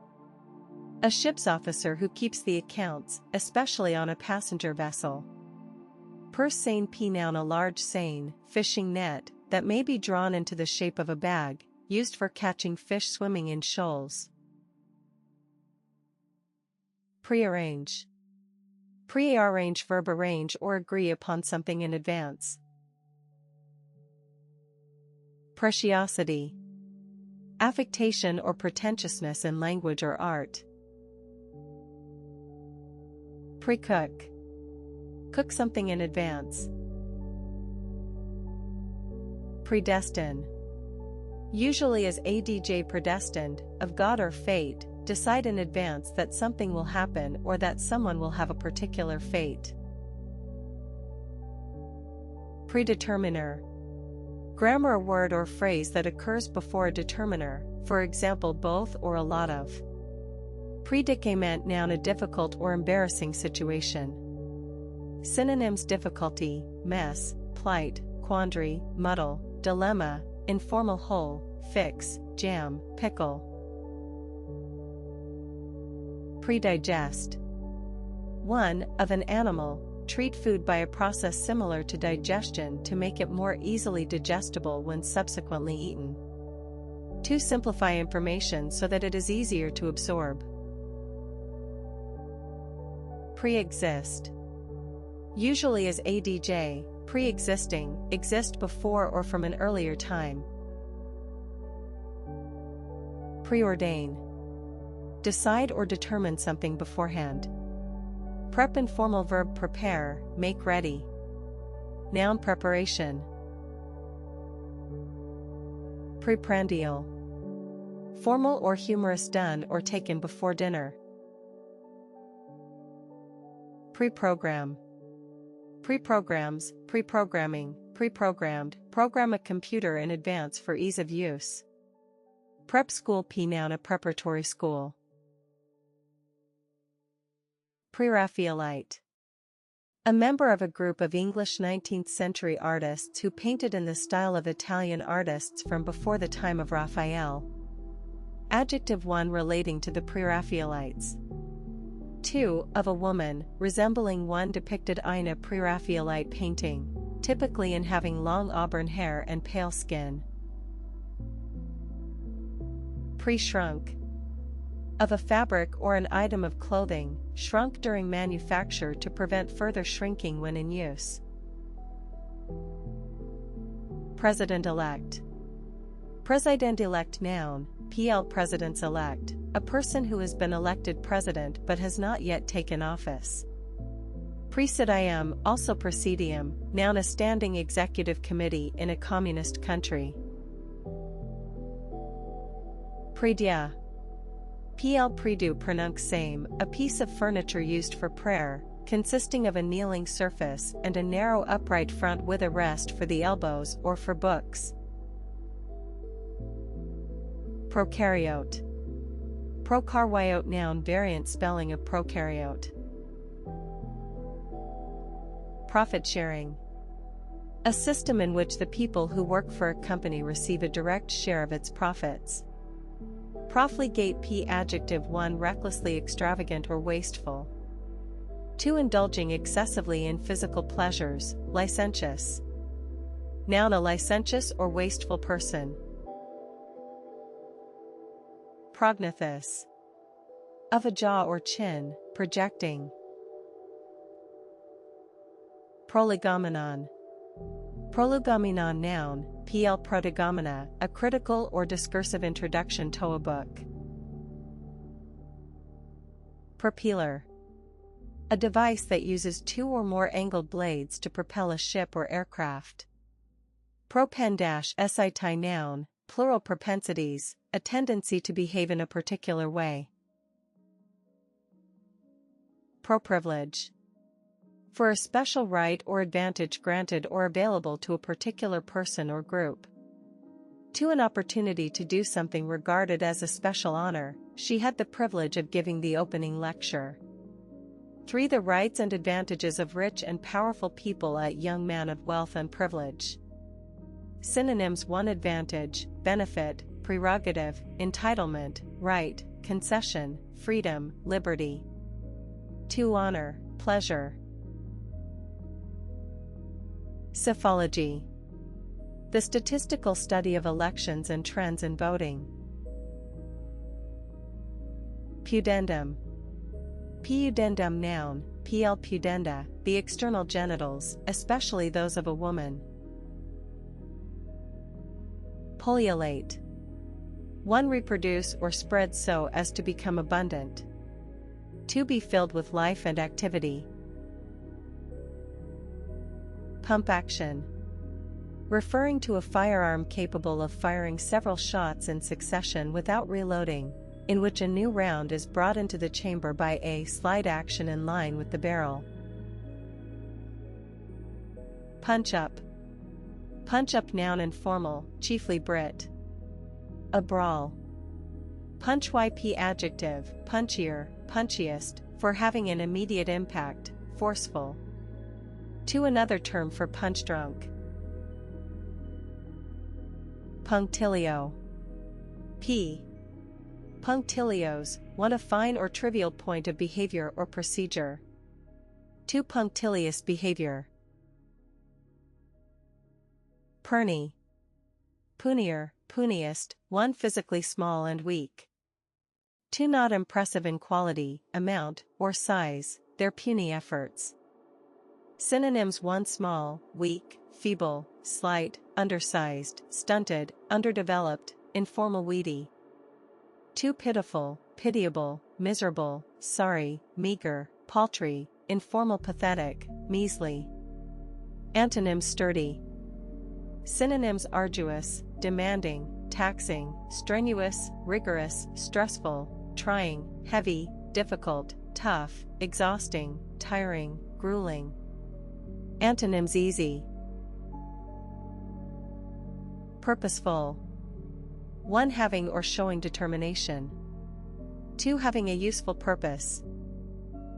A ship's officer who keeps the accounts, especially on a passenger vessel. Purse seine, p noun, a large seine, fishing net, that may be drawn into the shape of a bag, used for catching fish swimming in shoals. Prearrange. Prearrange, verb, arrange or agree upon something in advance. Preciosity. Affectation or pretentiousness in language or art. Pre-cook. Cook something in advance. Predestine. Usually as adj, predestined, of God or fate, decide in advance that something will happen or that someone will have a particular fate. Predeterminer. Grammar, a word or phrase that occurs before a determiner, for example both or a lot of. Predicament, noun, a difficult or embarrassing situation. Synonyms: difficulty, mess, plight, quandary, muddle, dilemma, informal, hole, fix, jam, pickle. Predigest. 1. Of an animal, treat food by a process similar to digestion to make it more easily digestible when subsequently eaten. 2. Simplify information so that it is easier to absorb. Pre-exist. Usually as adj, pre-existing, exist before or from an earlier time. Preordain. Decide or determine something beforehand. Prep, informal, verb, prepare, make ready. noun preparation. Preprandial. Formal or humorous done or taken before dinner. Pre-program. Pre-programs, pre-programming, pre-programmed, program a computer in advance for ease of use. Prep school noun a preparatory school. Pre-Raphaelite. A member of a group of English 19th century artists who painted in the style of Italian artists from before the time of Raphael. Adjective 1 relating to the Pre-Raphaelites. 2. Of a woman, resembling one depicted in a Pre-Raphaelite painting, typically in having long auburn hair and pale skin. Pre-shrunk. Of a fabric or an item of clothing, shrunk during manufacture to prevent further shrinking when in use. President-elect. President-elect noun, PL Presidents-elect, a person who has been elected president but has not yet taken office. Presidium, also Presidium, noun a standing executive committee in a communist country. Prie-dieu. PL Prie-dieu pronounced same, a piece of furniture used for prayer, consisting of a kneeling surface and a narrow upright front with a rest for the elbows or for books. Prokaryote. Prokaryote noun variant spelling of prokaryote. Profit sharing. A system in which the people who work for a company receive a direct share of its profits. Profligate p adjective 1 recklessly extravagant or wasteful. 2 indulging excessively in physical pleasures, licentious. Noun a licentious or wasteful person. Prognathes. Of a jaw or chin, projecting. Prolegomenon. Prolegomenon noun, PL prolegomena, a critical or discursive introduction to a book. Propeller. A device that uses 2 or more angled blades to propel a ship or aircraft. Propen-siti noun, plural propensities, a tendency to behave in a particular way. Proprivilege. For a special right or advantage granted or available to a particular person or group. To an opportunity to do something regarded as a special honor, she had the privilege of giving the opening lecture. 3. The rights and advantages of rich and powerful people, a young man of wealth and privilege. Synonyms: 1. Advantage, benefit, prerogative, entitlement, right, concession, freedom, liberty. 2. Honor, pleasure. Psephology. The statistical study of elections and trends in voting. Pudendum. Pudendum noun, PL pudenda, the external genitals, especially those of a woman. Poliolate. 1. Reproduce or spread so as to become abundant. 2. Be filled with life and activity. Pump action. Referring to a firearm capable of firing several shots in succession without reloading, in which a new round is brought into the chamber by a slide action in line with the barrel. Punch up. Punch up noun informal, chiefly Brit. A brawl. Punch yp adjective, punchier, punchiest, for having an immediate impact, forceful. 2. Another term for punch drunk. Punctilio. P. Punctilios, 1. A fine or trivial point of behavior or procedure. 2. Punctilious behavior. Puny. Punier, puniest, 1. Physically small and weak. 2. Not impressive in quality, amount, or size, their puny efforts. Synonyms: 1. Small, weak, feeble, slight, undersized, stunted, underdeveloped, informal, weedy. 2. Pitiful, pitiable, miserable, sorry, meager, paltry, informal, pathetic, measly. Antonyms: sturdy. Synonyms: arduous, demanding, taxing, strenuous, rigorous, stressful, trying, heavy, difficult, tough, exhausting, tiring, grueling. Antonyms: easy. Purposeful. 1. Having or showing determination. 2. Having a useful purpose.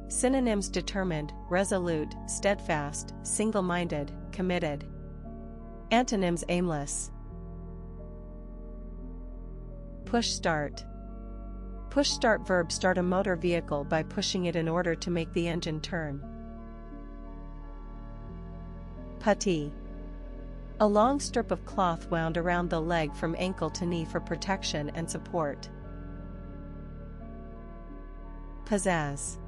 Synonyms: determined, resolute, steadfast, single-minded, committed. Antonyms: aimless. Push start. Push start verb: start a motor vehicle by pushing it in order to make the engine turn. Putty. A long strip of cloth wound around the leg from ankle to knee for protection and support. Pizzazz.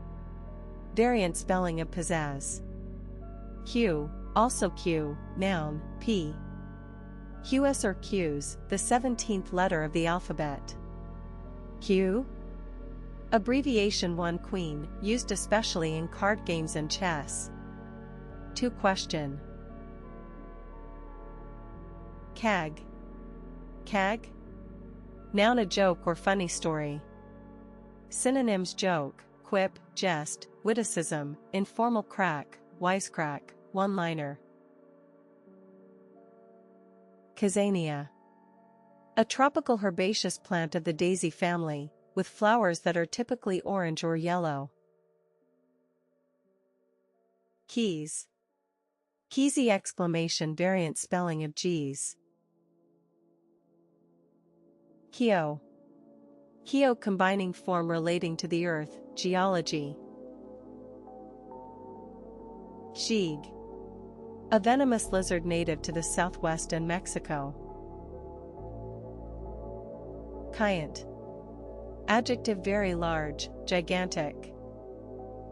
Variant spelling of pizzazz. Q, also Q, noun, P. QS or Q's, the 17th letter of the alphabet. Q? Abbreviation 1. Queen, used especially in card games and chess. 2. Question. Cag. Cag? Noun: a joke or funny story. Synonyms: joke, quip, jest, witticism, informal crack, wisecrack, one-liner. Kezania. A tropical herbaceous plant of the daisy family, with flowers that are typically orange or yellow. Keys. Keysy exclamation variant spelling of G's. Keo. Keo combining form relating to the earth, geology. Sheeg. A venomous lizard native to the southwest and Mexico. Giant. Adjective: very large, gigantic.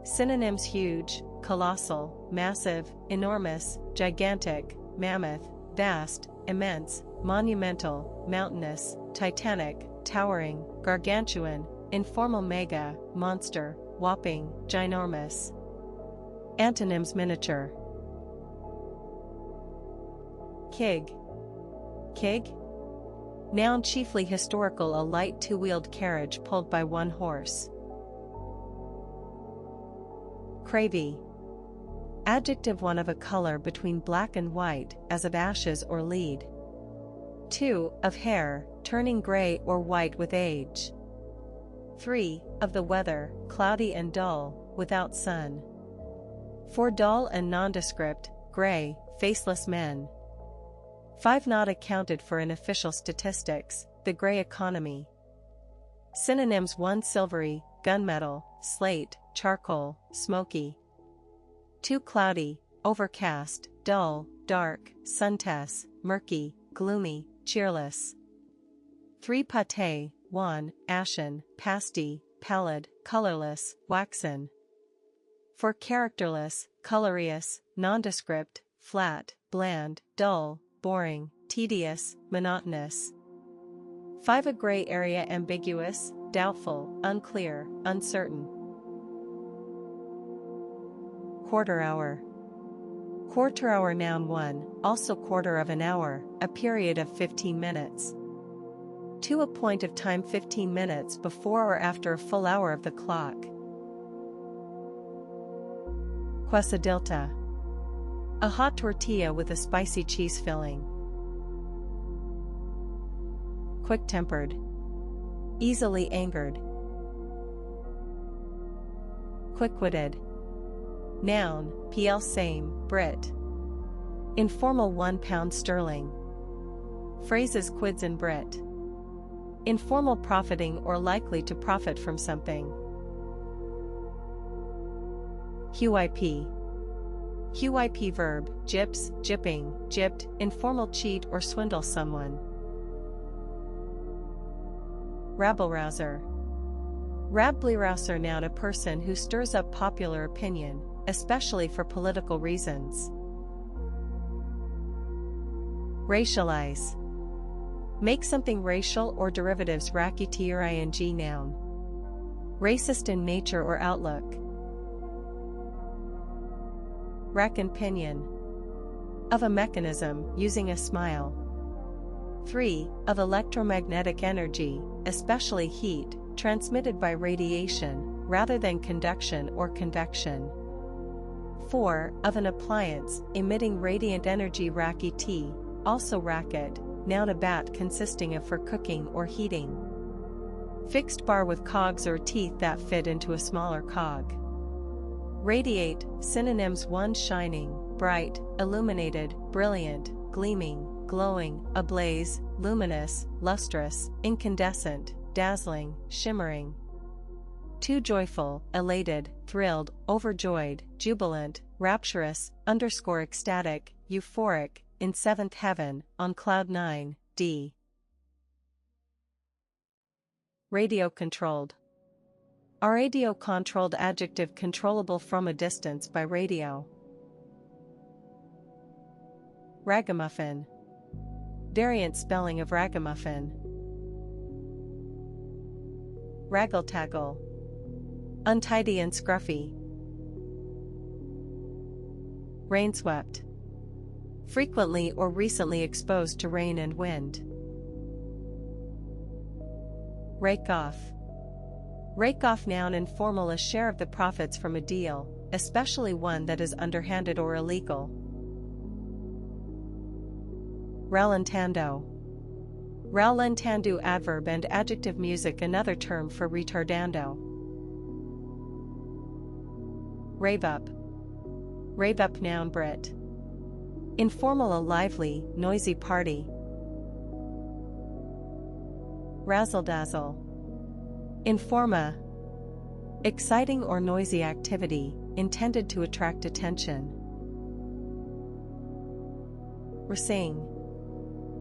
Synonyms: huge, colossal, massive, enormous, gigantic, mammoth, vast, immense, monumental, mountainous, titanic, towering, gargantuan, informal: mega, monster, whopping, ginormous. Antonyms: miniature. Kig. Kig? Noun: chiefly historical, a light two-wheeled carriage pulled by one horse. Cravey. Adjective: one of a color between black and white, as of ashes or lead. 2. Of hair, turning gray or white with age. 3. Of the weather, cloudy and dull, without sun. 4. Dull and nondescript, gray, faceless men. 5. Not accounted for in official statistics, the gray economy. Synonyms: 1. Silvery, gunmetal, slate, charcoal, smoky. 2. Cloudy, overcast, dull, dark, suntess, murky, gloomy, cheerless. 3. Pate, wan, ashen, pasty, pallid, colorless, waxen. 4. Characterless, colorless, nondescript, flat, bland, dull, boring, tedious, monotonous. 5. A gray area: ambiguous, doubtful, unclear, uncertain. Quarter hour. Quarter hour noun: 1, also quarter of an hour, a period of 15 minutes. 2. A point of time 15 minutes before or after a full hour of the clock. Quesadilla. A hot tortilla with a spicy cheese filling. Quick-tempered. Easily angered. Quick-witted. Noun: pl. same, Brit. Informal: £1 Phrases: quids and Brit. Informal: profiting or likely to profit from something. QIP. QIP verb: gyps, gypping, gypped, informal: cheat or swindle someone. Rabble-rouser. Rabble-rouser noun: a person who stirs up popular opinion, especially for political reasons. Racialize. Make something racial or derivatives ing noun. Racist in nature or outlook. Rack and pinion. of a mechanism using a smile. 3. Of electromagnetic energy, especially heat, transmitted by radiation, rather than conduction or convection. 4. Of an appliance, emitting radiant energy racket, also racket, noun a bat consisting of for cooking or heating. Fixed bar with cogs or teeth that fit into a smaller cog. Radiate, synonyms: one shining, bright, illuminated, brilliant, gleaming, glowing, ablaze, luminous, lustrous, incandescent, dazzling, shimmering. 2. Joyful, elated, thrilled, overjoyed, jubilant, rapturous, ecstatic, euphoric, in seventh heaven, on cloud 9, d. Radio-controlled. A radio-controlled adjective controllable from a distance by radio. Ragamuffin. Variant spelling of ragamuffin. Raggle-taggle. Untidy and scruffy. Rainswept. Frequently or recently exposed to rain and wind. Rake off. Rake off, noun informal, a share of the profits from a deal, especially one that is underhanded or illegal. Rallentando. Rallentando, adverb and adjective music, another term for retardando. Rave up. Rave up, noun Brit. Informal, a lively, noisy party. Razzle-dazzle. Informa. Exciting or noisy activity, intended to attract attention. Racing.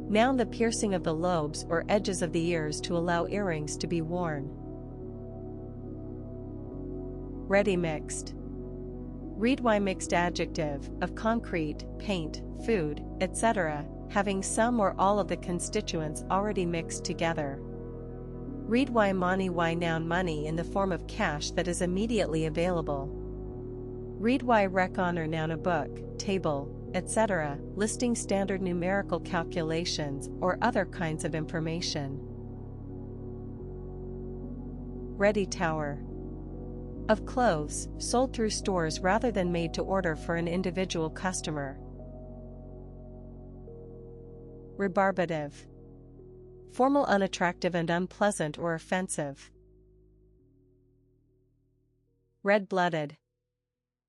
Noun, the piercing of the lobes or edges of the ears to allow earrings to be worn. Ready mixed. Read why mixed adjective, of concrete, paint, food, etc., having some or all of the constituents already mixed together. Read why money, why noun money in the form of cash that is immediately available. Read why rec honor, noun a book, table, etc., listing standard numerical calculations or other kinds of information. Ready tower. Of clothes, sold through stores rather than made to order for an individual customer. Rebarbative. Formal, unattractive and unpleasant or offensive. Red-blooded.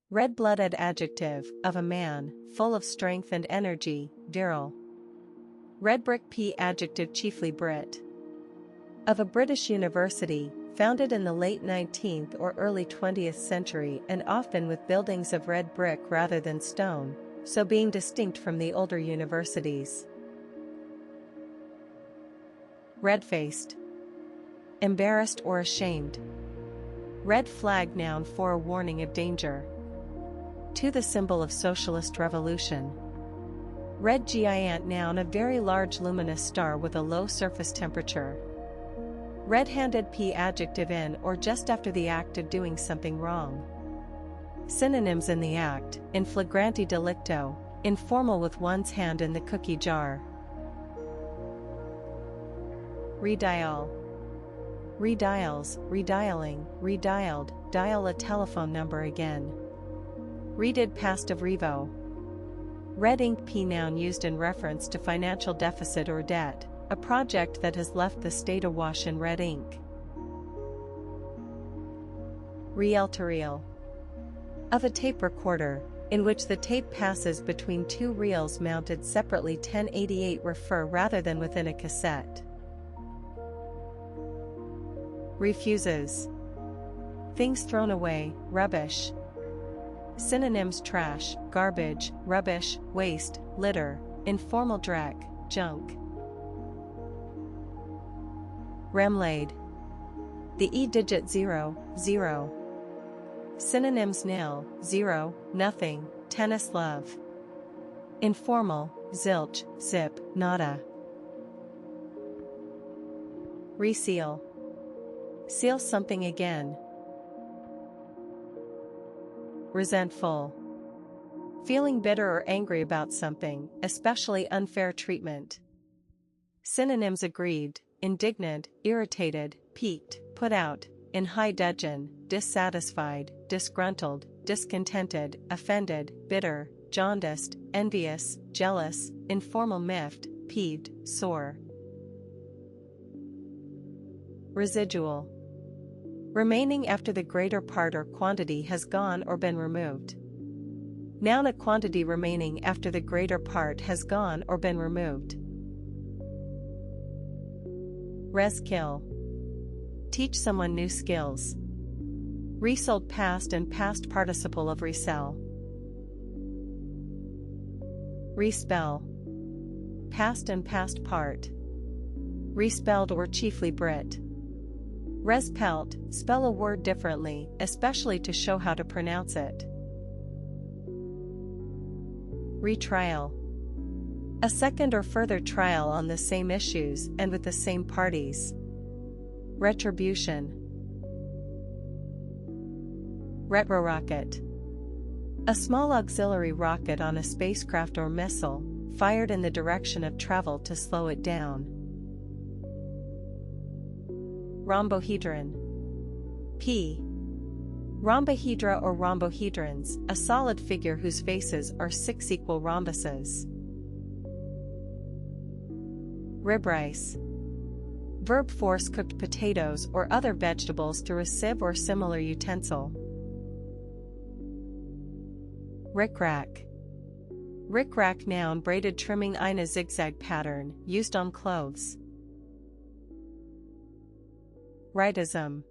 Red-blooded, adjective, of a man, full of strength and energy, virile. Red brick, p adjective, chiefly Brit. Of a British university, founded in the late 19th or early 20th century and often with buildings of red brick rather than stone, so being distinct from the older universities. Red-faced. Embarrassed or ashamed. Red flag, noun for a warning of danger. To the symbol of socialist revolution. Red giant, noun a very large luminous star with a low surface temperature. Red-handed, p adjective, in or just after the act of doing something wrong. Synonyms: in the act, in flagranti delicto, informal with one's hand in the cookie jar. Redial. Redials, redialing, redialed, dial a telephone number again. Redid, past of revo. Red ink, p noun used in reference to financial deficit or debt, a project that has left the state awash in red ink. Reel-to-reel. Of a tape recorder, in which the tape passes between two reels mounted separately. 1088, refer rather than within a cassette. Refuses. Things thrown away, rubbish. Synonyms: trash, garbage, rubbish, waste, litter, informal dreck, junk. Remlaid. The e-digit 0, 0. Synonyms: nil, zero, nothing, tennis love. Informal: zilch, zip, nada. Reseal. Seal something again. Resentful. feeling bitter or angry about something, especially unfair treatment. Synonyms: aggrieved, indignant, irritated, piqued, put out, in high dudgeon, dissatisfied, disgruntled, discontented, offended, bitter, jaundiced, envious, jealous, informal, miffed, peeved, sore. Residual. Remaining after the greater part or quantity has gone or been removed. Noun: a quantity remaining after the greater part has gone or been removed. Reskill. Teach someone new skills. Resold: past and past participle of resell. Respell. Past and past part. Respelled or chiefly Brit. Respelt, spell a word differently, especially to show how to pronounce it. Retrial. A second or further trial on the same issues and with the same parties. Retribution. Retrorocket. A small auxiliary rocket on a spacecraft or missile, fired in the direction of travel to slow it down. Rhombohedron. P. Rhombohedra or rhombohedrons, a solid figure whose faces are 6 equal rhombuses. Rib rice. Verb: force cooked potatoes or other vegetables through a sieve or similar utensil. Rickrack. Rickrack, noun, braided trimming in a zigzag pattern, used on clothes. Rightism.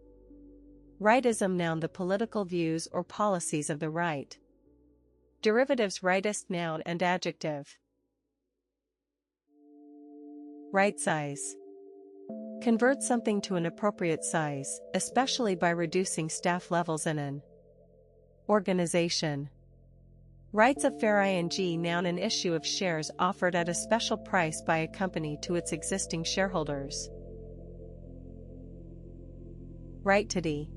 Rightism, noun, the political views or policies of the right. Derivatives: rightist, noun and adjective. Right size. Convert something to an appropriate size, especially by reducing staff levels in an organization. Rights of fair ing, noun, an issue of shares offered at a special price by a company to its existing shareholders. Rightity.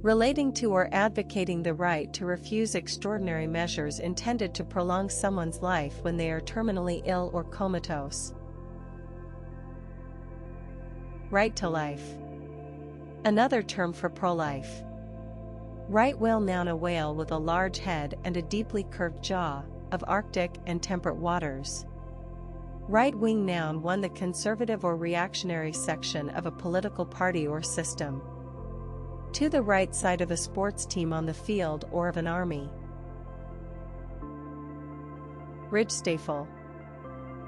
Relating to or advocating the right to refuse extraordinary measures intended to prolong someone's life when they are terminally ill or comatose. Right to life. Another term for pro-life. Right whale, noun, a whale with a large head and a deeply curved jaw, of Arctic and temperate waters. Right wing, noun, one, the conservative or reactionary section of a political party or system. To the right side of a sports team on the field or of an army. Ridgestaffel.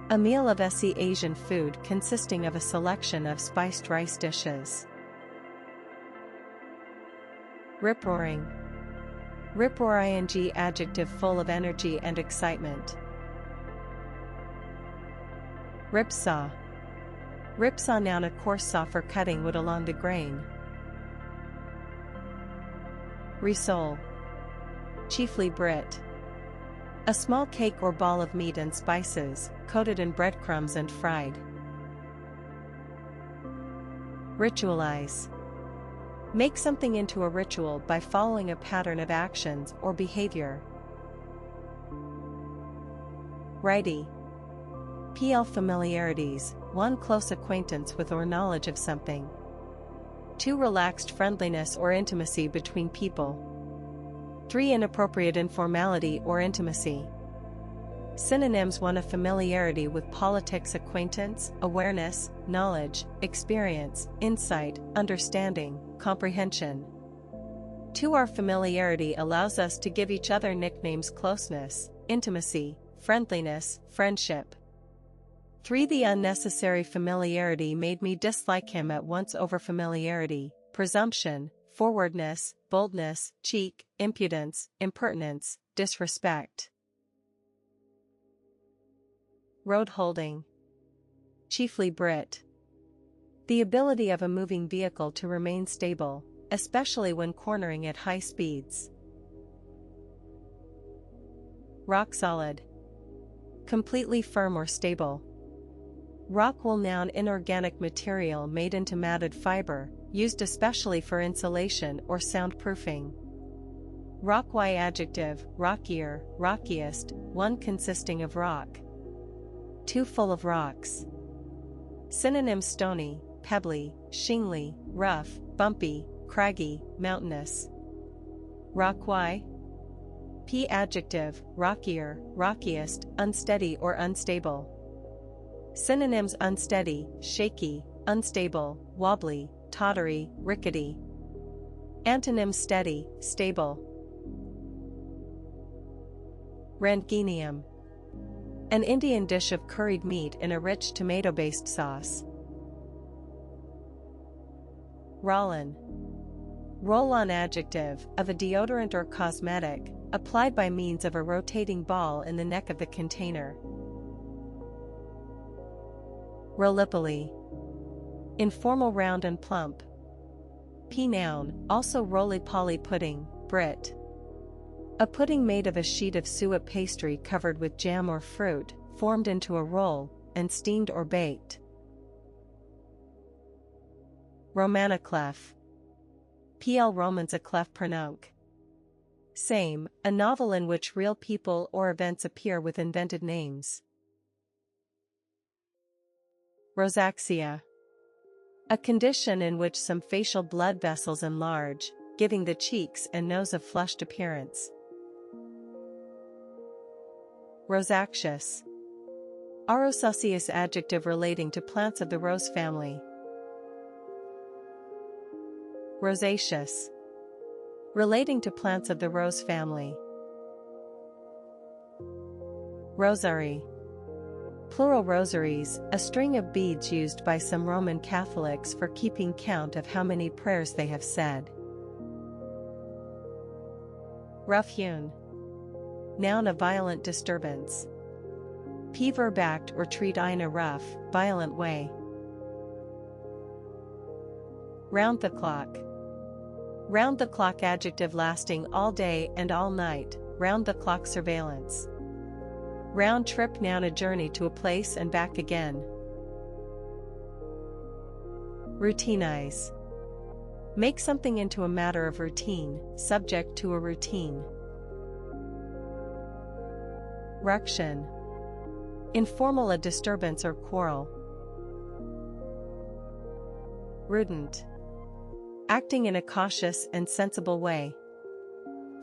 A meal of Asian food consisting of a selection of spiced rice dishes. Rip-roaring. Rip-roar, ing, adjective, full of energy and excitement. Ripsaw. Ripsaw, noun, a coarse saw for cutting wood along the grain. Risole. Chiefly Brit. A small cake or ball of meat and spices, coated in breadcrumbs and fried. Ritualize. Make something into a ritual by following a pattern of actions or behavior. Righty. PL familiarities, 1 close acquaintance with or knowledge of something. 2 relaxed friendliness or intimacy between people. 3 inappropriate informality or intimacy. Synonyms: 1 a familiarity with politics, acquaintance, awareness, knowledge, experience, insight, understanding, comprehension. 2 our familiarity allows us to give each other nicknames: closeness, intimacy, friendliness, friendship. 3 the unnecessary familiarity made me dislike him at once. Overfamiliarity, presumption, forwardness, boldness, cheek, impudence, impertinence, disrespect. Road holding. Chiefly Brit. The ability of a moving vehicle to remain stable, especially when cornering at high speeds. Rock solid. Completely firm or stable. Rock wool, noun, inorganic material made into matted fiber, used especially for insulation or soundproofing. Rock Y adjective, rockier, rockiest, 1 consisting of rock. 2 full of rocks. Synonyms: stony, pebbly, shingly, rough, bumpy, craggy, mountainous. Rock Y. P adjective, rockier, rockiest, unsteady or unstable. Synonyms: unsteady, shaky, unstable, wobbly, tottery, rickety. Antonyms: steady, stable. Ranginium. An Indian dish of curried meat in a rich tomato-based sauce. Roll-on. Roll-on adjective, of a deodorant or cosmetic, applied by means of a rotating ball in the neck of the container. Rollipoli. Informal, round and plump. P noun, also roly-poly pudding, Brit. A pudding made of a sheet of suet pastry covered with jam or fruit, formed into a roll, and steamed or baked. Romaniclef. Pl Romans a clef per nunc. Same, a novel in which real people or events appear with invented names. Rosaxia. A condition in which some facial blood vessels enlarge, giving the cheeks and nose a flushed appearance. Rosaceous. Rosaceous adjective relating to plants of the rose family. Rosaceous. Relating to plants of the rose family. Rosary. Plural rosaries, a string of beads used by some Roman Catholics for keeping count of how many prayers they have said. Rough-hewn. Noun, a violent disturbance. P verb act or treat in a rough, violent way. Round the clock. Round the clock adjective lasting all day and all night, round the clock surveillance. Round trip noun, a journey to a place and back again. Routinize. Make something into a matter of routine, subject to a routine. Ruction. Informal, a disturbance or quarrel. Prudent. Acting in a cautious and sensible way.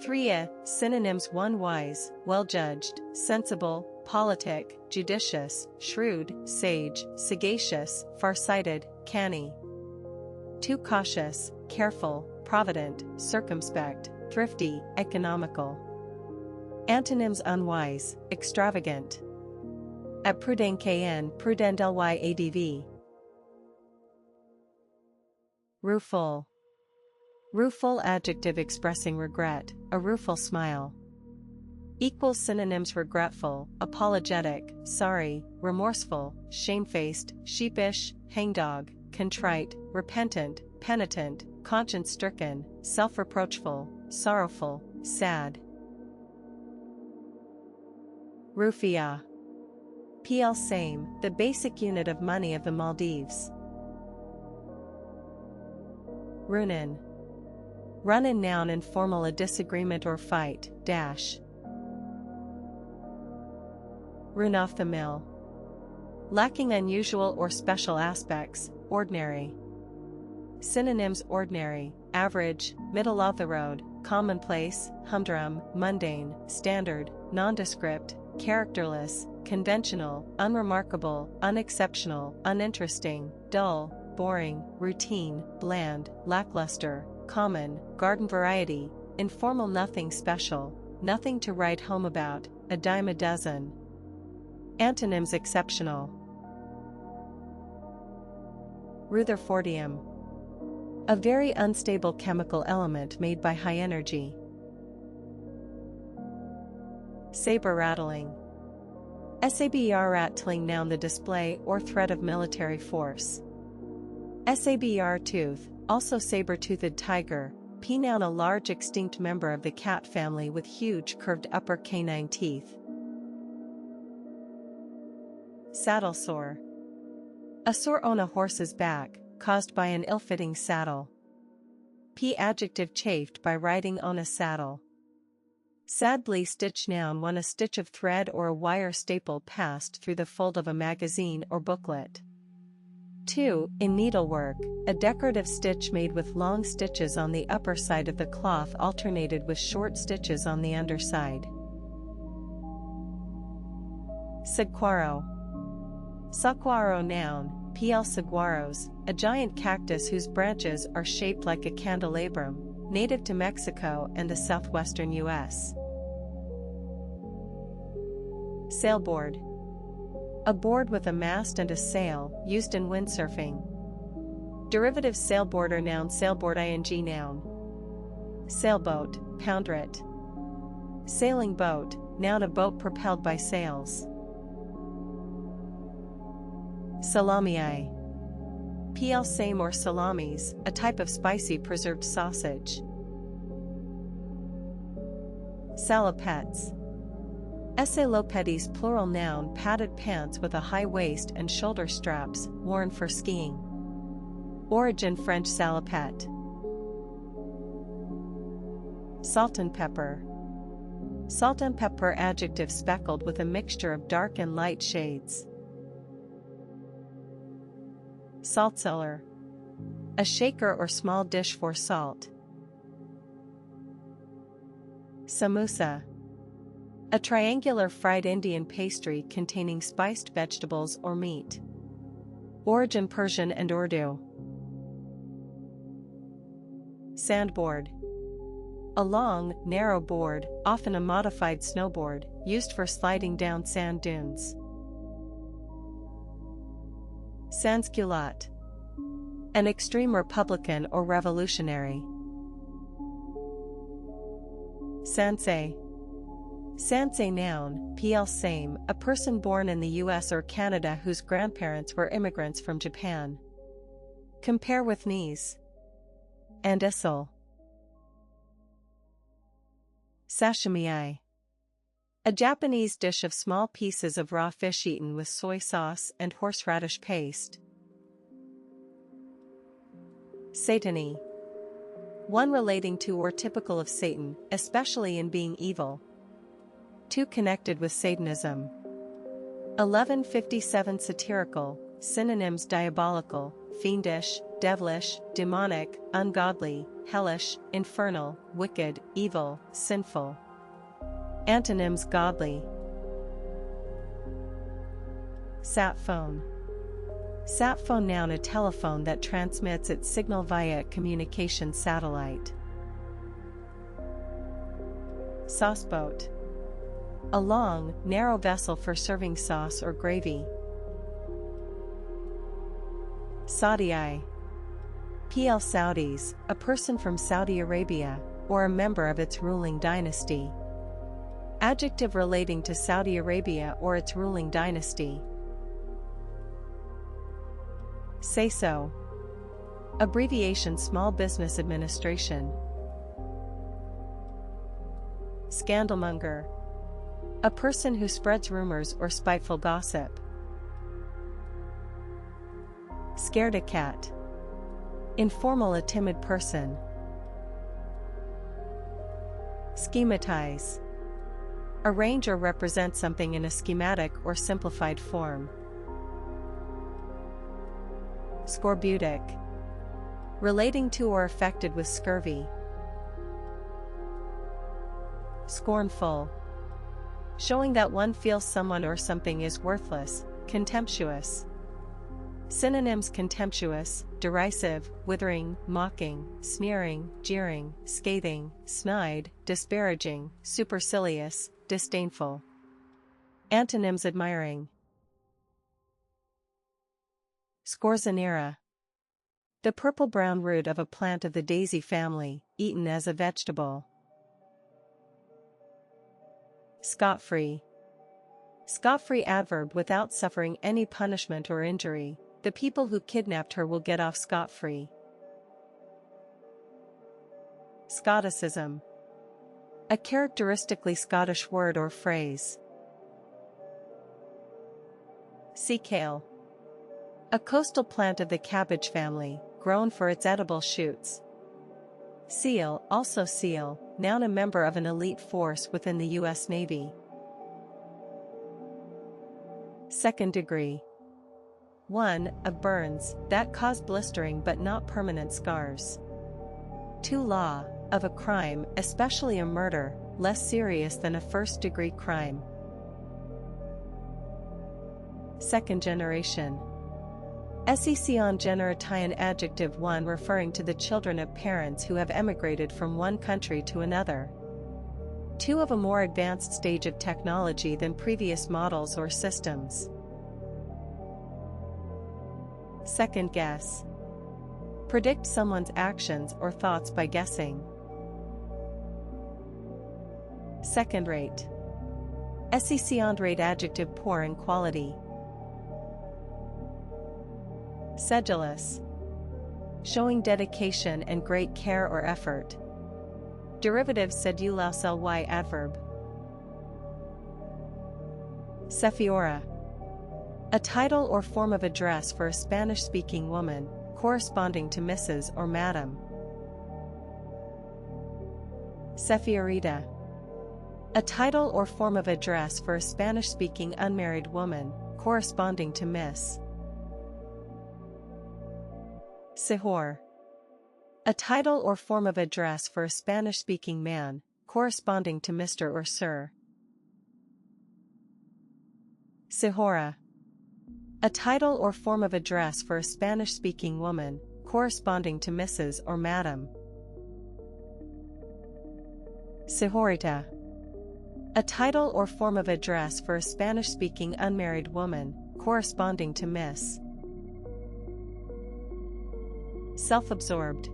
3. Synonyms: 1 wise, well-judged, sensible, politic, judicious, shrewd, sage, sagacious, far-sighted, canny. 2. Cautious, careful, provident, circumspect, thrifty, economical. Antonyms: unwise, extravagant. At prudent prudent lyadv. Rueful. Rueful adjective expressing regret, a rueful smile. Equals synonyms: regretful, apologetic, sorry, remorseful, shamefaced, sheepish, hangdog, contrite, repentant, penitent, conscience-stricken, self-reproachful, sorrowful, sad. Rufiyaa. PL same, the basic unit of money of the Maldives. Runin. Run-in noun, informal, a disagreement or fight, dash. Run off the mill. Lacking unusual or special aspects, ordinary. Synonyms: ordinary, average, middle of the road, commonplace, humdrum, mundane, standard, nondescript, characterless, conventional, unremarkable, unexceptional, uninteresting, dull, boring, routine, bland, lackluster, common, garden variety, informal, nothing special, nothing to write home about, a dime a dozen. Antonyms: exceptional. Rutherfordium. A very unstable chemical element made by high energy. Saber rattling. Saber rattling noun, the display or threat of military force. Saber tooth, also saber-toothed tiger, P noun, a large extinct member of the cat family with huge curved upper canine teeth. Saddle sore. A sore on a horse's back, caused by an ill-fitting saddle. P adjective chafed by riding on a saddle. Sadly stitch noun when a stitch of thread or a wire staple passed through the fold of a magazine or booklet. 2. In needlework, a decorative stitch made with long stitches on the upper side of the cloth alternated with short stitches on the underside. Saguaro. Saguaro noun, pl saguaros, a giant cactus whose branches are shaped like a candelabrum, native to Mexico and the southwestern U.S. Sailboard. A board with a mast and a sail, used in windsurfing. Derivative sailboard or noun sailboard ing noun. Sailboat, poundret. Sailing boat, noun a boat propelled by sails. Salami. Pl same or salamis, a type of spicy preserved sausage. Salopettes. Salopettes plural noun padded pants with a high waist and shoulder straps, worn for skiing. Origin French salopette. Salt and pepper. Salt and pepper adjective speckled with a mixture of dark and light shades. Salt cellar. A shaker or small dish for salt. Samosa. A triangular fried Indian pastry containing spiced vegetables or meat. Origin Persian and Urdu. Sandboard. A long, narrow board, often a modified snowboard, used for sliding down sand dunes. Sansculotte. An extreme Republican or revolutionary. Sansei. Sansei noun, pl same, a person born in the US or Canada whose grandparents were immigrants from Japan. Compare with knees. And issel. Sashimi. A Japanese dish of small pieces of raw fish eaten with soy sauce and horseradish paste. Satany. One relating to or typical of Satan, especially in being evil. 2 connected with Satanism. 1157 satirical, synonyms diabolical, fiendish, devilish, demonic, ungodly, hellish, infernal, wicked, evil, sinful. Antonyms godly. Sat phone. Sat phone noun a telephone that transmits its signal via a communication satellite. Sauceboat. A long, narrow vessel for serving sauce or gravy. Saudi. PL Saudis, a person from Saudi Arabia, or a member of its ruling dynasty. Adjective relating to Saudi Arabia or its ruling dynasty. Say so. Abbreviation Small Business Administration. Scandalmonger. A person who spreads rumors or spiteful gossip. Scared a cat. Informal a timid person. Schematize. Arrange or represent something in a schematic or simplified form. Scorbutic. Relating to or affected with scurvy. Scornful. Showing that one feels someone or something is worthless, contemptuous. Synonyms contemptuous, derisive, withering, mocking, sneering, jeering, scathing, snide, disparaging, supercilious, disdainful. Antonyms admiring. Scorzonera. The purple-brown root of a plant of the daisy family, eaten as a vegetable. Scot-free. Scot-free adverb without suffering any punishment or injury. The people who kidnapped her will get off scot-free. Scotticism. A characteristically Scottish word or phrase. Sea kale. A coastal plant of the cabbage family, grown for its edible shoots. Seal, also seal, noun a member of an elite force within the U.S. Navy. Second degree. 1. Of burns, that cause blistering but not permanent scars. 2. Law, of a crime, especially a murder, less serious than a first-degree crime. Second generation. Second generation adjective 1 referring to the children of parents who have emigrated from one country to another. 2 of a more advanced stage of technology than previous models or systems. Second guess. Predict someone's actions or thoughts by guessing. Second rate. Second rate adjective poor in quality. Sedulous. Showing dedication and great care or effort. Derivative sedulous ly adverb. Sefiora. A title or form of address for a Spanish-speaking woman, corresponding to Mrs. or Madam. Sefiorita. A title or form of address for a Spanish-speaking unmarried woman, corresponding to Miss. Sihor. A title or form of address for a Spanish-speaking man, corresponding to Mr. or Sir. Sihora. A title or form of address for a Spanish-speaking woman, corresponding to Mrs. or Madam. Sihorita. A title or form of address for a Spanish-speaking unmarried woman, corresponding to Miss. Self-absorbed.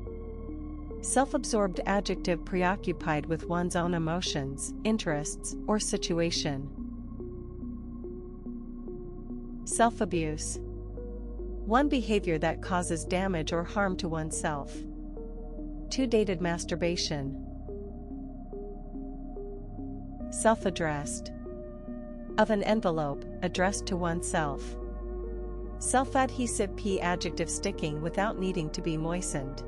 Self-absorbed adjective preoccupied with one's own emotions, interests, or situation. Self-abuse. One behavior that causes damage or harm to oneself. 2. Dated masturbation. Self-addressed. Of an envelope, addressed to oneself. Self-adhesive p adjective sticking without needing to be moistened.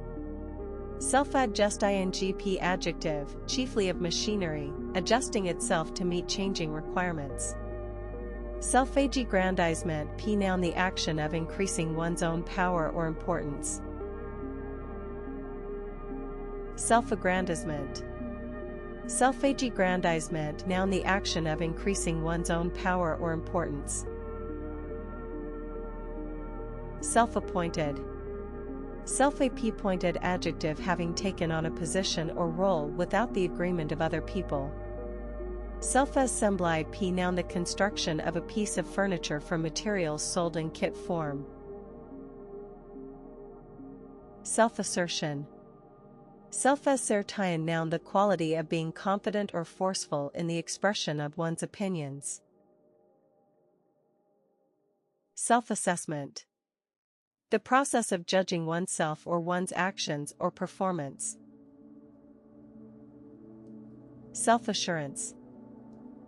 Self-adjust ing p adjective, chiefly of machinery, adjusting itself to meet changing requirements. Self-aggrandizement p noun the action of increasing one's own power or importance. Self-aggrandizement. Self-aggrandizement noun the action of increasing one's own power or importance. Self-appointed. Self-appointed adjective having taken on a position or role without the agreement of other people. Self-assembly p noun the construction of a piece of furniture from materials sold in kit form. Self-assertion. Self-assertion noun the quality of being confident or forceful in the expression of one's opinions. Self-assessment. The process of judging oneself or one's actions or performance. Self-assurance.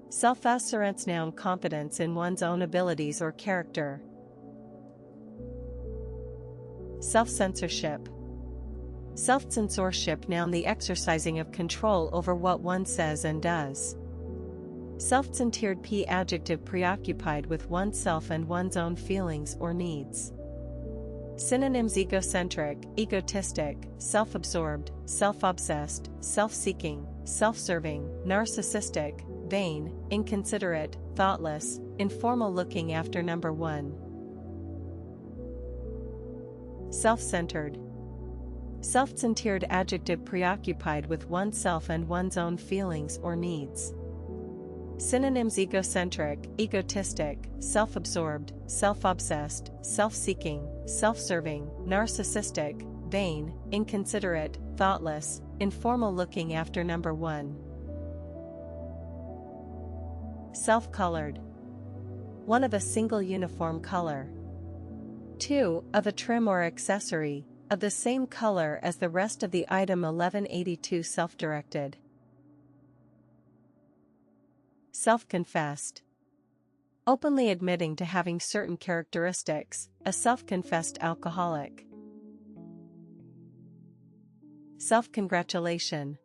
Self-assurance noun confidence in one's own abilities or character. Self-censorship. Self-censorship noun the exercising of control over what one says and does. Self-centered p adjective preoccupied with oneself and one's own feelings or needs. Synonyms egocentric, egotistic, self-absorbed, self-obsessed, self-seeking, self-serving, narcissistic, vain, inconsiderate, thoughtless, informal looking after number 1. Self-centered. Self-centered adjective preoccupied with oneself and one's own feelings or needs. Synonyms egocentric, egotistic, self-absorbed, self-obsessed, self-seeking, self-serving, narcissistic, vain, inconsiderate, thoughtless, informal looking after number 1. Self-colored. One of a single uniform color. 2. Of a trim or accessory, of the same color as the rest of the item 1182 self-directed. Self-confessed. Openly admitting to having certain characteristics, a self-confessed alcoholic. Self-congratulation.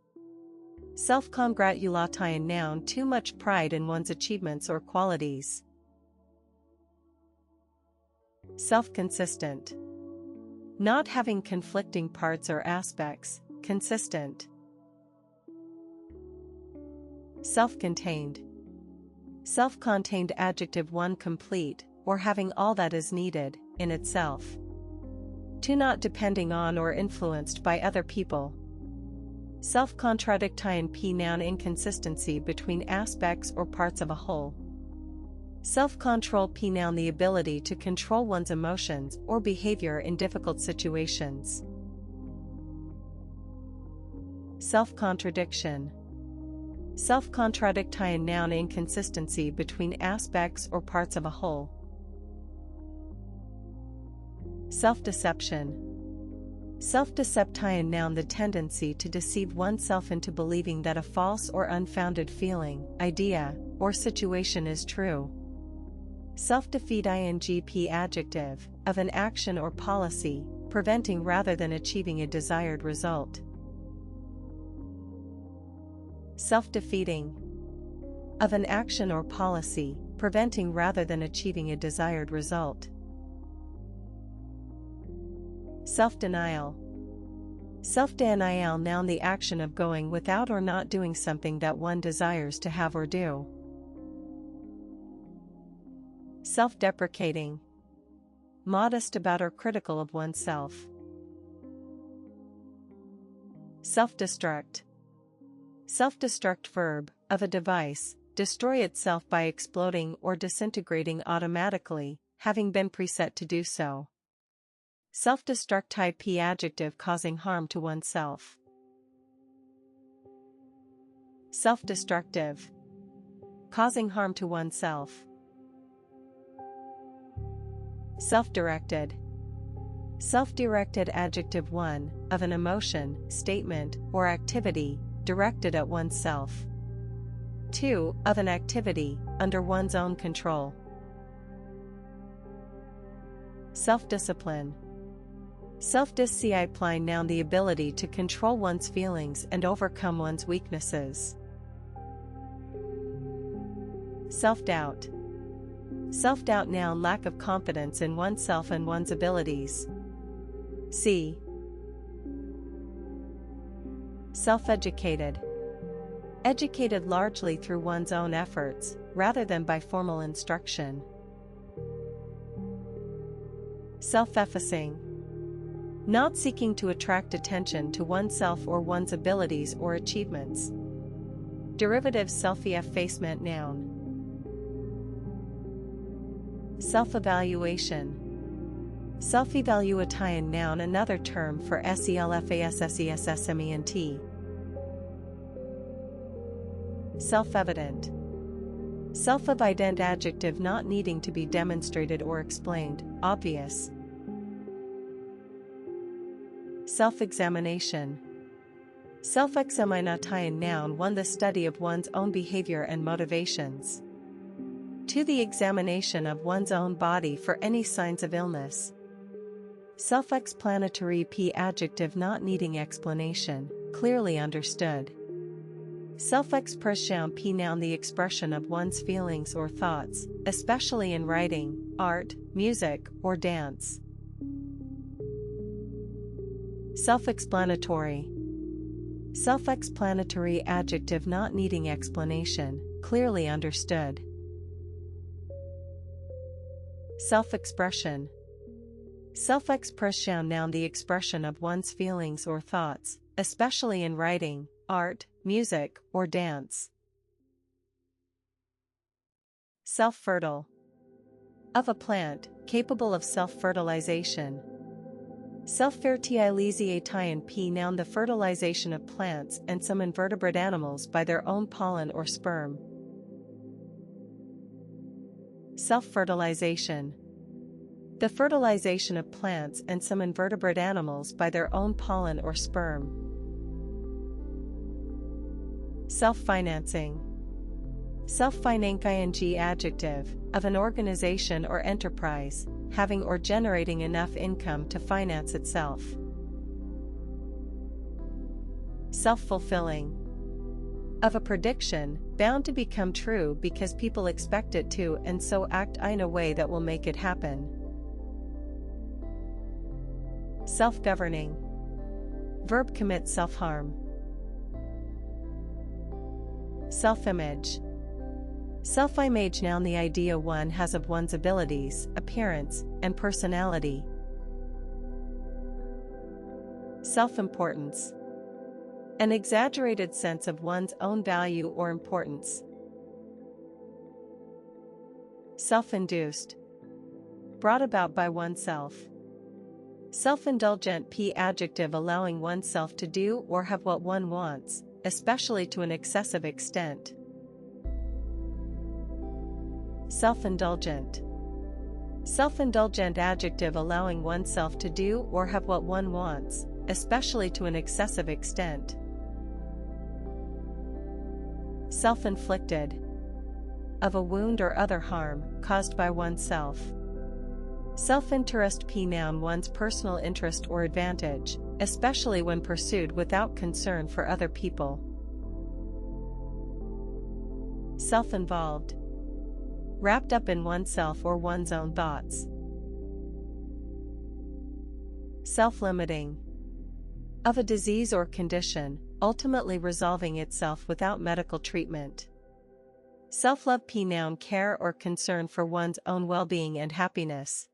Self-congratulation noun too much pride in one's achievements or qualities. Self-consistent. Not having conflicting parts or aspects, consistent. Self-contained. Self-contained adjective 1 complete, or having all that is needed, in itself. 2 not depending on or influenced by other people. Self-contradicting noun inconsistency between aspects or parts of a whole. Self-control noun the ability to control one's emotions or behavior in difficult situations. Self-contradiction. Self-contradicting noun inconsistency between aspects or parts of a whole. Self-deception. Self-deception noun the tendency to deceive oneself into believing that a false or unfounded feeling, idea, or situation is true. Self-defeat ingp adjective, of an action or policy, preventing rather than achieving a desired result. Self-defeating. Of an action or policy, preventing rather than achieving a desired result. Self-denial. Self-denial noun the action of going without or not doing something that one desires to have or do. Self-deprecating. Modest about or critical of oneself. Self-destruct. Self-destruct verb, of a device, destroy itself by exploding or disintegrating automatically, having been preset to do so. Self-destruct type adjective causing harm to oneself. Self-destructive. Causing harm to oneself. Self-directed. Self-directed adjective 1, of an emotion, statement, or activity, directed at oneself. 2, of an activity, under one's own control. Self-discipline. Self-discipline noun the ability to control one's feelings and overcome one's weaknesses. Self-doubt. Self-doubt noun lack of confidence in oneself and one's abilities. See. Self-educated. Educated largely through one's own efforts, rather than by formal instruction. Self-effacing. Not seeking to attract attention to oneself or one's abilities or achievements. Derivative self-effacement noun. Self-evaluation. Self-evaluation noun another term for self-assessment. Self-evident. Self-evident adjective not needing to be demonstrated or explained, obvious. Self-examination. Self-examination noun 1 the study of one's own behavior and motivations. 2 the examination of one's own body for any signs of illness. Self-explanatory adjective not needing explanation, clearly understood. Self-expression noun the expression of one's feelings or thoughts, especially in writing, art, music, or dance. Self-explanatory. Self-explanatory adjective not needing explanation, clearly understood. Self-expression. Self-expression noun the expression of one's feelings or thoughts, especially in writing, art, music, or dance. Self-fertile. Of a plant, capable of self-fertilization. Self-fertilization noun the fertilization of plants and some invertebrate animals by their own pollen or sperm. Self-fertilization. The fertilization of plants and some invertebrate animals by their own pollen or sperm. Self-financing. Self-financing adjective, of an organization or enterprise, having or generating enough income to finance itself. Self-fulfilling. Of a prediction, bound to become true because people expect it to and so act in a way that will make it happen. Self-governing. Verb commit self-harm. Self-image. Self-image noun the idea one has of one's abilities, appearance, and personality. Self-importance. An exaggerated sense of one's own value or importance. Self-induced. Brought about by oneself. Self-indulgent p adjective allowing oneself to do or have what one wants, especially to an excessive extent. Self-indulgent. Self-indulgent adjective allowing oneself to do or have what one wants, especially to an excessive extent. Self-inflicted. Of a wound or other harm, caused by oneself. Self-interest p noun one's personal interest or advantage, especially when pursued without concern for other people. Self-involved. Wrapped up in oneself or one's own thoughts. Self-limiting. Of a disease or condition, ultimately resolving itself without medical treatment. Self-love p noun care or concern for one's own well-being and happiness.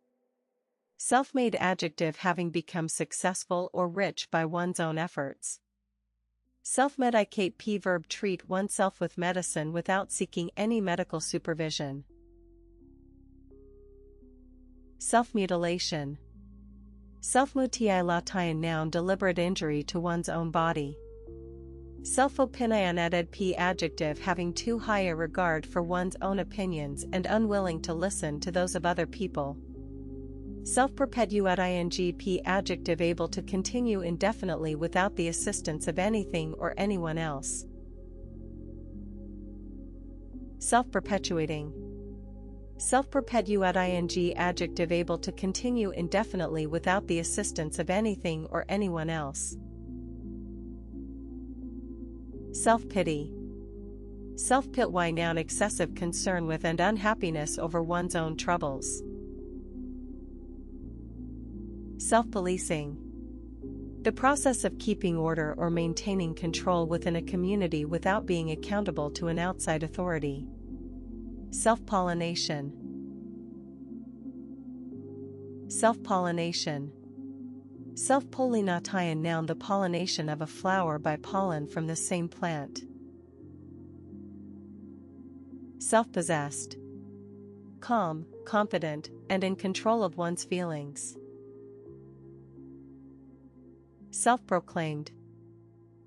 Self-made adjective having become successful or rich by one's own efforts. Self-medicate p verb treat oneself with medicine without seeking any medical supervision. Self-mutilation. Self-mutilation noun deliberate injury to one's own body. Self-opinionated p adjective having too high a regard for one's own opinions and unwilling to listen to those of other people. Self-perpetuate ing p adjective able to continue indefinitely without the assistance of anything or anyone else. Self-perpetuating. Self-perpetuate ing adjective able to continue indefinitely without the assistance of anything or anyone else. Self-pity. Self-pity noun excessive concern with and unhappiness over one's own troubles. Self-policing. The process of keeping order or maintaining control within a community without being accountable to an outside authority. Self-pollination. Self-pollination. Self-pollination noun the pollination of a flower by pollen from the same plant. Self-possessed. Calm, confident, and in control of one's feelings. Self-proclaimed.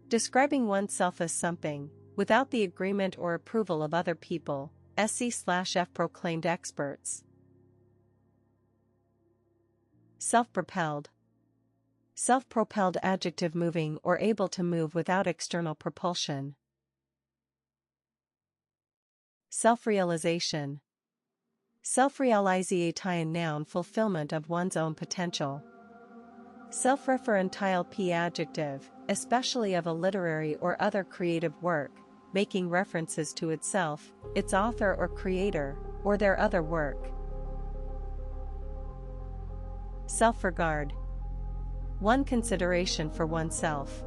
Describing oneself as something, without the agreement or approval of other people, SC/F proclaimed experts. Self-propelled. Self-propelled adjective moving or able to move without external propulsion. Self-realization. Self-realization noun fulfillment of one's own potential. Self-referential p adjective, especially of a literary or other creative work, making references to itself, its author or creator, or their other work. Self-regard. One consideration for oneself.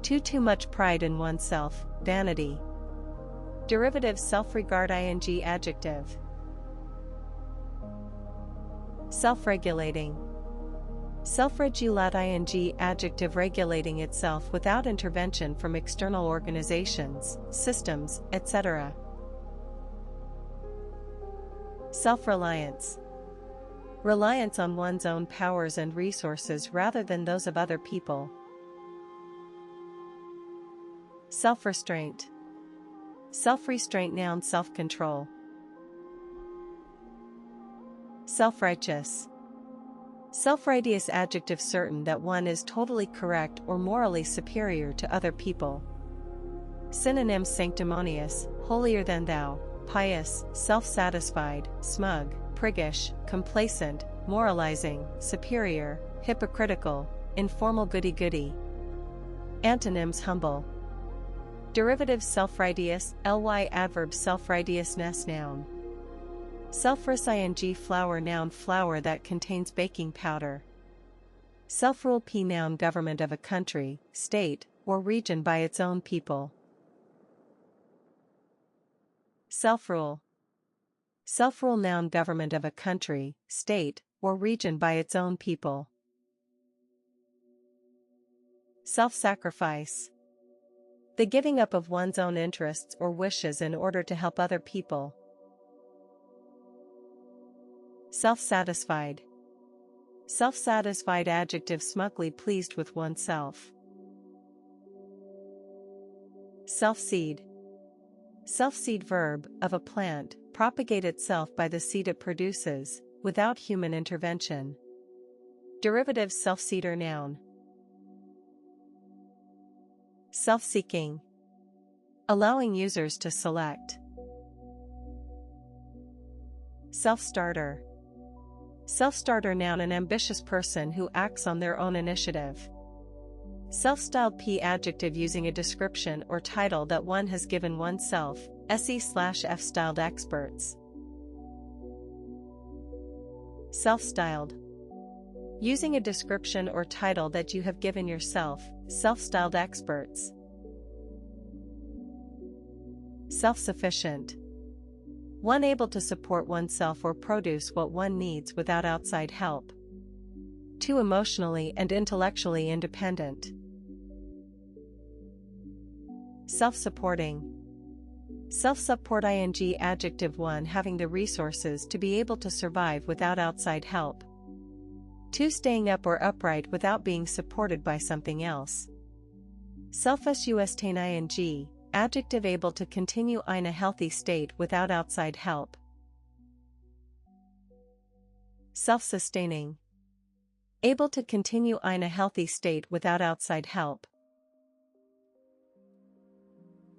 Too much pride in oneself, vanity. Derivative self-regard ing adjective. Self-regulating. Self-regulate ing adjective regulating itself without intervention from external organizations, systems, etc. Self-reliance. Reliance on one's own powers and resources rather than those of other people. Self-restraint. Self-restraint noun self-control. Self-righteous. Self-righteous adjective certain that one is totally correct or morally superior to other people. Synonyms sanctimonious, holier than thou, pious, self-satisfied, smug, priggish, complacent, moralizing, superior, hypocritical, informal goody-goody. Antonyms humble. Derivative self-righteous, ly adverb self-righteousness noun. Self-ris ing flour noun flour that contains baking powder. Self-rule p noun government of a country, state, or region by its own people. Self-rule. Self-rule noun government of a country, state, or region by its own people. Self-sacrifice. The giving up of one's own interests or wishes in order to help other people. Self-satisfied. Self-satisfied adjective smugly pleased with oneself. Self-seed. Self-seed verb, of a plant, propagate itself by the seed it produces, without human intervention. Derivative self-seeder noun. Self-seeking. Allowing users to select. Self-starter. Self-starter noun an ambitious person who acts on their own initiative. Self-styled p adjective using a description or title that one has given oneself, se/f styled experts. Self-styled. Using a description or title that you have given yourself, self-styled experts. Self-sufficient. One able to support oneself or produce what one needs without outside help. Too emotionally and intellectually independent. Self-supporting. Self-support ing adjective one having the resources to be able to survive without outside help. Two staying up or upright without being supported by something else. Self-sustain ing, adjective able to continue in a healthy state without outside help. Self-sustaining. Able to continue in a healthy state without outside help.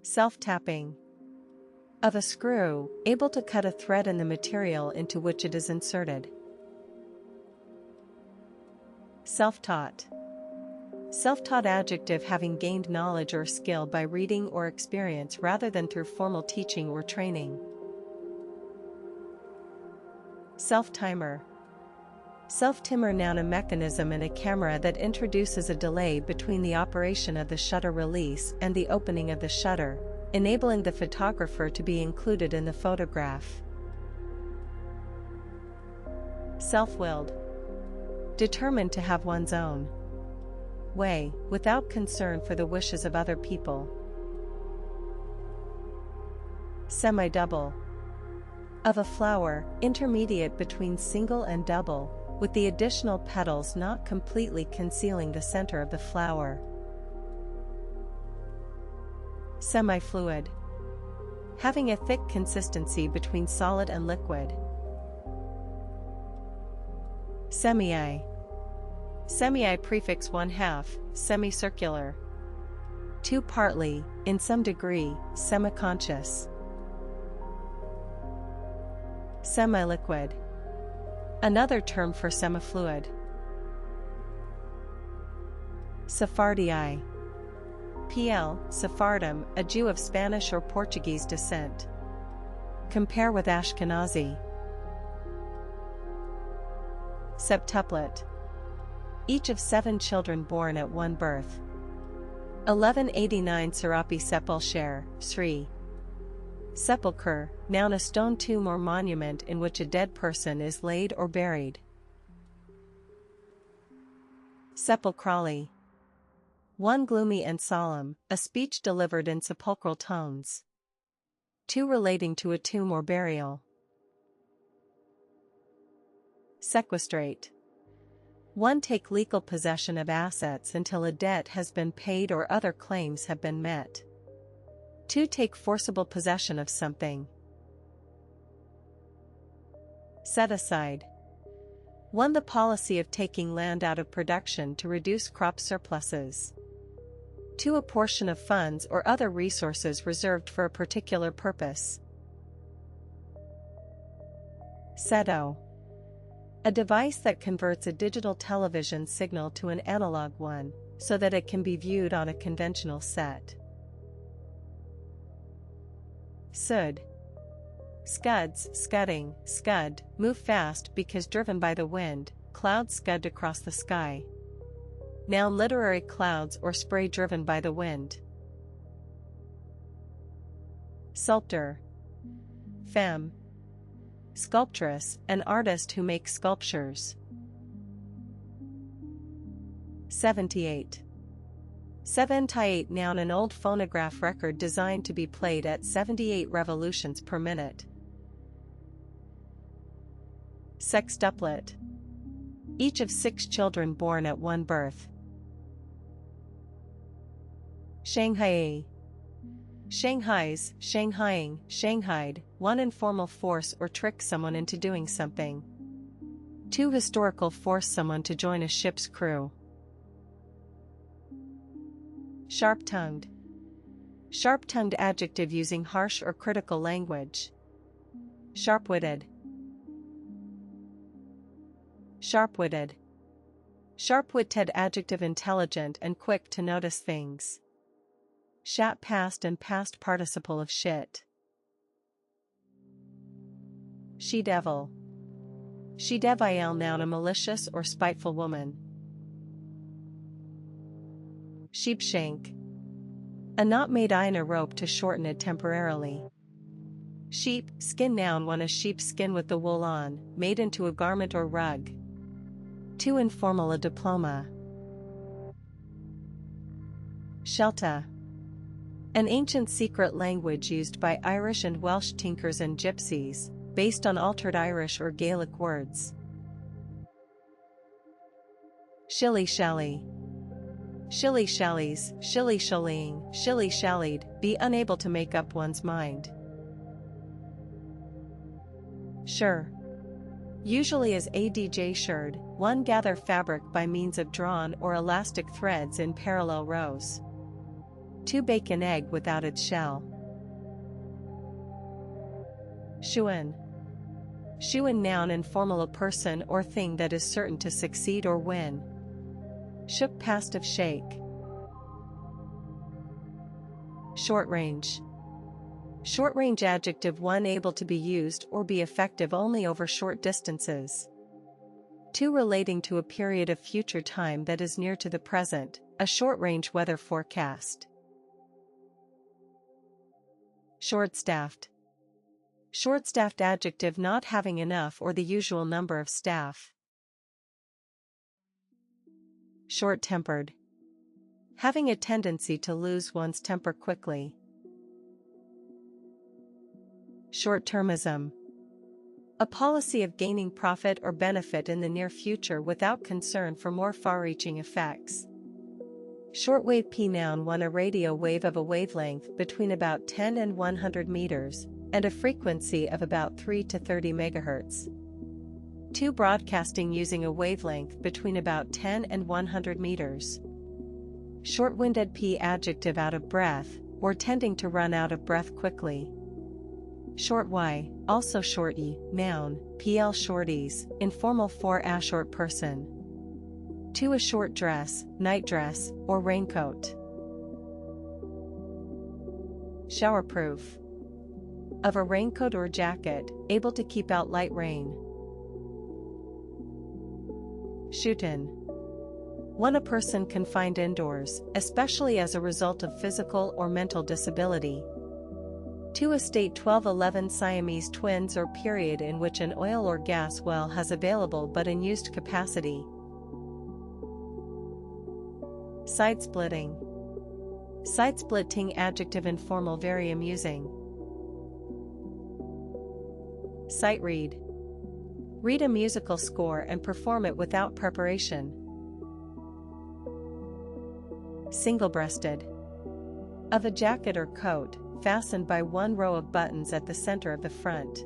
Self-tapping. Of a screw, able to cut a thread in the material into which it is inserted. Self-taught. Self-taught adjective having gained knowledge or skill by reading or experience rather than through formal teaching or training. Self-timer. Self-timer noun a mechanism in a camera that introduces a delay between the operation of the shutter release and the opening of the shutter, enabling the photographer to be included in the photograph. Self-willed. Determined to have one's own way, without concern for the wishes of other people. Semi-double. Of a flower, intermediate between single and double, with the additional petals not completely concealing the center of the flower. Semi-fluid. Having a thick consistency between solid and liquid. Semii. Semii prefix 1/2, semicircular. Two partly, in some degree, semiconscious. Semi-liquid. Another term for semifluid. Sephardii. PL, Sephardim, a Jew of Spanish or Portuguese descent. Compare with Ashkenazi. Septuplet. Each of 7 children born at one birth. 1189 Serapi Sepulcher, Sri. Sepulchre, noun a stone tomb or monument in which a dead person is laid or buried. Sepulcrally. One gloomy and solemn, a speech delivered in sepulchral tones. Two relating to a tomb or burial. Sequestrate. One take legal possession of assets until a debt has been paid or other claims have been met. Two take forcible possession of something. Set aside. One the policy of taking land out of production to reduce crop surpluses. Two a portion of funds or other resources reserved for a particular purpose. Seto. A device that converts a digital television signal to an analog one, so that it can be viewed on a conventional set. Sud. Scuds, scudding, scud, move fast because driven by the wind, clouds scud across the sky. Noun literary clouds or spray driven by the wind. Sculptor. Femme. Sculptress, an artist who makes sculptures. 78. 78 noun an old phonograph record designed to be played at 78 revolutions per minute. Sextuplet. Each of 6 children born at one birth. Shanghai. Shanghai's, Shanghaiing, Shanghaied, one informal force or trick someone into doing something. 2 historical force someone to join a ship's crew. Sharp-tongued. Sharp-tongued adjective using harsh or critical language. Sharp-witted. Sharp-witted. Sharp-witted adjective intelligent and quick to notice things. Shat past and past participle of shit. She-devil. She-devil noun a malicious or spiteful woman. Sheepshank. A knot made in a rope to shorten it temporarily. Sheep, skin noun one a sheep's skin with the wool on, made into a garment or rug. Too informal a diploma. Shelta. An ancient secret language used by Irish and Welsh tinkers and gypsies, based on altered Irish or Gaelic words. Shilly-shally. Shilly-shallies, shilly-shallying, shilly-shallied, be unable to make up one's mind. Sure. Usually as adj shirred, one gather fabric by means of drawn or elastic threads in parallel rows. To bake an egg without its shell. Shoo-in. Shoo-in noun informal a person or thing that is certain to succeed or win. Shook past of shake. Short range. Short range adjective one able to be used or be effective only over short distances. 2 relating to a period of future time that is near to the present, a short range weather forecast. Short-staffed. Short-staffed adjective not having enough or the usual number of staff. Short-tempered. Having a tendency to lose one's temper quickly. Short-termism. A policy of gaining profit or benefit in the near future without concern for more far-reaching effects. Shortwave P noun one a radio wave of a wavelength between about 10 and 100 meters, and a frequency of about 3 to 30 megahertz. 2 broadcasting using a wavelength between about 10 and 100 meters. Short-winded P adjective out of breath, or tending to run out of breath quickly. Short Y, also short E, noun, PL shorties, informal for a short person. 2 a short dress, nightdress, or raincoat. Showerproof. Of a raincoat or jacket, able to keep out light rain. Shoot-in. One a person confined indoors, especially as a result of physical or mental disability. 2 a state 1211 Siamese twins or period in which an oil or gas well has available but unused capacity. Side-splitting. Side-splitting adjective informal very amusing. Sight read. Read a musical score and perform it without preparation. Single-breasted. Of a jacket or coat, fastened by one row of buttons at the center of the front.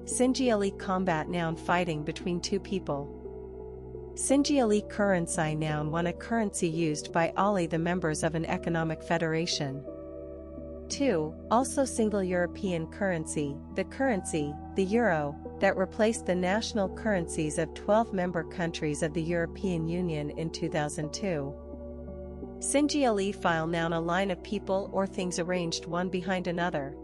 Singiali combat noun fighting between 2 people. Singiali currency noun one a currency used by all the members of an economic federation. 2. Also single European currency, the euro, that replaced the national currencies of 12 member countries of the European Union in 2002. Singiali file noun a line of people or things arranged one behind another.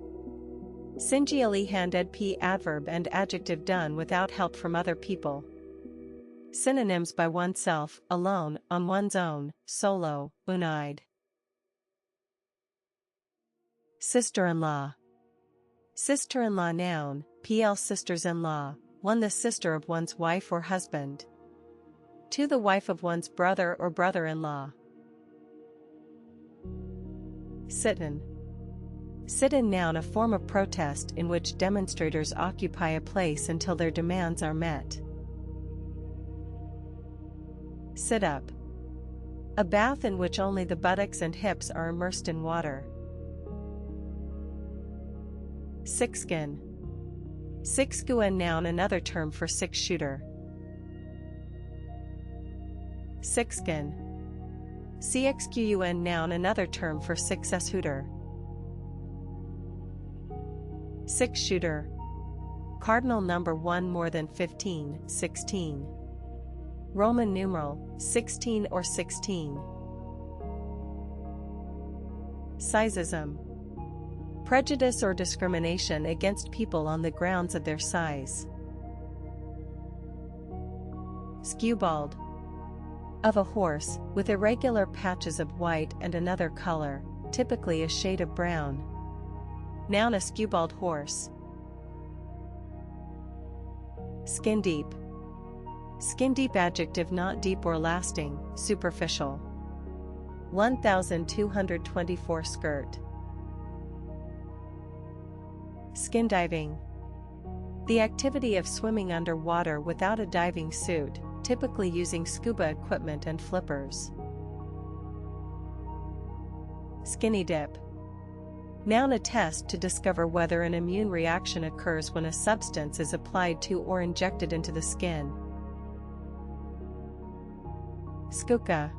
Singially handed p adverb and adjective done without help from other people. Synonyms by oneself, alone, on one's own, solo, unide. Sister-in-law. Sister-in-law noun, pl sisters-in-law, 1 the sister of one's wife or husband. 2 the wife of one's brother or brother-in-law. Sit-in. Sit-in noun, a form of protest in which demonstrators occupy a place until their demands are met. Sit-up. A bath in which only the buttocks and hips are immersed in water. Six-skin. Six-skewen noun, another term for six-shooter. Six-skin. Cxqun noun, another term for six-shooter. Six-shooter. Cardinal number 1 more than 15, 16. Roman numeral, 16 or 16. Sizeism. Prejudice or discrimination against people on the grounds of their size. Skewbald. Of a horse, with irregular patches of white and another color, typically a shade of brown. Noun, a skewbald horse. Skin deep. Skin deep adjective, not deep or lasting, superficial. 1224 skirt. Skin diving. The activity of swimming underwater without a diving suit, typically using scuba equipment and flippers. Skinny dip. Noun, a test to discover whether an immune reaction occurs when a substance is applied to or injected into the skin. Skuka.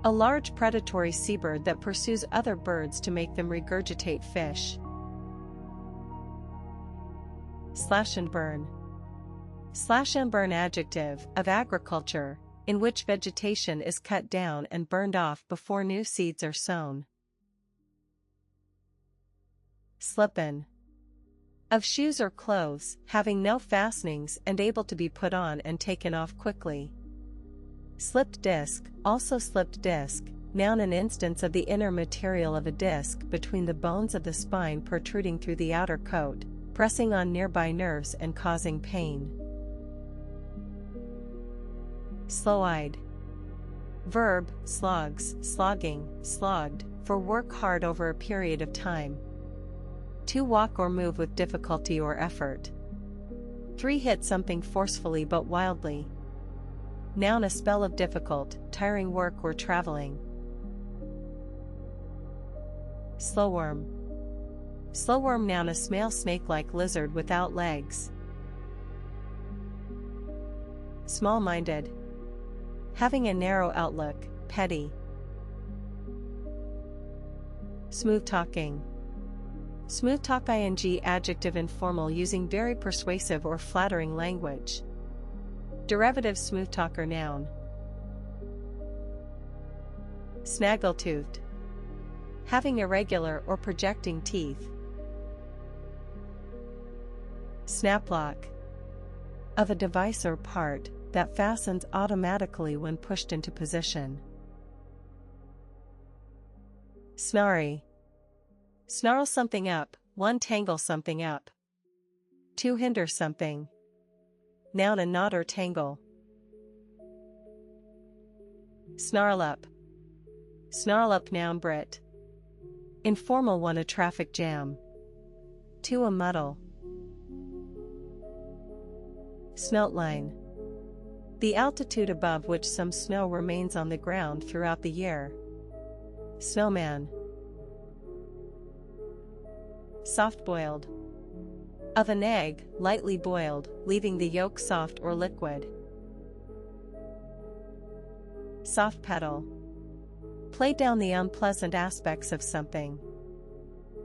A large predatory seabird that pursues other birds to make them regurgitate fish. Slash and burn. Slash and burn adjective, of agriculture, in which vegetation is cut down and burned off before new seeds are sown. Slip-in. Of shoes or clothes, having no fastenings and able to be put on and taken off quickly. Slipped disc, also slipped disc, noun, an instance of the inner material of a disc between the bones of the spine protruding through the outer coat, pressing on nearby nerves and causing pain. Slow-eyed. Verb, slogs, slogging, slogged, for work hard over a period of time. To walk or move with difficulty or effort. 3 hit something forcefully but wildly. Noun, a spell of difficult, tiring work or traveling. Slowworm. Slowworm noun, a small snake-like lizard without legs. Small-minded. Having a narrow outlook, petty. Smooth-talking. Smooth-talk ing adjective, informal, using very persuasive or flattering language. Derivative, smooth-talker noun. Snaggletooth. Having irregular or projecting teeth. Snaplock. Of a device or part that fastens automatically when pushed into position. Snarry. Snarl something up, one tangle something up. To hinder something. Noun, a knot or tangle. Snarl up. Snarl up noun, Brit. Informal one, a traffic jam. To a muddle. Snoutline. The altitude above which some snow remains on the ground throughout the year. Snowman. Soft-boiled. Of an egg, lightly boiled, leaving the yolk soft or liquid. Soft pedal. Play down the unpleasant aspects of something.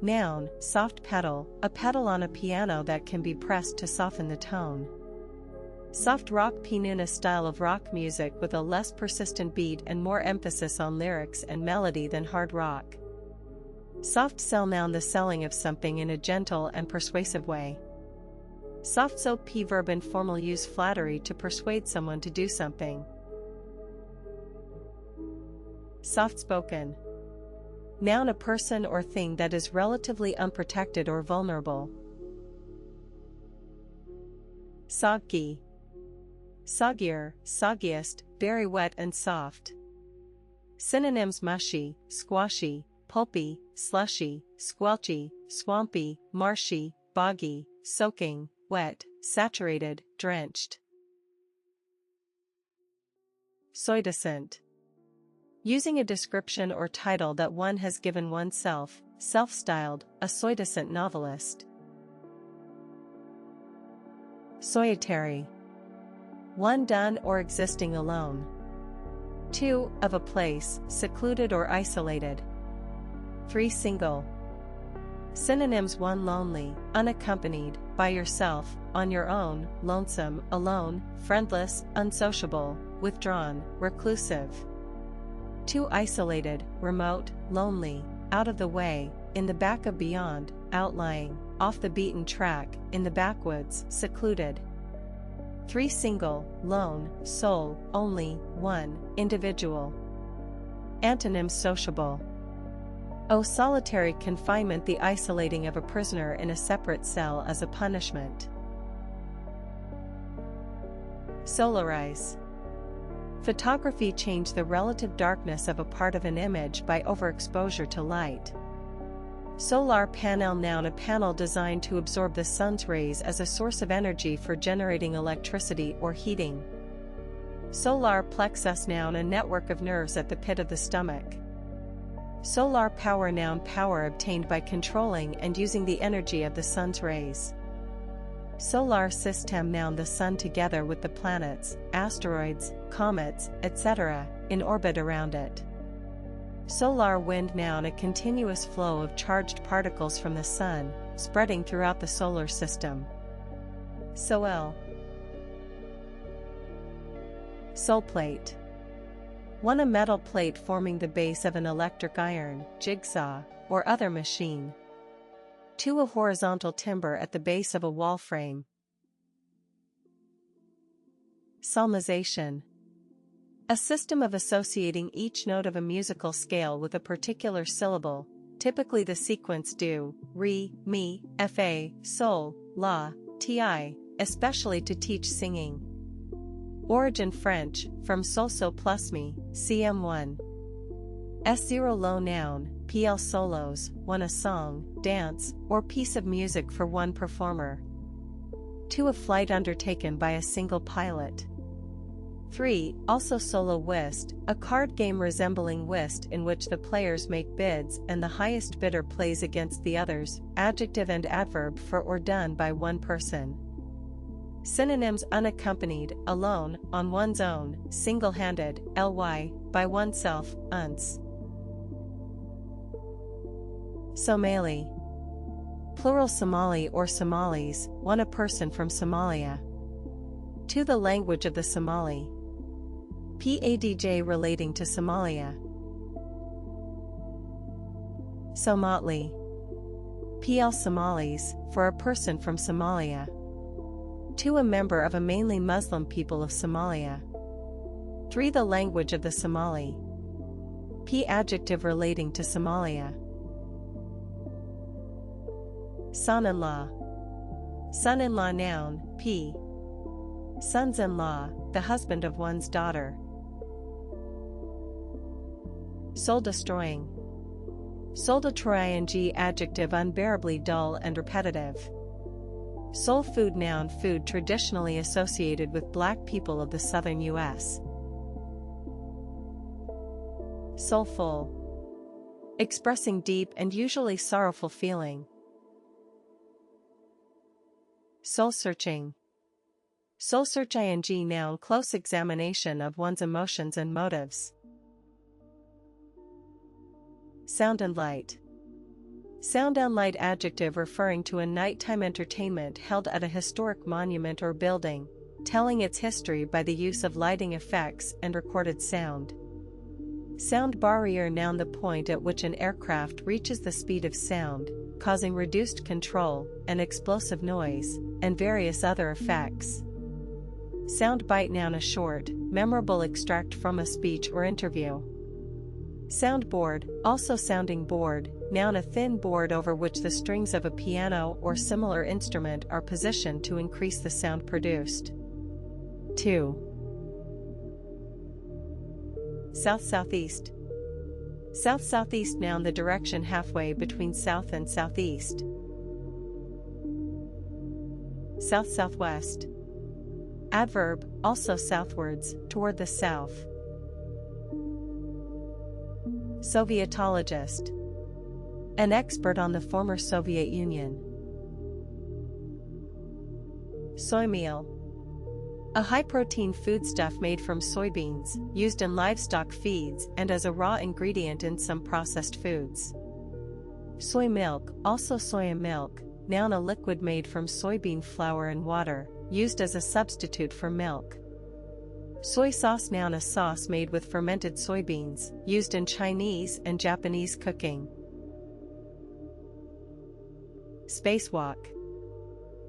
Noun, soft pedal, a pedal on a piano that can be pressed to soften the tone. Soft rock pinuna style of rock music with a less persistent beat and more emphasis on lyrics and melody than hard rock. Soft sell noun the selling of something in a gentle and persuasive way. Soft so p verb informal use flattery to persuade someone to do something. Soft spoken. Noun a person or thing that is relatively unprotected or vulnerable. Soggy. Soggier, soggiest, very wet and soft. Synonyms mushy, squashy, pulpy, slushy, squelchy, swampy, marshy, boggy, soaking, wet, saturated, drenched. Pseudocent. Using a description or title that one has given oneself, self-styled, a pseudocent novelist. Solitary. One done or existing alone. 2. Of a place, secluded or isolated. 3. Single. Synonyms 1. Lonely, unaccompanied, by yourself, on your own, lonesome, alone, friendless, unsociable, withdrawn, reclusive. 2. Isolated, remote, lonely, out of the way, in the back of beyond, outlying, off the beaten track, in the backwoods, secluded. 3. Single, lone, sole, only, one, individual. Antonyms sociable. O. Solitary confinement, the isolating of a prisoner in a separate cell as a punishment. Solarize. Photography change the relative darkness of a part of an image by overexposure to light. Solar panel noun a panel designed to absorb the sun's rays as a source of energy for generating electricity or heating. Solar plexus noun a network of nerves at the pit of the stomach. Solar power noun power obtained by controlling and using the energy of the sun's rays. Solar system noun the sun together with the planets, asteroids, comets, etc., in orbit around it. Solar wind noun a continuous flow of charged particles from the sun, spreading throughout the solar system. Soil. Sol plate. 1. A metal plate forming the base of an electric iron, jigsaw, or other machine. 2. A horizontal timber at the base of a wall frame. Psalmization. A system of associating each note of a musical scale with a particular syllable, typically the sequence do, re, mi, fa, sol, la, ti, especially to teach singing. Origin French, from sol so plus mi, cm1. S0 low noun, pl solos, one a song, dance, or piece of music for one performer. 2. A flight undertaken by a single pilot. 3. Also solo whist, a card game resembling whist in which the players make bids and the highest bidder plays against the others, adjective and adverb for or done by one person. Synonyms unaccompanied, alone, on one's own, single-handed, ly, by oneself, uns. Somali. Plural Somali or Somalis, one a person from Somalia. 2. The language of the Somali. Padj relating to Somalia. Somatli. PL Somalis, for a person from Somalia. 2. A member of a mainly Muslim people of Somalia. 3. The language of the Somali. P. Adjective relating to Somalia. Son-in-law. Son-in-law noun, p. Sons-in-law, the husband of one's daughter. Soul-destroying. Soul-destroying adjective unbearably dull and repetitive. Soul food noun food traditionally associated with black people of the southern U.S. Soulful. Expressing deep and usually sorrowful feeling. Soul-searching. Soul-search ing noun close examination of one's emotions and motives. Sound and light. Sound and light adjective referring to a nighttime entertainment held at a historic monument or building, telling its history by the use of lighting effects and recorded sound. Sound barrier noun the point at which an aircraft reaches the speed of sound, causing reduced control, and explosive noise, and various other effects. Sound bite noun a short, memorable extract from a speech or interview. Soundboard, also sounding board, noun a thin board over which the strings of a piano or similar instrument are positioned to increase the sound produced. 2. South-southeast. South-southeast noun the direction halfway between south and southeast. South-southwest. Adverb, also southwards, toward the south. Sovietologist. An expert on the former Soviet Union. Soy meal. A high-protein foodstuff made from soybeans, used in livestock feeds and as a raw ingredient in some processed foods. Soy milk, also soya milk, noun a liquid made from soybean flour and water, used as a substitute for milk. Soy sauce noun a sauce made with fermented soybeans, used in Chinese and Japanese cooking. Spacewalk.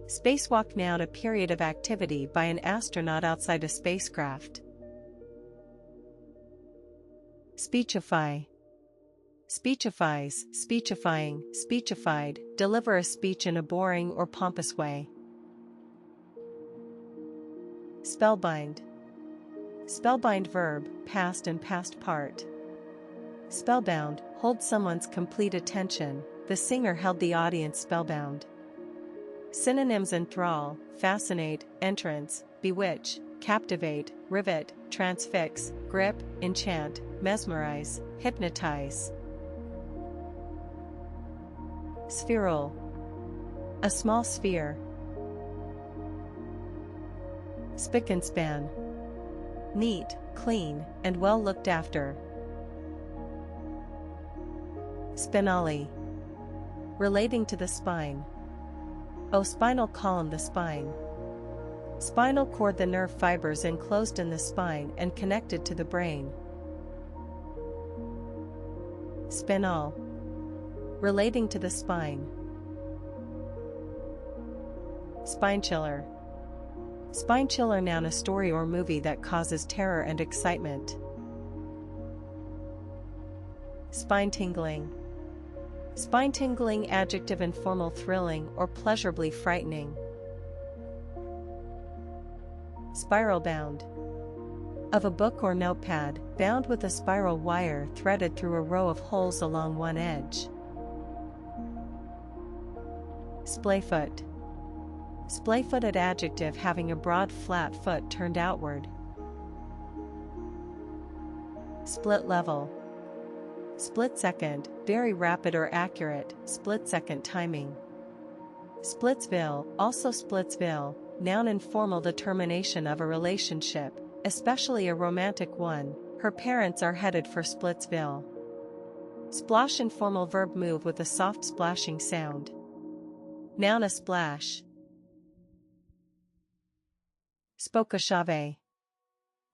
Spacewalk noun a period of activity by an astronaut outside a spacecraft. Speechify. Speechifies, speechifying, speechified, deliver a speech in a boring or pompous way. Spellbind. Spellbind verb, past and past part. Spellbound, hold someone's complete attention. The singer held the audience spellbound. Synonyms: enthrall, fascinate, entrance, bewitch, captivate, rivet, transfix, grip, enchant, mesmerize, hypnotize. Spheral. A small sphere. Spick and span. Neat, clean, and well looked after. Spinale. Relating to the spine. Spinal column the spine. Spinal cord the nerve fibers enclosed in the spine and connected to the brain. Spinal. Relating to the spine. Spinechiller. Spinechiller noun a story or movie that causes terror and excitement. Spine-tingling. Spine-tingling adjective informal thrilling or pleasurably frightening. Spiral bound. Of a book or notepad, bound with a spiral wire threaded through a row of holes along one edge. Splayfoot. Splayfooted adjective having a broad flat foot turned outward. Split level. Split second, very rapid or accurate, split second timing. Splitsville, also Splitsville, noun informal determination of a relationship, especially a romantic one. Her parents are headed for Splitsville. Splosh informal verb move with a soft splashing sound. Noun a splash. Spokeshave.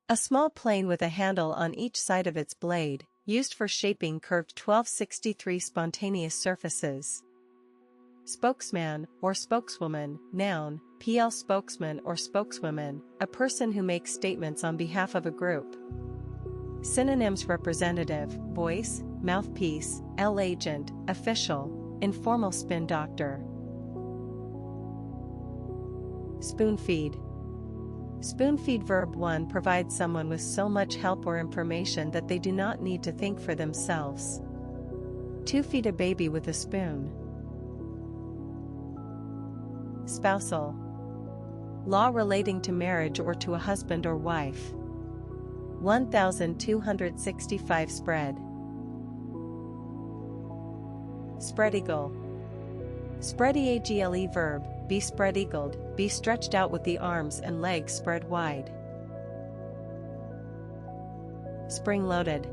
A small plane with a handle on each side of its blade, used for shaping curved 1263 spontaneous surfaces. Spokesman or spokeswoman, noun, PL spokesman or spokeswoman, a person who makes statements on behalf of a group. Synonyms: representative, voice, mouthpiece, agent, official, informal spin doctor. Spoon-feed. Spoon-feed verb 1 provides someone with so much help or information that they do not need to think for themselves. 2 feed a baby with a spoon. Spousal. Law relating to marriage or to a husband or wife. 1265 spread. Spread-eagle. Spread-eagle verb, be spread-eagled, be stretched out with the arms and legs spread wide. Spring-loaded.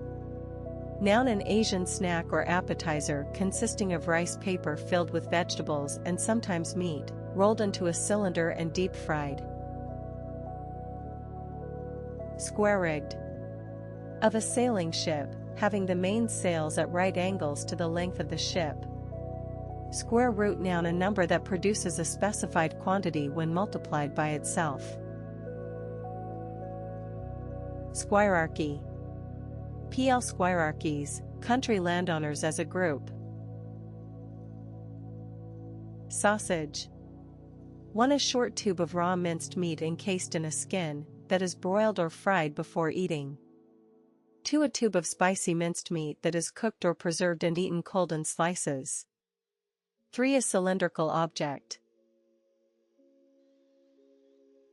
Noun an Asian snack or appetizer consisting of rice paper filled with vegetables and sometimes meat, rolled into a cylinder and deep-fried. Square-rigged. Of a sailing ship, having the main sails at right angles to the length of the ship. Square root noun, a number that produces a specified quantity when multiplied by itself. Squirearchy. PL squirearchies, country landowners as a group. Sausage. 1. A short tube of raw minced meat encased in a skin, that is broiled or fried before eating. 2. A tube of spicy minced meat that is cooked or preserved and eaten cold in slices. 3. A cylindrical object.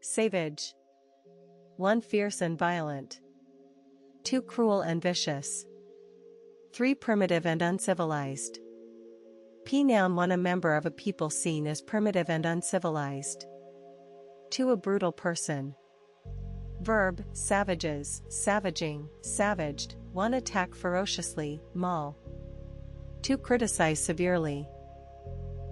Savage. 1. Fierce and violent. 2. Cruel and vicious. 3. Primitive and uncivilized. P. Noun. 1. A member of a people seen as primitive and uncivilized. 2. A brutal person. Verb, savages, savaging, savaged. 1. Attack ferociously, maul. 2. Criticize severely.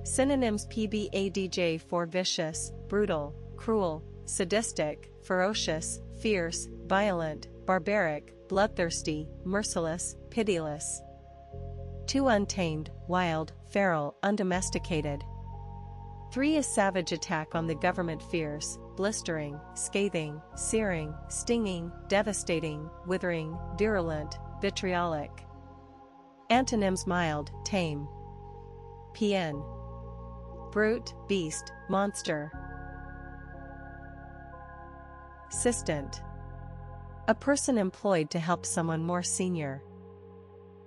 Synonyms: PBADJ for vicious, brutal, cruel, sadistic, ferocious, fierce, violent, barbaric, bloodthirsty, merciless, pitiless. 2. Untamed, wild, feral, undomesticated. 3. A savage attack on the government: fierce, blistering, scathing, searing, stinging, devastating, withering, virulent, vitriolic. Antonyms: mild, tame. PN. Brute, beast, monster. Assistant. A person employed to help someone more senior.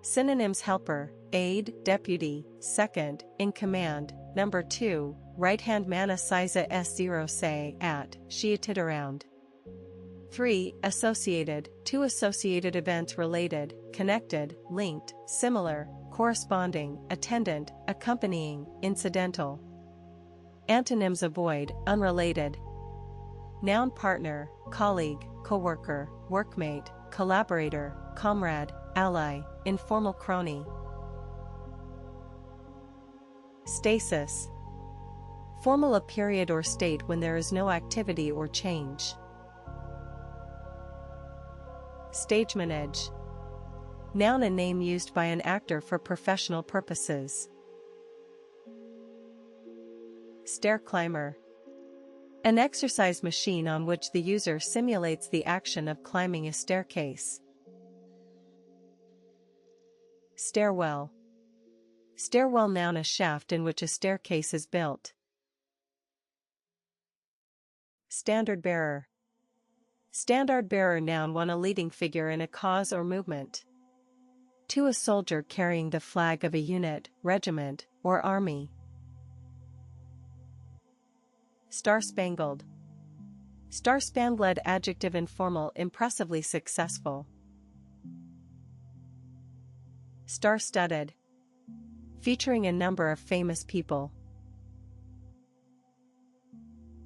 Synonyms: helper, aid, deputy, second, in command. Number 2, right-hand man. Asiza S0 say, at, she attid around. 3. Associated, 2. Associated events: related, connected, linked, similar, corresponding, attendant, accompanying, incidental. Antonyms: avoid, unrelated. Noun: partner, colleague, coworker, workmate, collaborator, comrade, ally, informal crony. Stasis. Formal: a period or state when there is no activity or change. Stagemanage. Noun: a name used by an actor for professional purposes. Stair climber. An exercise machine on which the user simulates the action of climbing a staircase. Stairwell. Stairwell noun: a shaft in which a staircase is built. Standard bearer. Standard bearer noun: 1. A leading figure in a cause or movement. 2. A soldier carrying the flag of a unit, regiment, or army. Star-spangled. Star-spangled adjective: informal, impressively successful. Star-studded. Featuring a number of famous people.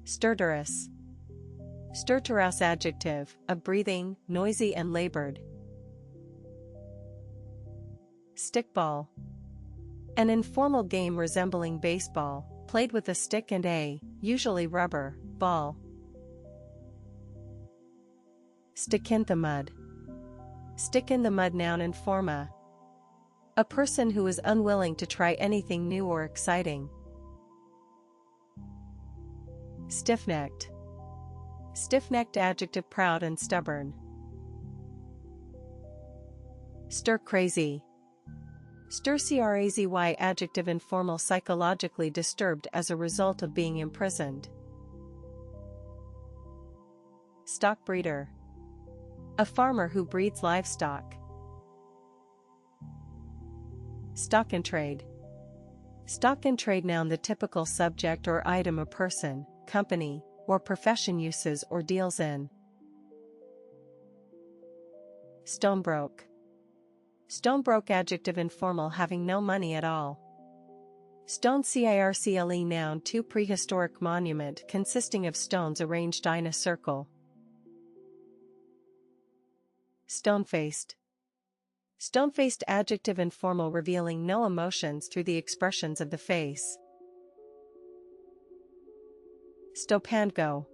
Stertorous. Stertorous adjective, of breathing, noisy and labored. Stickball. An informal game resembling baseball, played with a stick and a, usually rubber, ball. Stick in the mud. Stick in the mud noun: informa. A person who is unwilling to try anything new or exciting. Stiff-necked. Stiff-necked adjective: proud and stubborn. Stir-crazy. Stir-crazy adjective: informal, psychologically disturbed as a result of being imprisoned. Stock breeder. A farmer who breeds livestock. Stock in trade. Stock in trade noun: the typical subject or item a person, company, or profession uses or deals in. Stonebroke. Stonebroke adjective: informal, having no money at all. Stone circle noun: 2. Prehistoric monument consisting of stones arranged in a circle. Stone-faced. Stone-faced adjective: informal, revealing no emotions through the expressions of the face. Stop and go.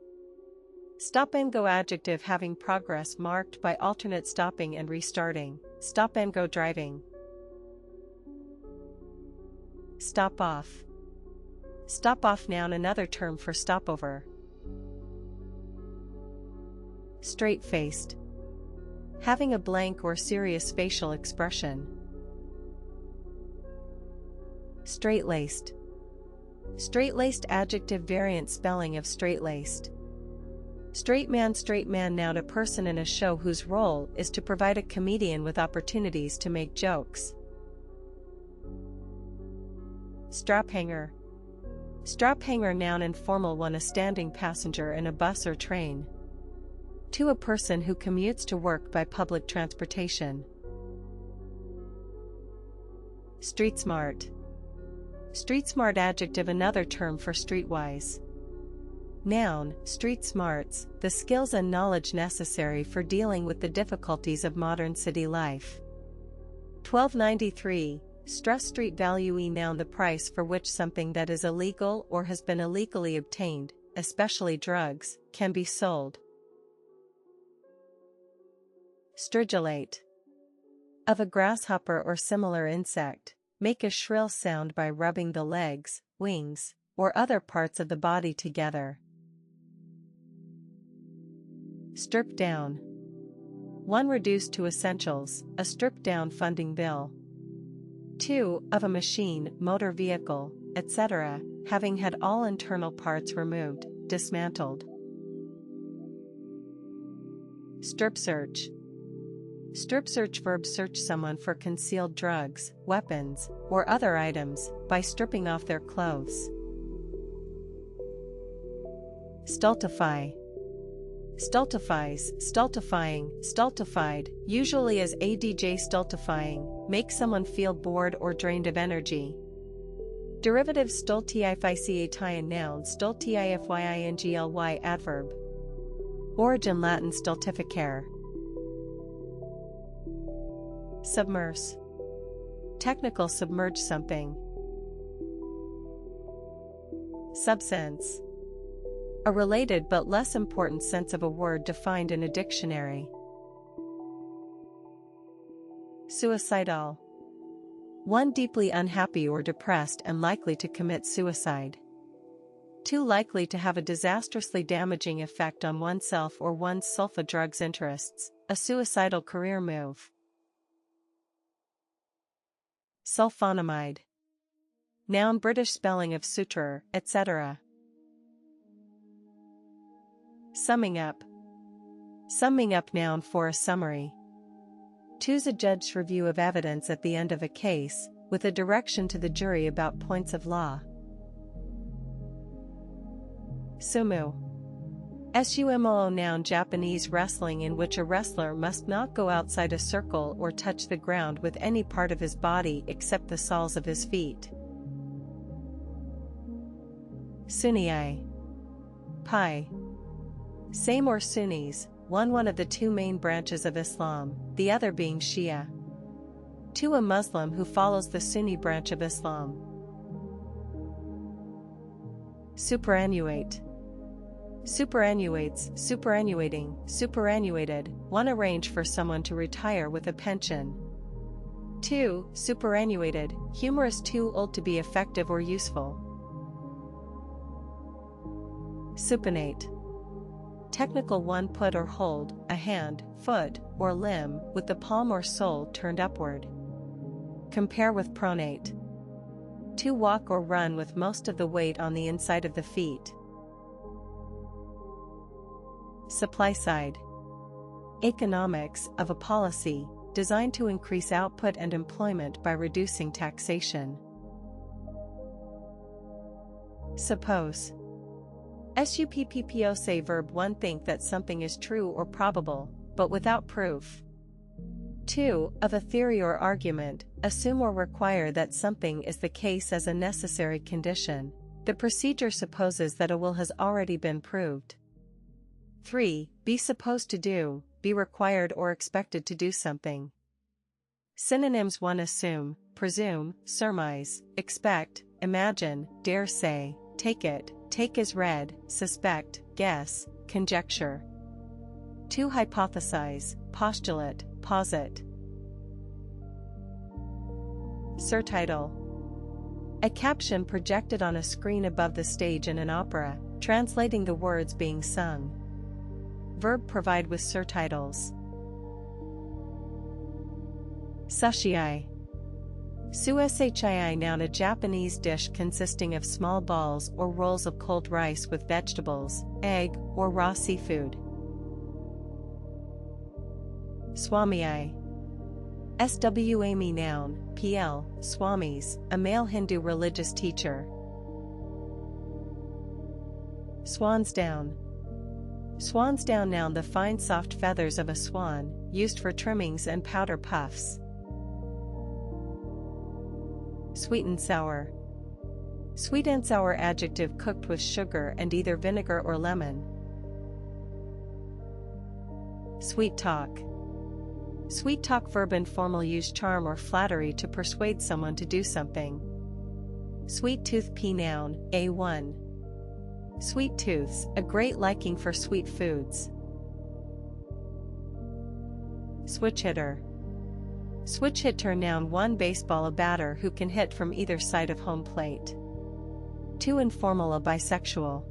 Stop and go adjective: having progress marked by alternate stopping and restarting. stop and go driving. Stop off. Stop off noun, another term for stopover. Straight-faced. Having a blank or serious facial expression. Straight-laced. Straight-laced adjective, variant spelling of straight-laced. Straight man noun, a person in a show whose role is to provide a comedian with opportunities to make jokes. Strap hanger. Strap hanger noun, informal one, a standing passenger in a bus or train. To a person who commutes to work by public transportation. Street smart. Street smart adjective, another term for streetwise. Noun, street smarts, the skills and knowledge necessary for dealing with the difficulties of modern city life. 1293. Stress street value noun, the price for which something that is illegal or has been illegally obtained, especially drugs, can be sold. Stridulate. Of a grasshopper or similar insect, make a shrill sound by rubbing the legs, wings, or other parts of the body together. Strip down. One reduced to essentials, a stripped down funding bill. 2. Of a machine, motor vehicle, etc., having had all internal parts removed, dismantled. Strip search. Strip search verb, search someone for concealed drugs, weapons, or other items, by stripping off their clothes. Stultify. Stultifies, stultifying, stultified, usually as adj stultifying, make someone feel bored or drained of energy. Derivative stultify, noun, stultifyingly, adverb. Origin Latin stultificare. Submerse. Technical, submerge something. Subsense. A related but less important sense of a word defined in a dictionary. Suicidal. One deeply unhappy or depressed and likely to commit suicide. Too likely to have a disastrously damaging effect on oneself or one's sulfa drugs interests, a suicidal career move. Sulfonamide. Noun, British spelling of suturer, etc. Summing up. Summing up noun, for a summary. Choose a judge's review of evidence at the end of a case, with a direction to the jury about points of law. Sumo. Sumo noun, Japanese wrestling, in which a wrestler must not go outside a circle or touch the ground with any part of his body except the soles of his feet. Sunni. Pi. Same or Sunnis, one of the two main branches of Islam, the other being Shia. To a Muslim who follows the Sunni branch of Islam. Superannuate. Superannuates, superannuating, superannuated, one arrange for someone to retire with a pension. 2. Superannuated, humorous, too old to be effective or useful. Supinate. Technical, one put or hold, a hand, foot, or limb, with the palm or sole turned upward. Compare with pronate. To walk or run with most of the weight on the inside of the feet. Supply side. Economics, of a policy, designed to increase output and employment by reducing taxation. Suppose. Suppose, verb 1, think that something is true or probable, but without proof. 2. Of a theory or argument, assume or require that something is the case as a necessary condition. The procedure supposes that a will has already been proved. 3. Be supposed to do, be required or expected to do something. Synonyms: 1. Assume, presume, surmise, expect, imagine, dare say, take it, take as read, suspect, guess, conjecture. 2. Hypothesize, postulate, posit. Surtitle. A caption projected on a screen above the stage in an opera, translating the words being sung. Verb provide with surtitles. Sushii. Sushii noun, a Japanese dish consisting of small balls or rolls of cold rice with vegetables, egg, or raw seafood. Swami. Swami noun, pl. Swamis, a male Hindu religious teacher. Swansdown. Swansdown noun, the fine soft feathers of a swan, used for trimmings and powder puffs. Sweet and sour. Sweet and sour adjective, cooked with sugar and either vinegar or lemon. Sweet talk. Sweet talk verb, informal, use charm or flattery to persuade someone to do something. Sweet tooth p noun, a1. Sweet tooths, a great liking for sweet foods. Switch hitter. Switch hitter noun, one baseball, a batter who can hit from either side of home plate. Too informal, a bisexual.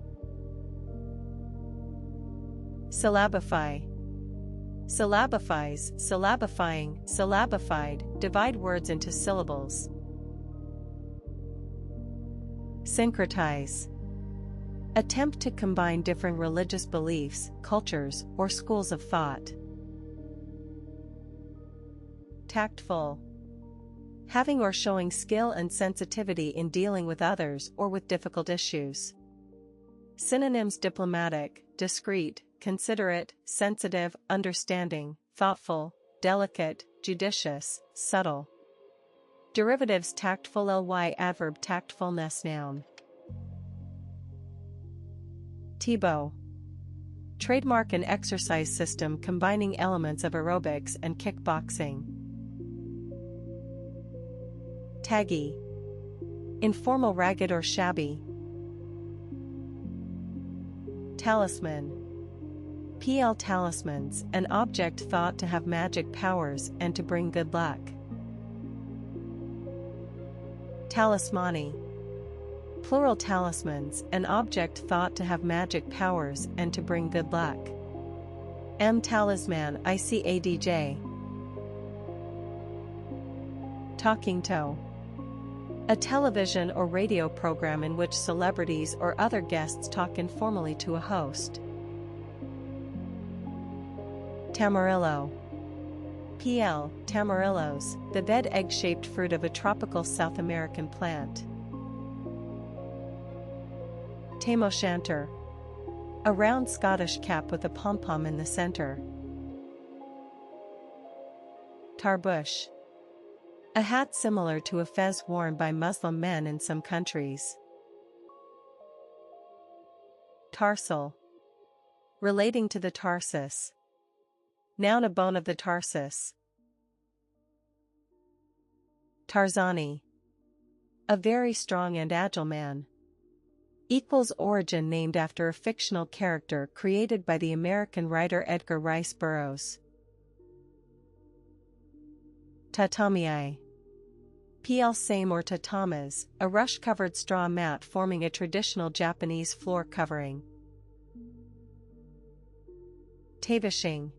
Syllabify. Syllabifies, syllabifying, syllabified, divide words into syllables. Syncretize. Attempt to combine different religious beliefs, cultures, or schools of thought. Tactful. Having or showing skill and sensitivity in dealing with others or with difficult issues. Synonyms: diplomatic, discreet, considerate, sensitive, understanding, thoughtful, delicate, judicious, subtle. Derivatives: tactful, ly adverb, tactfulness noun. Tebow. Trademark, an exercise system combining elements of aerobics and kickboxing. Taggy. Informal, ragged or shabby. Talisman. PL talismans, an object thought to have magic powers and to bring good luck. Talismani. Plural, talismans, an object thought to have magic powers and to bring good luck. Talisman, ICADJ. Talking toe. A television or radio program in which celebrities or other guests talk informally to a host. Tamarillo. PL, tamarillos, the red egg-shaped fruit of a tropical South American plant. Tam o' Shanter. A round Scottish cap with a pom-pom in the center. Tarbush. A hat similar to a fez worn by Muslim men in some countries. Tarsal. Relating to the tarsus. Noun, a bone of the tarsus. Tarzani. A very strong and agile man. Equals origin named after a fictional character created by the American writer Edgar Rice Burroughs. Tatami. PL same or tatamas, a rush-covered straw mat forming a traditional Japanese floor covering. Tavishing.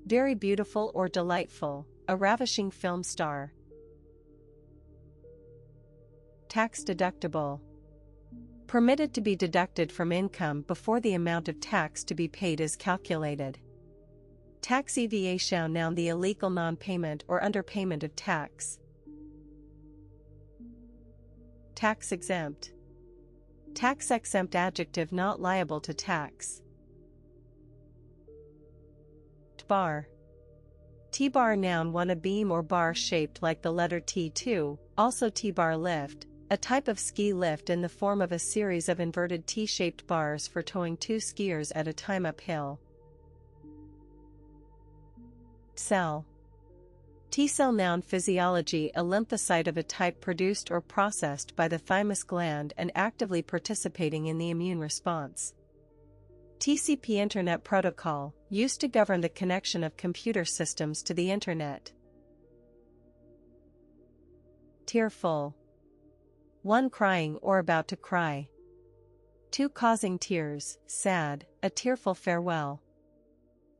Very beautiful or delightful, a ravishing film star. Tax deductible. Permitted to be deducted from income before the amount of tax to be paid is calculated. Tax evasion noun, the illegal non-payment or underpayment of tax. Tax exempt. Tax exempt adjective, not liable to tax. T-bar. T-bar noun, one, a beam or bar shaped like the letter T2, also T-bar lift, a type of ski lift in the form of a series of inverted T-shaped bars for towing two skiers at a time uphill. Cell. T-cell noun, physiology, a lymphocyte of a type produced or processed by the thymus gland and actively participating in the immune response. TCP Internet Protocol, used to govern the connection of computer systems to the Internet. tearful. 1 crying or about to cry. 2 causing tears, sad, a tearful farewell.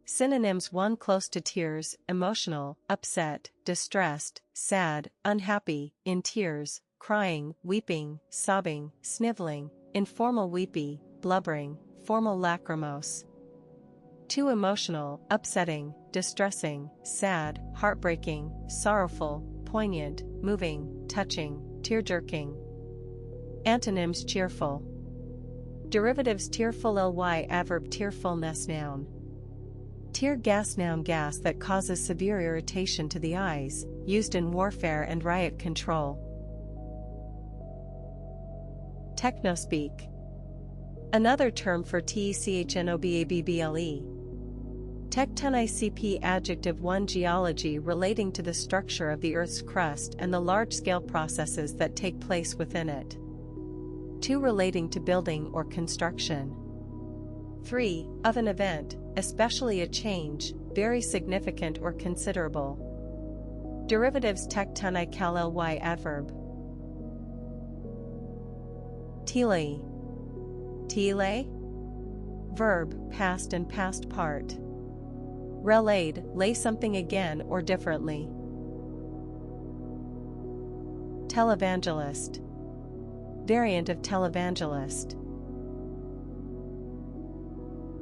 Synonyms: 1 close to tears, emotional, upset, distressed, sad, unhappy, in tears, crying, weeping, sobbing, sniveling, informal weepy, blubbering, formal lachrymose. 2 emotional, upsetting, distressing, sad, heartbreaking, sorrowful, poignant, moving, touching, tear-jerking. Antonyms: cheerful. Derivatives: tearful ly adverb tearfulness noun. Tear gas noun gas that causes severe irritation to the eyes, used in warfare and riot control. Technospeak. Another term for technobable. Tectonicp adjective 1 geology relating to the structure of the Earth's crust and the large-scale processes that take place within it. 2 relating to building or construction. 3 of an event, especially a change, very significant or considerable. Derivatives: tectonical ly adverb. Tele. Tele? Verb, past and past part. Relayed, lay something again or differently. Televangelist. Variant of televangelist.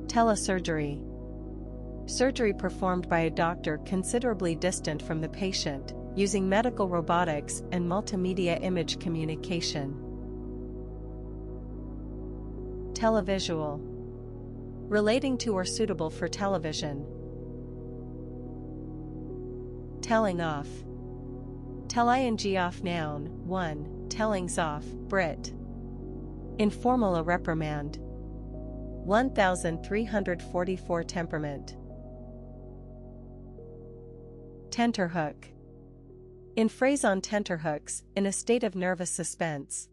Telesurgery. Surgery performed by a doctor considerably distant from the patient, using medical robotics and multimedia image communication. Televisual. Relating to or suitable for television. Telling off. Telling off noun, 1, tellings off, Brit. Informal a reprimand. 1344 temperament. Tenterhook. In phrase on tenterhooks, in a state of nervous suspense.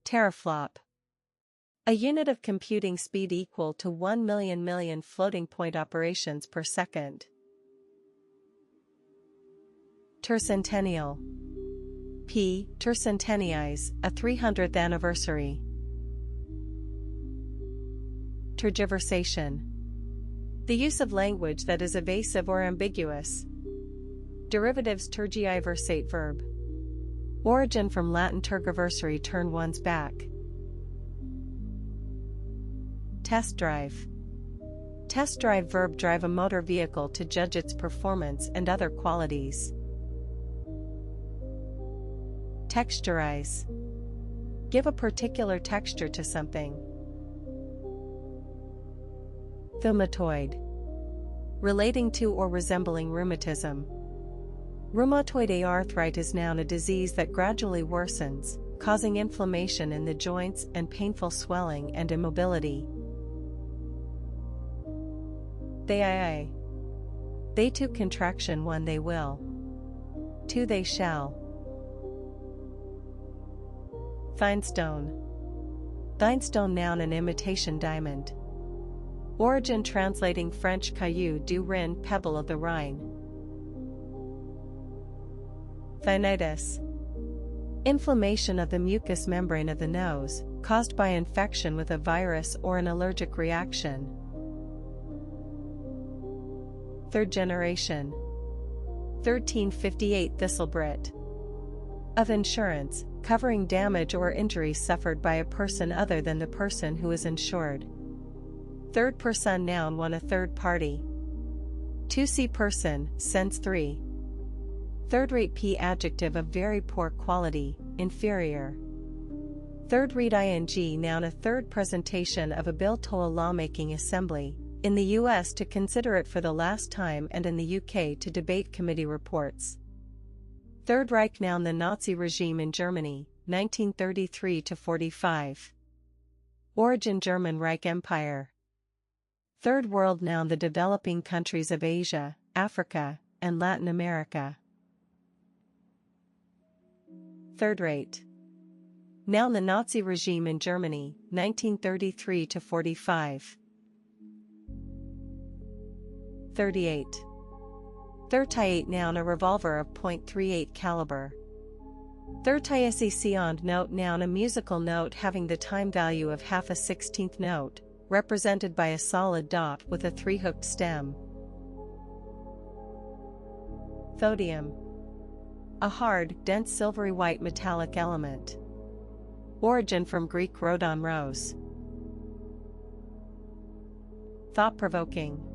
Teraflop. A unit of computing speed equal to 1 million floating point operations per second. Tercentennial. P. Tercentenniais, a 300th anniversary. Tergiversation. The use of language that is evasive or ambiguous. Derivatives: tergiversate verb. Origin from Latin tergiversare, turn one's back. Test drive. Test drive verb, drive a motor vehicle to judge its performance and other qualities. Texturize. Give a particular texture to something. Rheumatoid. Relating to or resembling rheumatism. Rheumatoid arthritis noun, a disease that gradually worsens, causing inflammation in the joints and painful swelling and immobility. They too contraction 1 they will. 2 they shall. Finestone. Finestone noun, an imitation diamond. Origin translating French caillou du Rhin, pebble of the Rhine. Rhinitis. Inflammation of the mucous membrane of the nose, caused by infection with a virus or an allergic reaction. Third generation. 1358 Thistlebrit. Of insurance, covering damage or injury suffered by a person other than the person who is insured. Third person noun, 1 a third party. 2c person, sense 3. Third-rate p adjective of very poor quality, inferior. Third-rate ing noun, a third presentation of a bill to a lawmaking assembly, in the US to consider it for the last time and in the UK to debate committee reports. Third Reich noun, the Nazi regime in Germany, 1933–45. Origin German Reich Empire. Third world noun, the developing countries of Asia, Africa, and Latin America. Third rate. Noun, the Nazi regime in Germany, 1933–45. 38. Thirty-eight noun a revolver of .38 caliber. Thirty-second note noun a musical note having the time value of half a 16th note, represented by a solid dot with a three-hooked stem. Thodium. A hard, dense silvery white metallic element. Origin from Greek rhodon rose. Thought-provoking.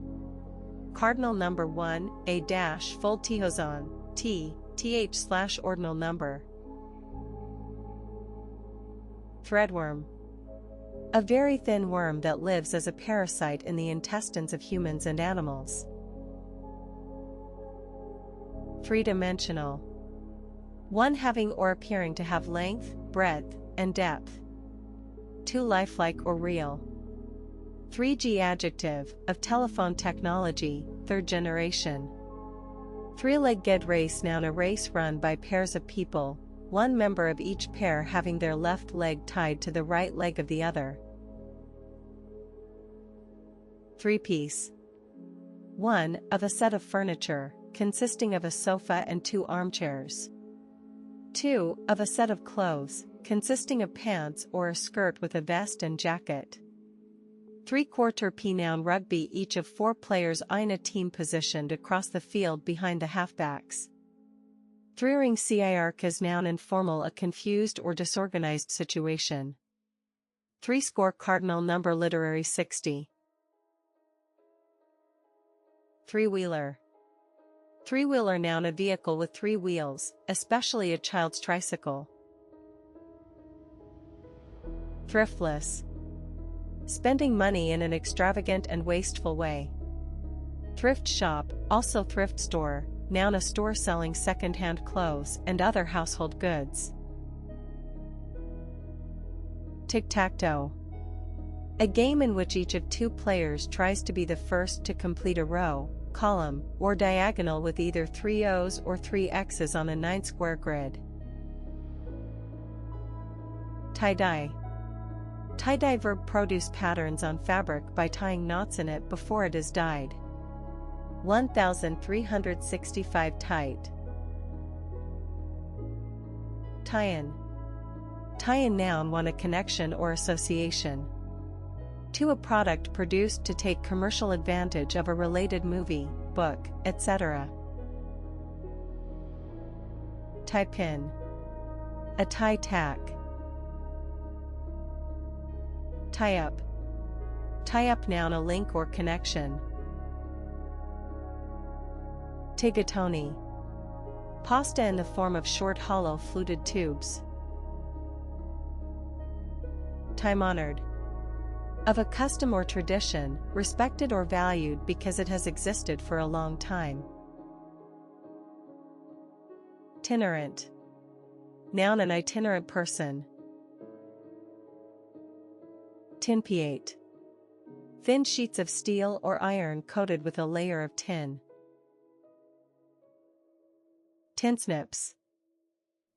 Cardinal number 1, a dash full tihozon, th/ordinal number. Threadworm. A very thin worm that lives as a parasite in the intestines of humans and animals. Three-dimensional. One having or appearing to have length, breadth, and depth. Too lifelike or real. 3G adjective, of telephone technology, third generation. Three-legged race noun a race run by pairs of people, one member of each pair having their left leg tied to the right leg of the other. Three-piece. One, of a set of furniture, consisting of a sofa and two armchairs. Two, of a set of clothes, consisting of pants or a skirt with a vest and jacket. Three-quarter P noun rugby each of four players in a team positioned across the field behind the halfbacks. Three-ring circus noun informal a confused or disorganized situation. Three-score cardinal number literary 60. Three-wheeler. Three-wheeler noun a vehicle with three wheels, especially a child's tricycle. Thriftless. Spending money in an extravagant and wasteful way. Thrift shop, also thrift store, noun a store selling second-hand clothes and other household goods. Tic-tac-toe. A game in which each of two players tries to be the first to complete a row, column, or diagonal with either three O's or three X's on a 9-square grid. Tie-dye. Tie-dye verb produce patterns on fabric by tying knots in it before it is dyed. 1365 tight. Tie-in. Tie-in noun one a connection or association. To a product produced to take commercial advantage of a related movie, book, etc. Tie-pin. A tie tack. Tie-up. Tie-up noun a link or connection. Tigatoni. Pasta in the form of short hollow fluted tubes. Time-honored. Of a custom or tradition, respected or valued because it has existed for a long time. Itinerant. Noun an itinerant person. Tinpiate. Thin sheets of steel or iron coated with a layer of tin. Tinsnips.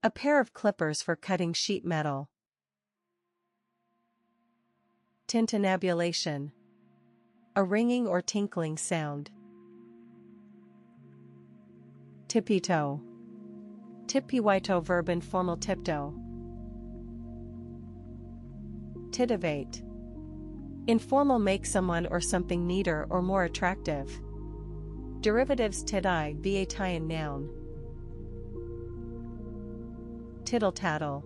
A pair of clippers for cutting sheet metal. Tintinnabulation. A ringing or tinkling sound. Tippy-toe. Tippy-toe verb informal tiptoe. Titivate. Informal make someone or something neater or more attractive. Derivatives tidai va tie-in noun. Tittle-tattle.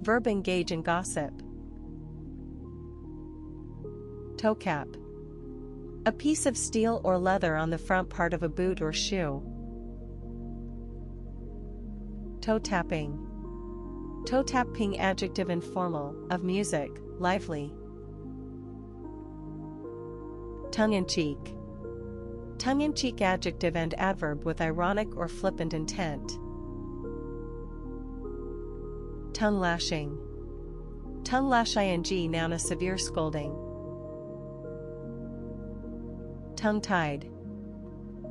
Verb engage in gossip. Toe cap. A piece of steel or leather on the front part of a boot or shoe. Toe tapping. Toe tapping adjective informal, of music, lively. Tongue-in-cheek. Tongue-in-cheek adjective and adverb with ironic or flippant intent. Tongue lashing. Tongue lash ing noun a severe scolding. Tongue-tied.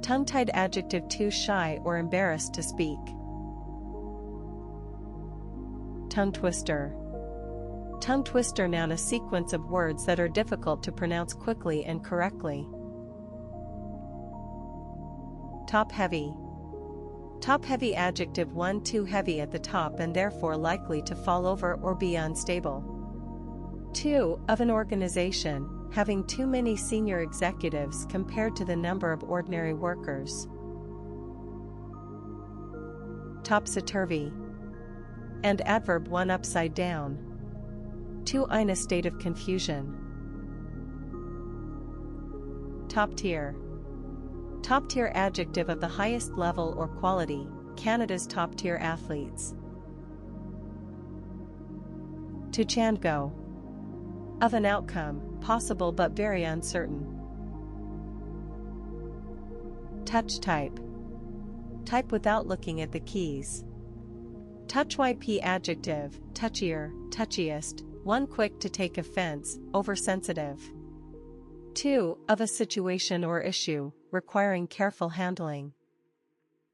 Tongue-tied adjective too shy or embarrassed to speak. Tongue-twister. Tongue-twister noun a sequence of words that are difficult to pronounce quickly and correctly. Top-heavy. Top-heavy adjective 1 too heavy at the top and therefore likely to fall over or be unstable. 2 of an organization, having too many senior executives compared to the number of ordinary workers. Topsy-turvy. And adverb 1 upside down. 2 in a state of confusion. Top tier. Top tier adjective of the highest level or quality, Canada's top tier athletes. Touch and go. Of an outcome, possible but very uncertain. Touch type. Type without looking at the keys. Touch YP adjective, touchier, touchiest, 1 quick to take offense, oversensitive. 2 of a situation or issue, requiring careful handling.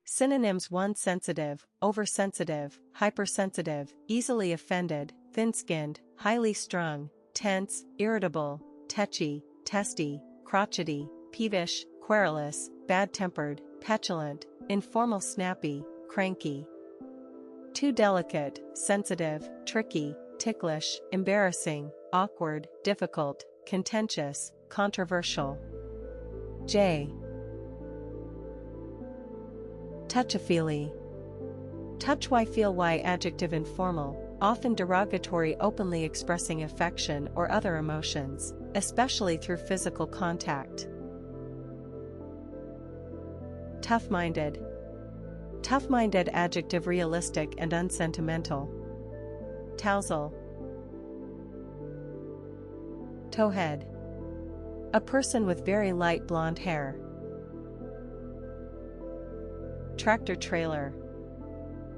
Synonyms 1 sensitive, oversensitive, hypersensitive, easily offended, thin-skinned, highly strung, tense, irritable, touchy, testy, crotchety, peevish, querulous, bad-tempered, petulant, informal, snappy, cranky. 2 delicate, sensitive, tricky, ticklish, embarrassing, awkward, difficult, contentious, controversial. J. Touchy-feely. Touch y feel y adjective informal, often derogatory, openly expressing affection or other emotions, especially through physical contact. Tough-minded. Tough-minded adjective realistic and unsentimental. Tousle. Towhead. A person with very light blonde hair. Tractor-trailer.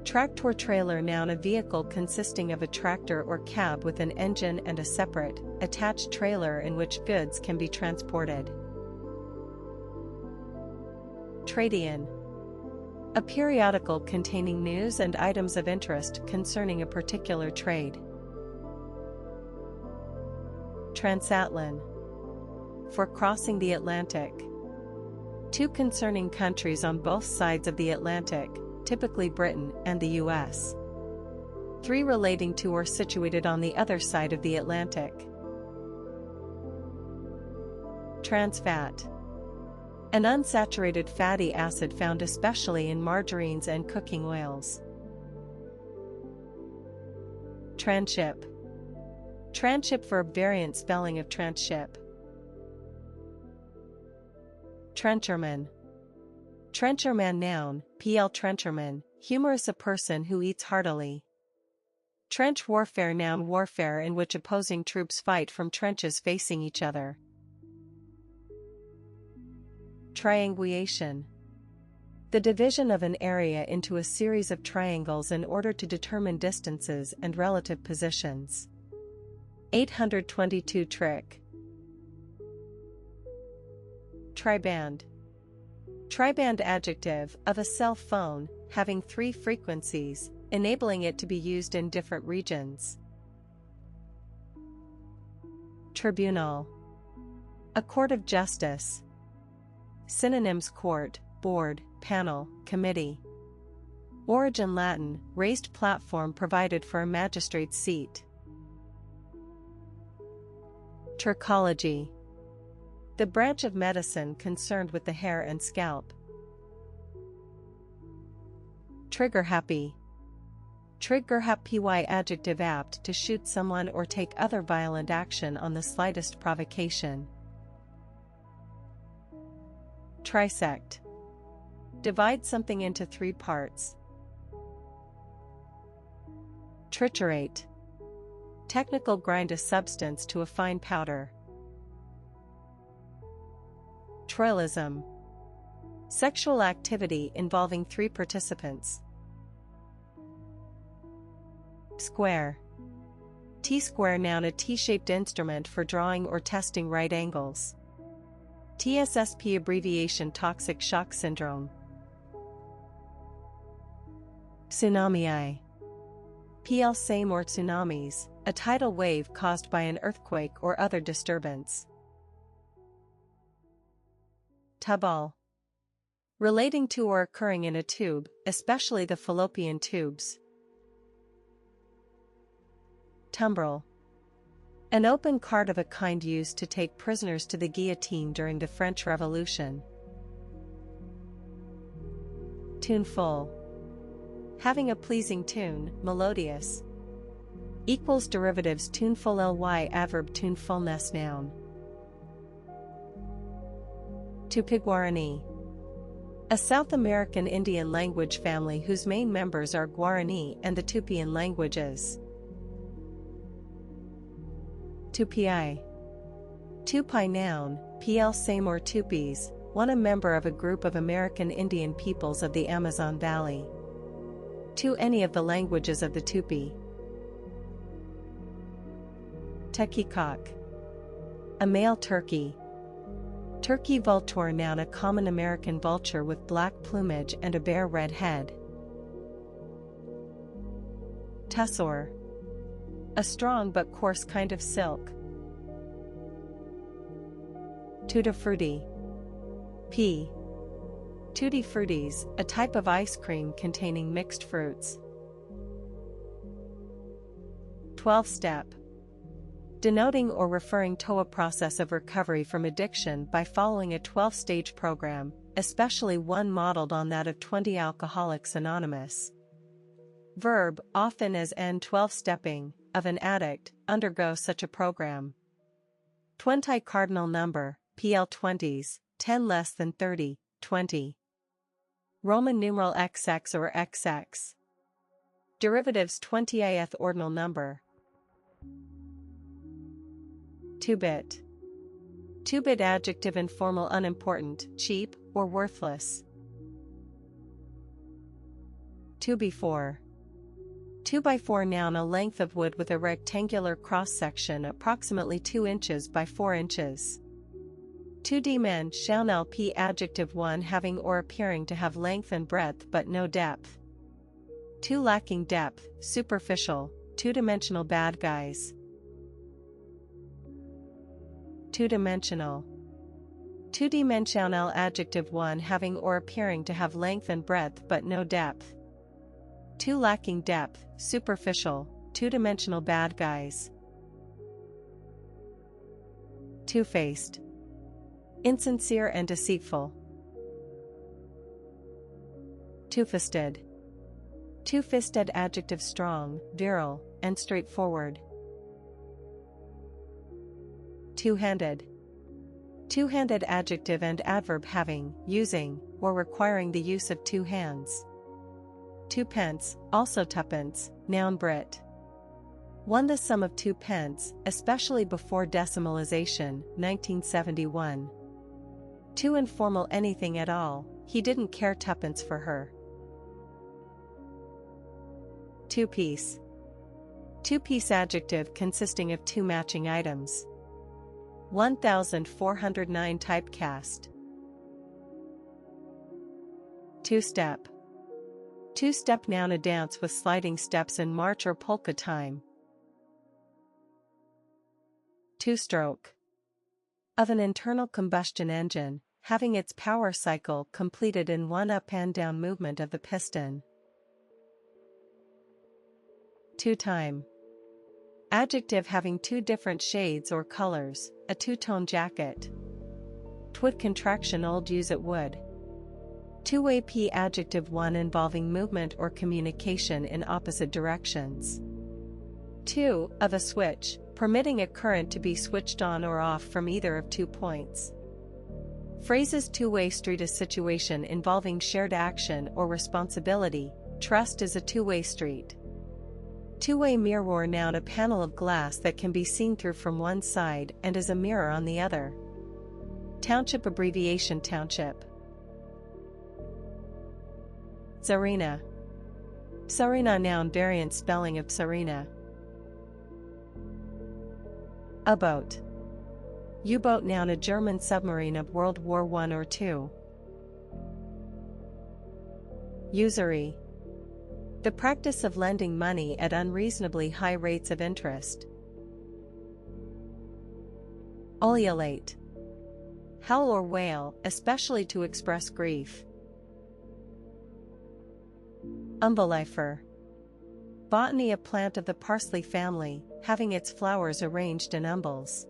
Tractor-trailer noun, a vehicle consisting of a tractor or cab with an engine and a separate, attached trailer in which goods can be transported. Tradian. A periodical containing news and items of interest concerning a particular trade. Transatlant. For crossing the Atlantic. 2 concerning countries on both sides of the Atlantic, typically Britain and the US. 3 relating to or situated on the other side of the Atlantic. Trans fat. An unsaturated fatty acid found especially in margarines and cooking oils. Tranship. Tranship, verb variant spelling of tranship. Trencherman. Trencherman noun, pl trencherman, humorous, a person who eats heartily. Trench warfare noun, warfare in which opposing troops fight from trenches facing each other. Triangulation. The division of an area into a series of triangles in order to determine distances and relative positions. 822 trick. Triband. Triband adjective, of a cell phone, having 3 frequencies, enabling it to be used in different regions. Tribunal. A court of justice. Synonyms: court, board, panel, committee. Origin Latin, raised platform provided for a magistrate's seat. Trichology. The branch of medicine concerned with the hair and scalp. Trigger-happy. Trigger-happy adjective apt to shoot someone or take other violent action on the slightest provocation. Trisect. Divide something into 3 parts. Triturate. Technical, grind a substance to a fine powder. Troilism. Sexual activity involving 3 participants. Square. T-square noun, a T-shaped instrument for drawing or testing right angles. TSSP abbreviation, toxic shock syndrome. Tsunami. PL same or tsunamis, a tidal wave caused by an earthquake or other disturbance. Tubal. Relating to or occurring in a tube, especially the fallopian tubes. Tumbrel. An open cart of a kind used to take prisoners to the guillotine during the French Revolution. Tuneful. Having a pleasing tune, melodious. Equals derivatives tuneful ly adverb tunefulness noun. Tupi-Guarani. A South American Indian language family whose main members are Guarani and the Tupian languages. Tupi. Tupi noun, pl same or Tupis, one a member of a group of American Indian peoples of the Amazon Valley. To any of the languages of the Tupi. Tekicock. A male turkey. Turkey vulture noun, a common American vulture with black plumage and a bare red head. Tussor. A strong but coarse kind of silk. Tutti frutti. P. Tutti fruttis, a type of ice cream containing mixed fruits. 12-step. Denoting or referring to a process of recovery from addiction by following a 12-stage program, especially one modeled on that of 20 Alcoholics Anonymous. Verb, often as n 12-stepping, of an addict, undergo such a program. 20 cardinal number, PL 20s, 10 less than 30, 20. Roman numeral XX or XX. Derivatives 20th ordinal number. 2-bit. 2-bit adjective informal unimportant, cheap, or worthless. 2x4. 2x4 noun, a length of wood with a rectangular cross-section approximately 2 inches by 4 inches. 2-dimensional p adjective 1 having or appearing to have length and breadth but no depth. 2 lacking depth, superficial, 2-dimensional bad guys. 2-dimensional. 2-dimensional adjective 1 having or appearing to have length and breadth but no depth. 2 lacking depth, superficial, 2-dimensional bad guys. Two-faced. Insincere and deceitful. Two-fisted. Two-fisted adjective strong, virile, and straightforward. Two-handed. Two-handed adjective and adverb having, using, or requiring the use of 2 hands. 2 pence, also tuppence, noun Brit. 1 the sum of 2 pence, especially before decimalization, 1971. 2 informal anything at all, he didn't care tuppence for her. 2-piece. 2-piece adjective consisting of 2 matching items. 1409 typecast. 2-step. 2-step noun, a dance with sliding steps in march or polka time. 2-stroke. Of an internal combustion engine, having its power cycle completed in one up and down movement of the piston. 2-time. Adjective having 2 different shades or colors, a 2-tone jacket. Twould contraction old use it would. 2-way p adjective 1 involving movement or communication in opposite directions. 2 of a switch, permitting a current to be switched on or off from either of 2 points. Phrases 2-way street, a situation involving shared action or responsibility. Trust is a 2-way street. 2-way mirror noun, a panel of glass that can be seen through from one side and is a mirror on the other. Township abbreviation township. Tsarina. Tsarina noun, variant spelling of Tsarina. U-boat. U-boat noun, a German submarine of World War I or II. Usury. The practice of lending money at unreasonably high rates of interest. Ululate. Howl or wail, especially to express grief. Umbellifer. Botany, a plant of the parsley family, having its flowers arranged in umbels.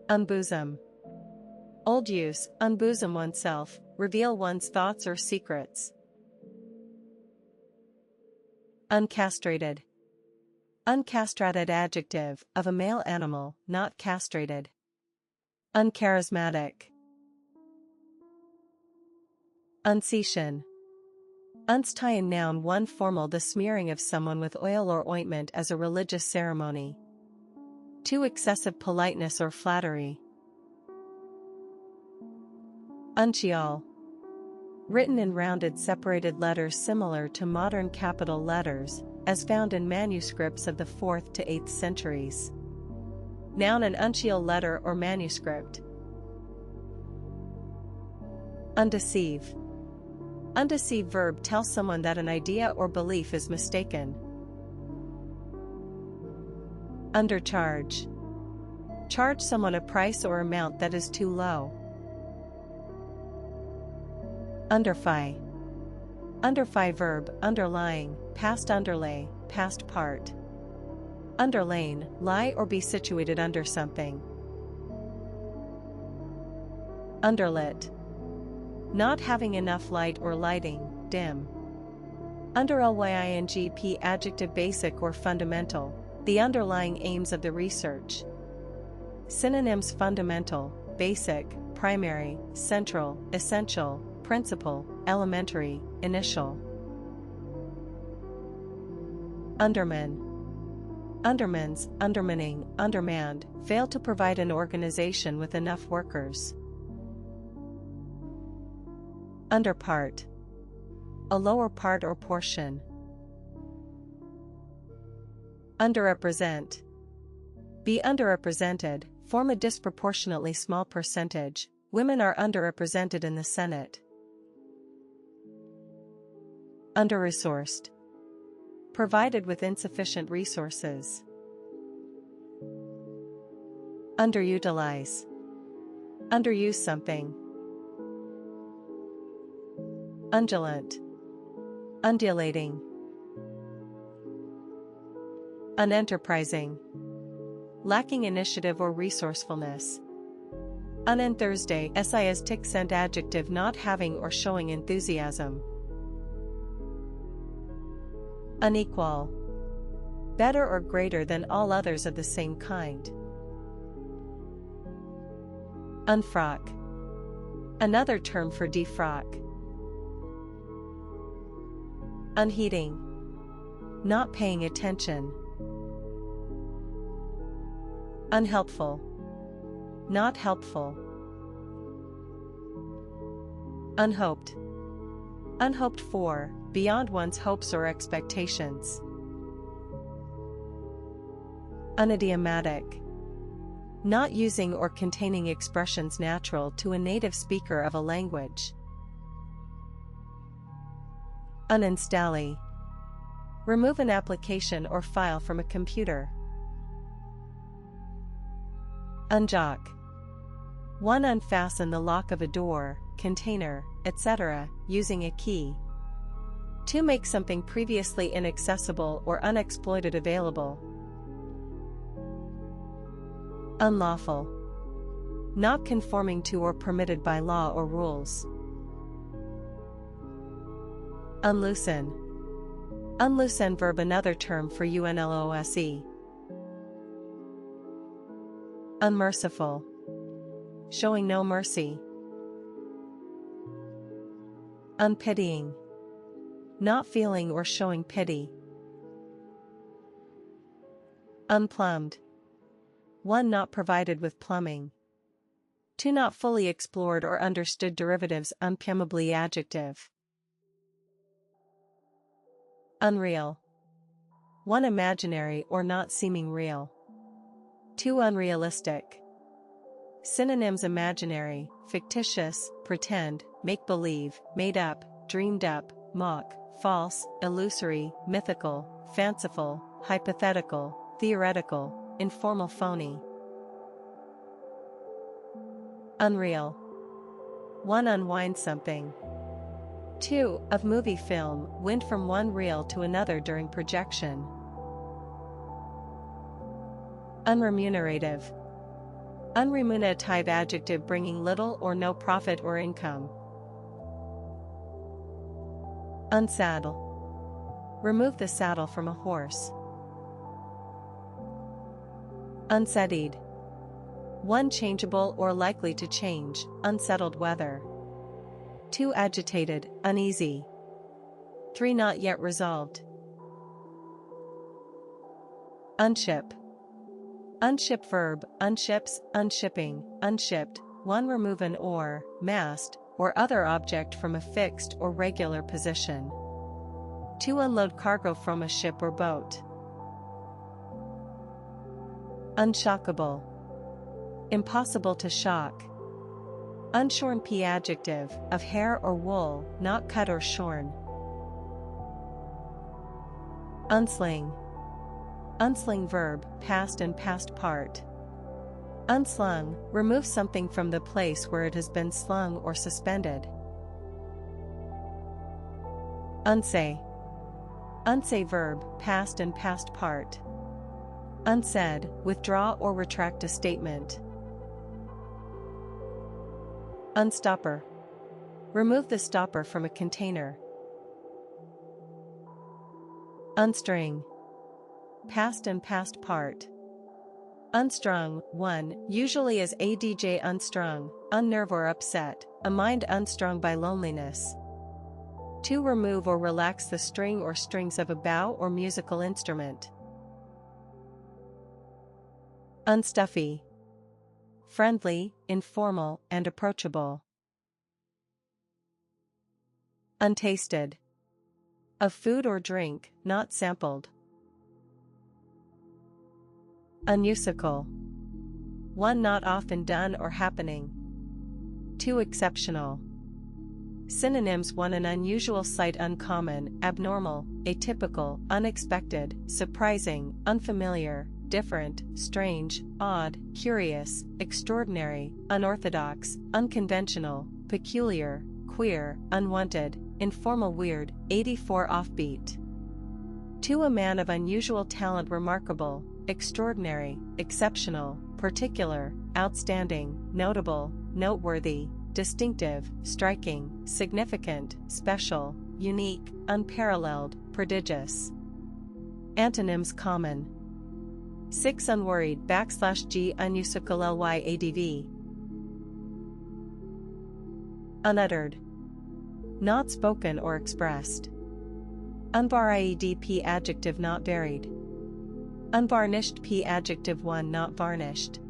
Unbosom. Old use, unbosom oneself, reveal one's thoughts or secrets. Uncastrated. Uncastrated adjective, of a male animal, not castrated. Uncharismatic. Uncision. Unstien, noun, one formal, the smearing of someone with oil or ointment as a religious ceremony. Too excessive politeness or flattery. Uncial. Written in rounded separated letters similar to modern capital letters, as found in manuscripts of the 4th to 8th centuries. Noun, an uncial letter or manuscript. Undeceive. Undeceive, verb, tell someone that an idea or belief is mistaken. Undercharge. Charge someone a price or amount that is too low. Underfy. Underfy, verb, underlying, past underlay, past part. Underlain, lie or be situated under something. Underlit. Not having enough light or lighting, dim. Underlyingp, adjective, basic or fundamental, the underlying aims of the research. Synonyms: fundamental, basic, primary, central, essential, principal, elementary, initial. Underman. Undermans, undermining, undermanned, fail to provide an organization with enough workers. Underpart. A lower part or portion. Underrepresent. Be underrepresented, form a disproportionately small percentage. Women are underrepresented in the Senate. Under-resourced. Provided with insufficient resources. Underutilize. Underuse something. Undulant. Undulating. Unenterprising. Lacking initiative or resourcefulness. Thursday, SIStic sent adjective, not having or showing enthusiasm. Unequal. Better or greater than all others of the same kind. Unfrock. Another term for defrock. Unheeding. Not paying attention. Unhelpful. Not helpful. Unhoped. Unhoped for, beyond one's hopes or expectations. Unidiomatic. Not using or containing expressions natural to a native speaker of a language. Uninstallee. Remove an application or file from a computer. Unjock. One, unfasten the lock of a door, container, etc., using a key. To make something previously inaccessible or unexploited available. Unlawful. Not conforming to or permitted by law or rules. Unloosen. Unloosen, verb, another term for unlose. Unmerciful. Showing no mercy. Unpitying. Not feeling or showing pity. Unplumbed. One not provided with plumbing. Two not fully explored or understood derivatives. Unplumbably, adjective. Unreal. One imaginary or not seeming real. Two unrealistic. Synonyms: imaginary, fictitious, pretend, make-believe, made up, dreamed up, mock, false, illusory, mythical, fanciful, hypothetical, theoretical, informal, phony. Unreal. One unwind something. 2. Of movie film, wind from one reel to another during projection. Unremunerative. Unremunerative adjective bringing little or no profit or income. Unsaddle. Remove the saddle from a horse. Unsettled. One changeable or likely to change, unsettled weather. 2. Agitated, uneasy. 3. Not yet resolved. Unship. Unship verb, unships, unshipping, unshipped. 1. Remove an oar, mast, or other object from a fixed or regular position. 2. Unload cargo from a ship or boat. Unshockable. Impossible to shock. Unshorn p adjective, of hair or wool, not cut or shorn. Unsling. Unsling verb, past and past part. Unslung, remove something from the place where it has been slung or suspended. Unsay. Unsay verb, past and past part. Unsaid, withdraw or retract a statement. Unstopper. Remove the stopper from a container. Unstring. Past and past part. Unstrung, 1, usually as adj unstrung, unnerve or upset, a mind unstrung by loneliness. 2. Remove or relax the string or strings of a bow or musical instrument. Unstuffy. Friendly, informal, and approachable. Untasted. Of food or drink, not sampled. Unusual. 1. Not often done or happening. 2. Exceptional. Synonyms: 1. An unusual sight, uncommon, abnormal, atypical, unexpected, surprising, unfamiliar, different, strange, odd, curious, extraordinary, unorthodox, unconventional, peculiar, queer, unwanted, informal, weird. 84. Offbeat. 2. A man of unusual talent, remarkable, extraordinary, exceptional, particular, outstanding, notable, noteworthy, distinctive, striking, significant, special, unique, unparalleled, prodigious. Antonyms: common. 6. Unworried /G unusual lyadv. Unuttered. Not spoken or expressed. Unvarried p adjective, not varied. Unvarnished p adjective, 1. Not varnished.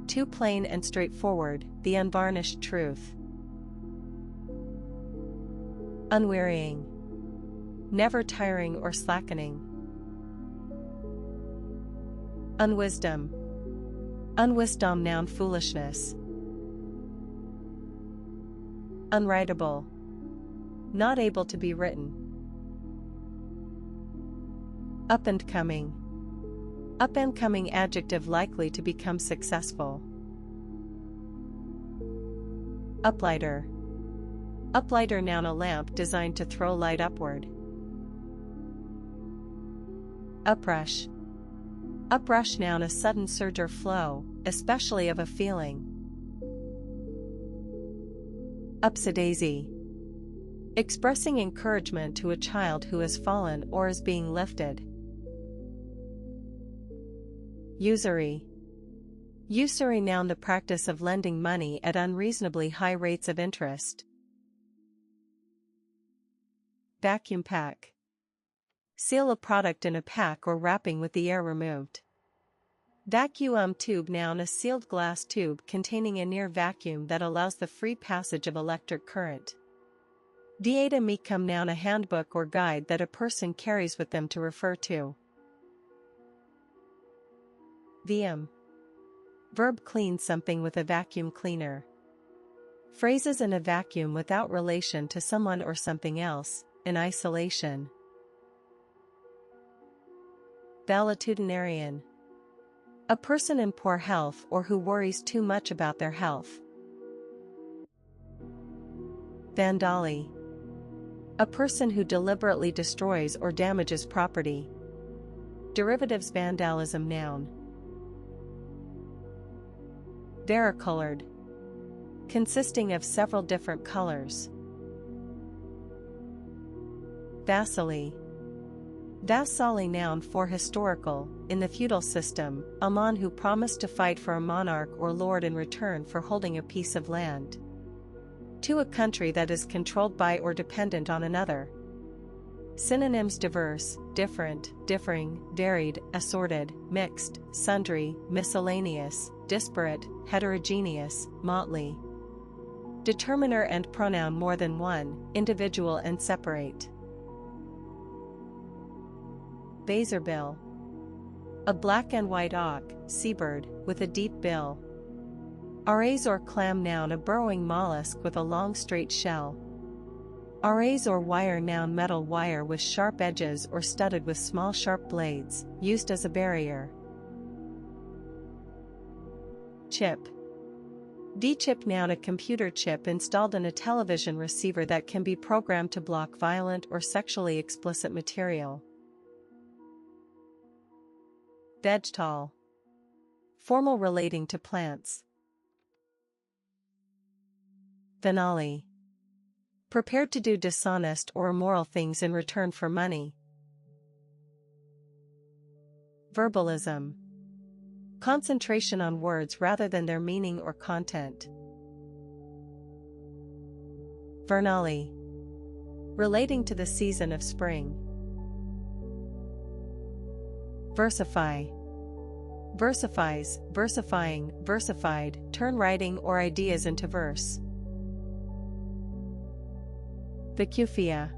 2. Plain and straightforward, the unvarnished truth. Unwearying. Never tiring or slackening. Unwisdom. Unwisdom, noun, foolishness. Unwritable. Not able to be written. Up and coming. Up and coming adjective, likely to become successful. Uplighter. Uplighter, noun, a lamp designed to throw light upward. Uprush. Uprush, noun, a sudden surge or flow, especially of a feeling. Upsidaisy. Expressing encouragement to a child who has fallen or is being lifted. Usury. Usury, noun, the practice of lending money at unreasonably high rates of interest. Vacuum pack. Seal a product in a pack or wrapping with the air removed. Vacuum tube, noun, a sealed glass tube containing a near vacuum that allows the free passage of electric current. Dieta mecum, noun, a handbook or guide that a person carries with them to refer to. Vacuum. Verb, clean something with a vacuum cleaner. Phrases in a vacuum without relation to someone or something else, in isolation. Valetudinarian. A person in poor health or who worries too much about their health. Vandali. A person who deliberately destroys or damages property. Derivatives vandalism noun. Varicolored. Consisting of several different colors. Vassaly. Vassali noun for historical, in the feudal system, a man who promised to fight for a monarch or lord in return for holding a piece of land. To a country that is controlled by or dependent on another. Synonyms diverse, different, differing, varied, assorted, mixed, sundry, miscellaneous, disparate, heterogeneous, motley. Determiner and pronoun more than one, individual and separate. Bazarbill. A black and white auk, seabird, with a deep bill. Arrays or clam noun a burrowing mollusk with a long straight shell. Arrays or wire noun metal wire with sharp edges or studded with small sharp blades, used as a barrier. Chip. V-chip noun a computer chip installed in a television receiver that can be programmed to block violent or sexually explicit material. Vegetal. Formal relating to plants. Venali. Prepared to do dishonest or immoral things in return for money. Verbalism. Concentration on words rather than their meaning or content. Vernali. Relating to the season of spring. Versify. Versifies, versifying, versified, turn writing or ideas into verse. Vicufia.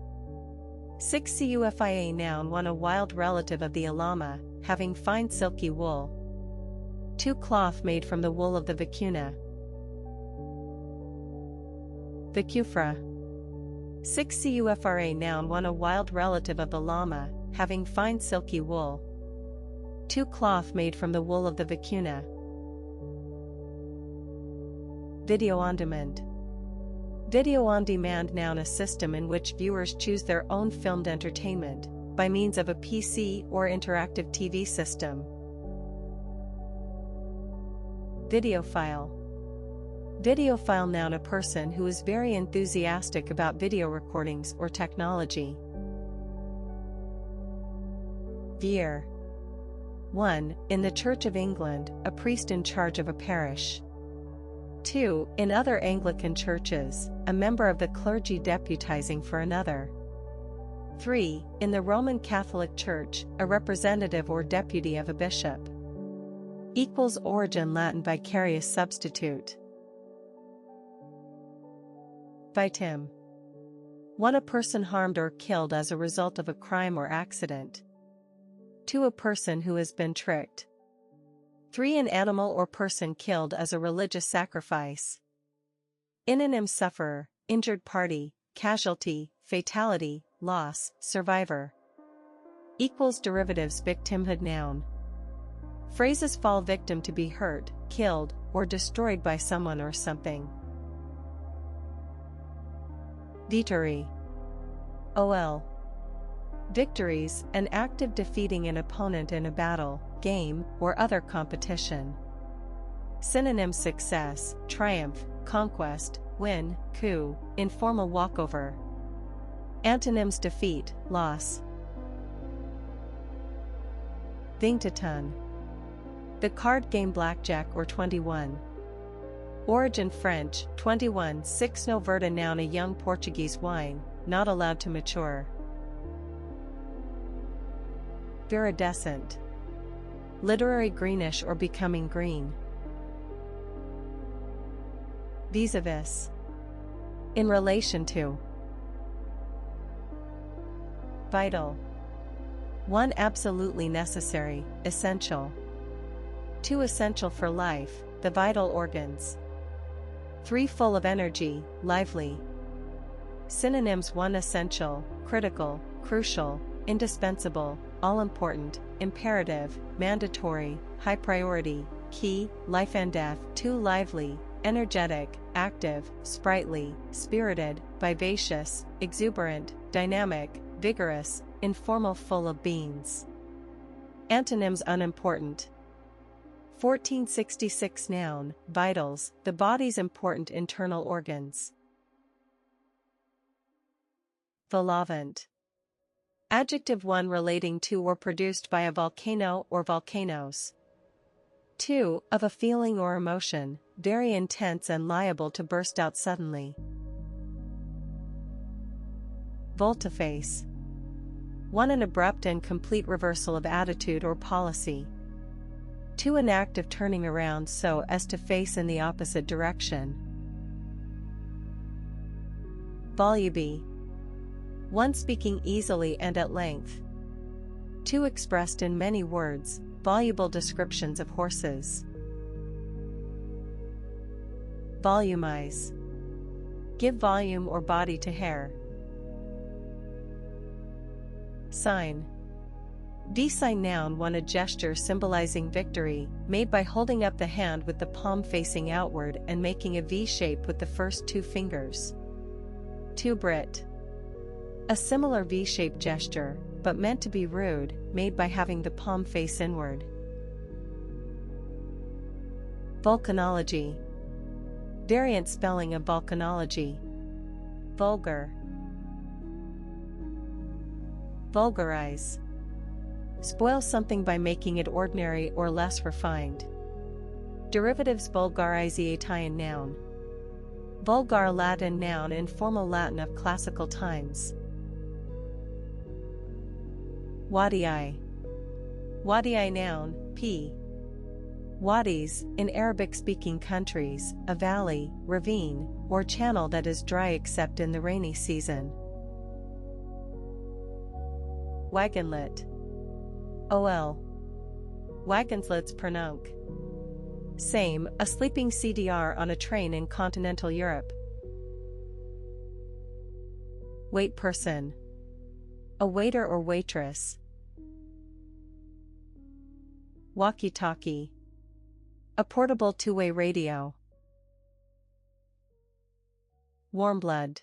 6 Cufia noun 1 a wild relative of the Alama, having fine silky wool. 2 cloth made from the wool of the vicuna. Vicufra. 6 Cufra noun 1 a wild relative of the llama, having fine silky wool. 2 cloth made from the wool of the vicuna. Video on demand. Video on demand noun a system in which viewers choose their own filmed entertainment, by means of a PC or interactive TV system. Videophile. Videophile noun a person who is very enthusiastic about video recordings or technology. Vicar. 1. In the Church of England, a priest in charge of a parish. 2. In other Anglican churches, a member of the clergy deputizing for another. 3. In the Roman Catholic Church, a representative or deputy of a bishop. Origin Latin vicarious substitute. Victim. 1. A person harmed or killed as a result of a crime or accident. 2. A person who has been tricked. 3. An animal or person killed as a religious sacrifice. Inonym sufferer, injured party, casualty, fatality, loss, survivor. Derivatives victimhood noun. Phrases fall victim to be hurt, killed, or destroyed by someone or something. Victory. OL. Victories, an act of defeating an opponent in a battle, game, or other competition. Synonym success, triumph, conquest, win, coup, informal walkover. Antonyms defeat, loss. Vingtaton. The card game blackjack or 21. Origin French, 21 6 Noverta noun a young Portuguese wine, not allowed to mature. Viridescent. Literary greenish or becoming green. Vis-a-vis. In relation to. Vital. 1. Absolutely necessary, essential. 2. Essential for life, the vital organs. 3. Full of energy, lively. Synonyms 1. Essential, critical, crucial, indispensable, all-important, imperative, mandatory, high priority, key, life and death. 2. Lively, energetic, active, sprightly, spirited, vivacious, exuberant, dynamic, vigorous, informal, full of beans. Antonyms: unimportant. 1466 Noun, vitals, the body's important internal organs. Volavent. Adjective 1 relating to or produced by a volcano or volcanoes. 2 of a feeling or emotion, very intense and liable to burst out suddenly. Volte-face. 1 an abrupt and complete reversal of attitude or policy. 2 an act of turning around so as to face in the opposite direction. Voluble. 1 speaking easily and at length. 2 expressed in many words, voluble descriptions of horses. Volumize. Give volume or body to hair. Sign. D-sign noun 1 a gesture symbolizing victory, made by holding up the hand with the palm facing outward and making a V shape with the first 2 fingers. 2 Brit. A similar V-shaped gesture, but meant to be rude, made by having the palm face inward. Volcanology. Variant spelling of volcanology. Vulgar. Vulgarize. Spoil something by making it ordinary or less refined. Derivatives: vulgarize Italian noun. Vulgar Latin noun in formal Latin of classical times. Wadi. Wadi noun, p. Wadis, in Arabic-speaking countries, a valley, ravine, or channel that is dry except in the rainy season. Wagonlet. ol. Wagonslets Pernunc. Same, a sleeping CDR on a train in continental Europe. Wait person. A waiter or waitress. Walkie-talkie. A portable two-way radio. Warm blood.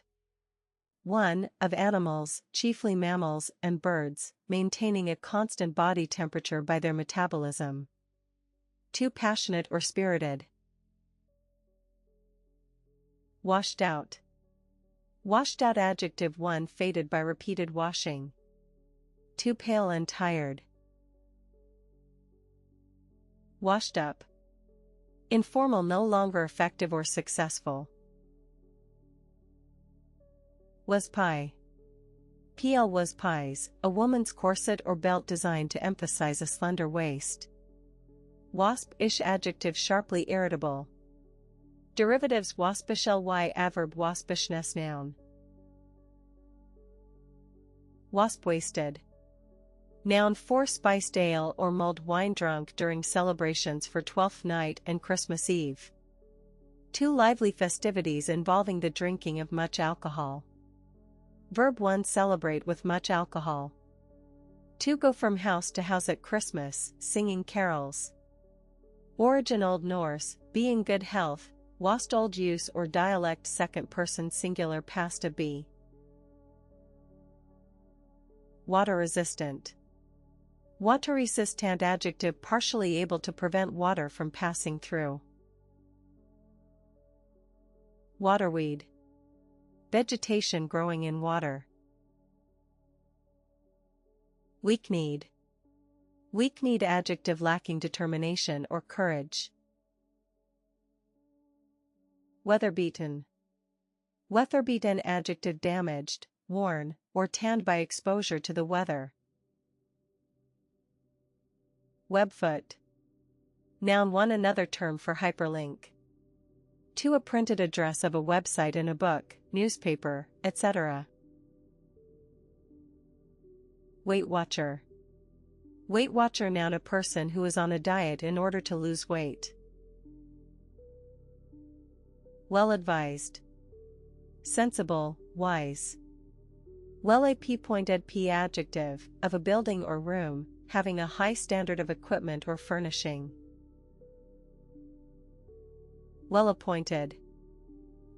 1 of animals, chiefly mammals and birds, maintaining a constant body temperature by their metabolism. 2 passionate or spirited. Washed out. Washed out adjective 1 faded by repeated washing. 2 pale and tired. Washed up. Informal, no longer effective or successful. Was pie. PL was pies, a woman's corset or belt designed to emphasize a slender waist. Wasp-ish adjective sharply irritable. Derivatives: waspish ly adverb waspishness noun. Wasp-wasted. Noun 4 spiced ale or mulled wine drunk during celebrations for Twelfth Night and Christmas Eve. 2 lively festivities involving the drinking of much alcohol. Verb 1 celebrate with much alcohol. 2 go from house to house at Christmas, singing carols. Origin Old Norse, be in good health, wast old use or dialect second person singular past of be. Water resistant. Water resistant adjective partially able to prevent water from passing through. Waterweed. Vegetation growing in water. Weak-kneed. Weak-kneed adjective lacking determination or courage. Weather-beaten. Weather-beaten adjective damaged, worn, or tanned by exposure to the weather. Webfoot. Noun 1 another term for hyperlink. 2 a printed address of a website in a book, newspaper, etc. Weight Watcher. Weight Watcher noun a person who is on a diet in order to lose weight. Well advised. Sensible, wise. Well ap pointed p adjective, of a building or room, having a high standard of equipment or furnishing. Well-appointed.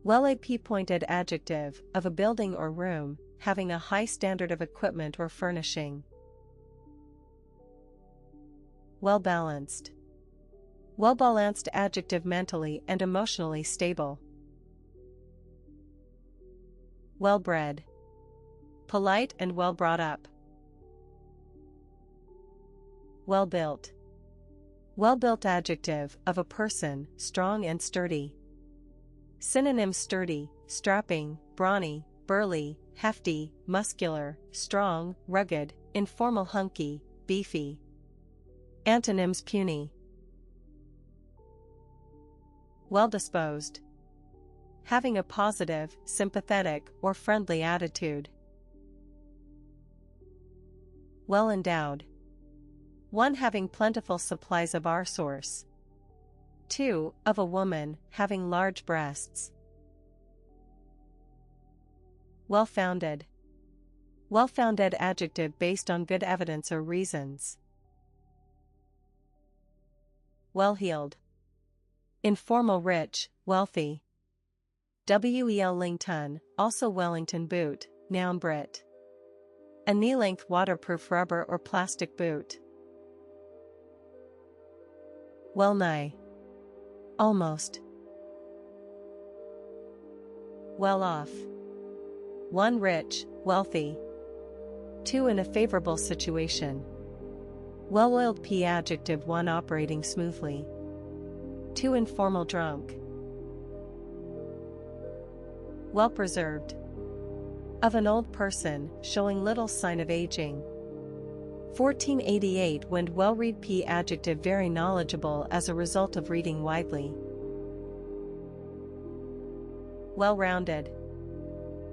Well-appointed adjective, of a building or room, having a high standard of equipment or furnishing. Well-balanced. Well-balanced adjective, mentally and emotionally stable. Well-bred. Polite and well brought up. Well-built. Well-built adjective, of a person, strong and sturdy. Synonyms: sturdy, strapping, brawny, burly, hefty, muscular, strong, rugged, informal, hunky, beefy. Antonyms: puny. Well-disposed. Having a positive, sympathetic, or friendly attitude. Well-endowed. One having plentiful supplies of our source. 2. Of a woman, having large breasts. Well-founded. Well-founded adjective, based on good evidence or reasons. Well-heeled. Informal, rich, wealthy. Wellington, also Wellington boot, noun Brit. A knee-length waterproof rubber or plastic boot. Well-nigh. Almost. Well-off. 1. Rich, wealthy. 2. In a favorable situation. Well-oiled adjective, 1. Operating smoothly. 2. Informal, drunk. Well-preserved. Of an old person, showing little sign of aging. 1488 Wind. Well-read adjective, very knowledgeable as a result of reading widely. Well-rounded.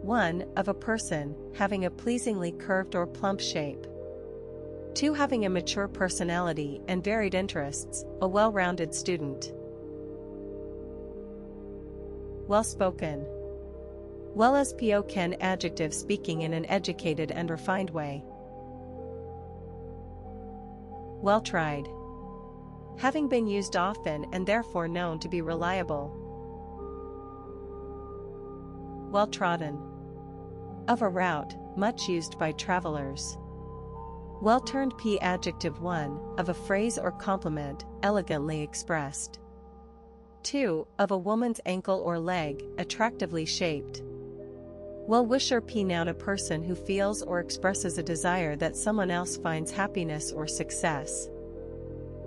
1. Of a person, having a pleasingly curved or plump shape. 2. Having a mature personality and varied interests, a well-rounded student. Well-spoken. Well-spoken adjective, speaking in an educated and refined way. Well-tried. Having been used often and therefore known to be reliable. Well-trodden. Of a route, much used by travelers. Well-turned adjective, 1. Of a phrase or compliment, elegantly expressed. 2. Of a woman's ankle or leg, attractively shaped. Well-wisher noun, a person who feels or expresses a desire that someone else finds happiness or success.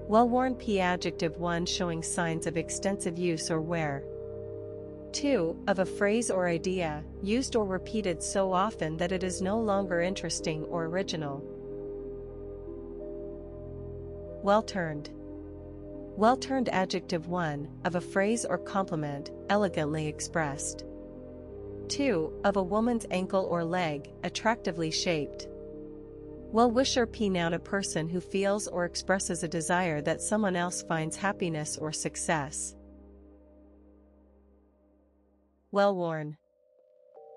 Well-worn adjective, 1. Showing signs of extensive use or wear. 2. Of a phrase or idea, used or repeated so often that it is no longer interesting or original. Well-turned. Well-turned adjective, 1. Of a phrase or compliment, elegantly expressed. 2. Of a woman's ankle or leg, attractively shaped. Well-wisher noun, a person who feels or expresses a desire that someone else finds happiness or success. Well-worn.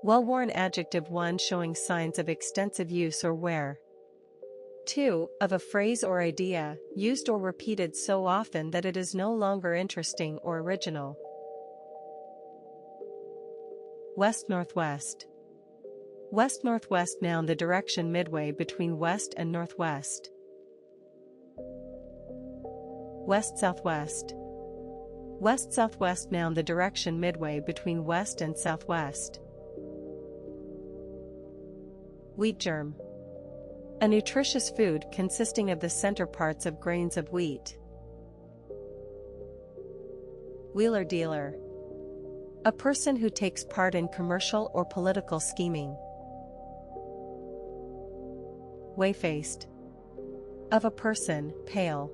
Well-worn adjective, 1. Showing signs of extensive use or wear. 2. Of a phrase or idea, used or repeated so often that it is no longer interesting or original. West-northwest. West-northwest noun, the direction midway between west and northwest. West-southwest. West-southwest noun, the direction midway between west and southwest. Wheat germ. A nutritious food consisting of the center parts of grains of wheat. Wheeler-dealer. A person who takes part in commercial or political scheming. Whey-faced. Of a person, pale.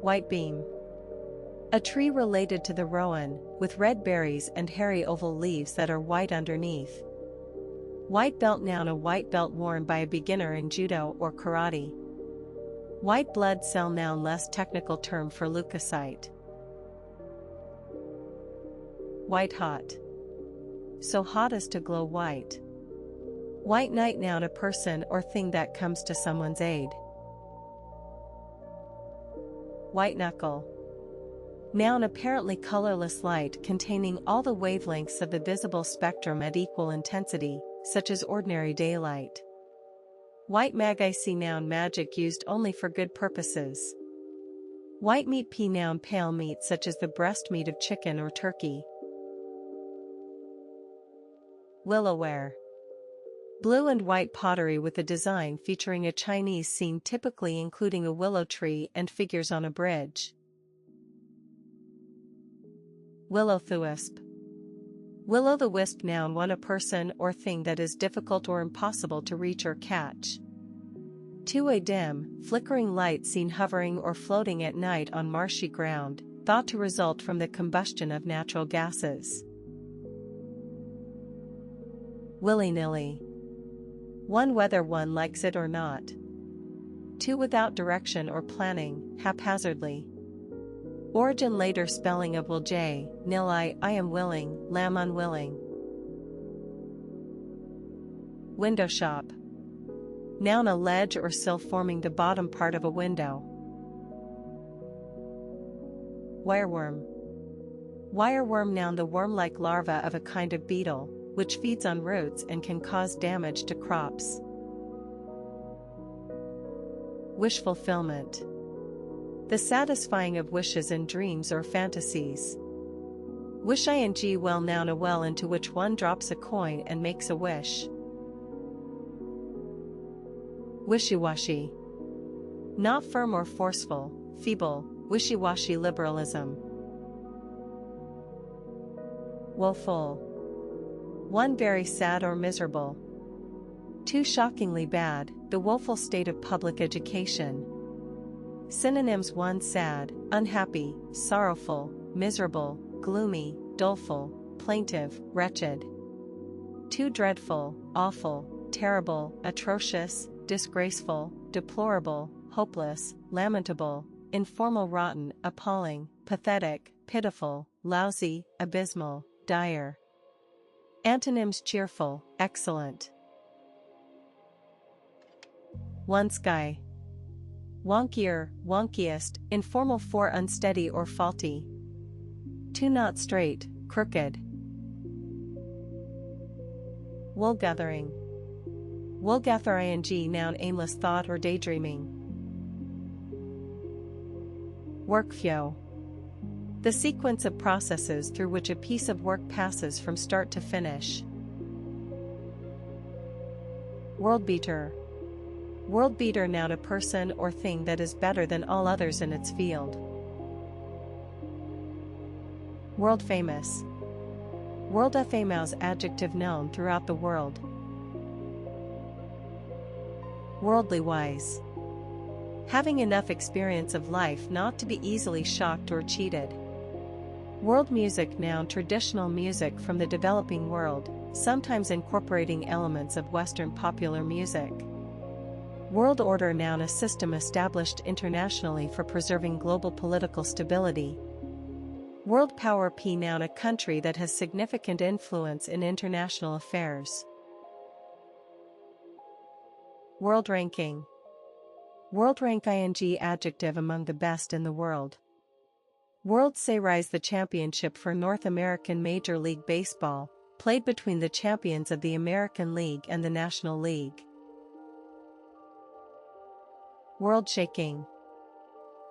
White beam. A tree related to the rowan, with red berries and hairy oval leaves that are white underneath. White belt noun, a white belt worn by a beginner in judo or karate. White blood cell noun, less technical term for leukocyte. White hot. So hot as to glow white. White knight noun, a person or thing that comes to someone's aid. White knuckle. Noun apparently colorless light containing all the wavelengths of the visible spectrum at equal intensity, such as ordinary daylight. White magic noun magic used only for good purposes. White meat p noun pale meat such as the breast meat of chicken or turkey. Willowware. Blue and white pottery with a design featuring a Chinese scene typically including a willow tree and figures on a bridge. Will-o'-the-wisp. Will-o'-the-wisp noun one a person or thing that is difficult or impossible to reach or catch. A dim, flickering light seen hovering or floating at night on marshy ground, thought to result from the combustion of natural gases. Willy-nilly. One whether one likes it or not. Without direction or planning, haphazardly. Origin later spelling of will j, nil I am willing, lam unwilling. Window shop. Noun a ledge or sill forming the bottom part of a window. Wireworm. Wireworm noun the worm-like larva of a kind of beetle, which feeds on roots and can cause damage to crops. Wish fulfillment. The satisfying of wishes in dreams or fantasies. Wish ing well noun a well into which one drops a coin and makes a wish. Wishy-washy. Not firm or forceful, feeble, wishy-washy liberalism. Woeful. One very sad or miserable. Shockingly bad, the woeful state of public education. Synonyms: one sad, unhappy, sorrowful, miserable, gloomy, doleful, plaintive, wretched. Dreadful, awful, terrible, atrocious, disgraceful, deplorable, hopeless, lamentable, informal, rotten, appalling, pathetic, pitiful, lousy, abysmal, dire. Antonyms: cheerful, excellent. One sky. Wonkier, wonkiest, informal for unsteady or faulty. Not straight, crooked. Woolgathering. Woolgather ing noun aimless thought or daydreaming. Workflow. The sequence of processes through which a piece of work passes from start to finish. Worldbeater. Worldbeater noun a person or thing that is better than all others in its field. World famous. World famous adjective known throughout the world. Worldly wise. Having enough experience of life not to be easily shocked or cheated. World music noun traditional music from the developing world, sometimes incorporating elements of Western popular music. World order noun a system established internationally for preserving global political stability. World power p noun a country that has significant influence in international affairs. World ranking. World rank ing adjective among the best in the world. World Series the championship for North American Major League Baseball, played between the champions of the American League and the National League. World shaking.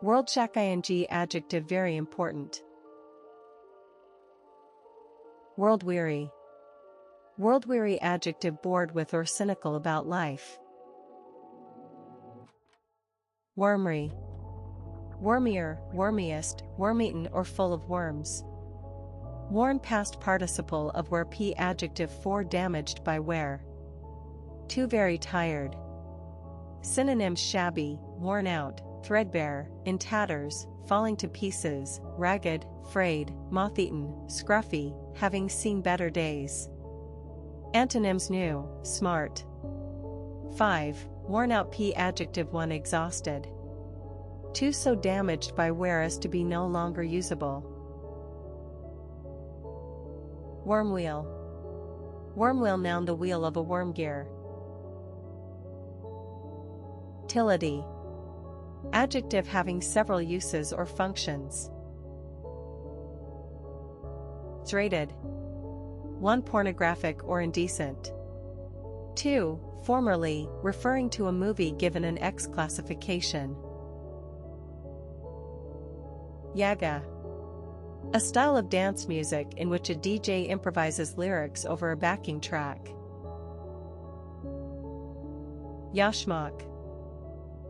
World shack ing adjective very important. World weary. World weary adjective bored with or cynical about life. Wormery. Wormier, wormiest, worm-eaten or full of worms. Worn past participle of where p adjective for damaged by wear. Very tired. Synonyms: shabby, worn out, threadbare, in tatters, falling to pieces, ragged, frayed, moth-eaten, scruffy, having seen better days. Antonyms: new, smart. 5. Worn out p adjective 1 exhausted. 2 so damaged by wear as to be no longer usable. Wormwheel. Wormwheel noun the wheel of a worm gear. Utility. Adjective having several uses or functions. Rated. 1. Pornographic or indecent. 2. Formerly, referring to a movie given an X classification. Yaga. A style of dance music in which a DJ improvises lyrics over a backing track. Yashmak.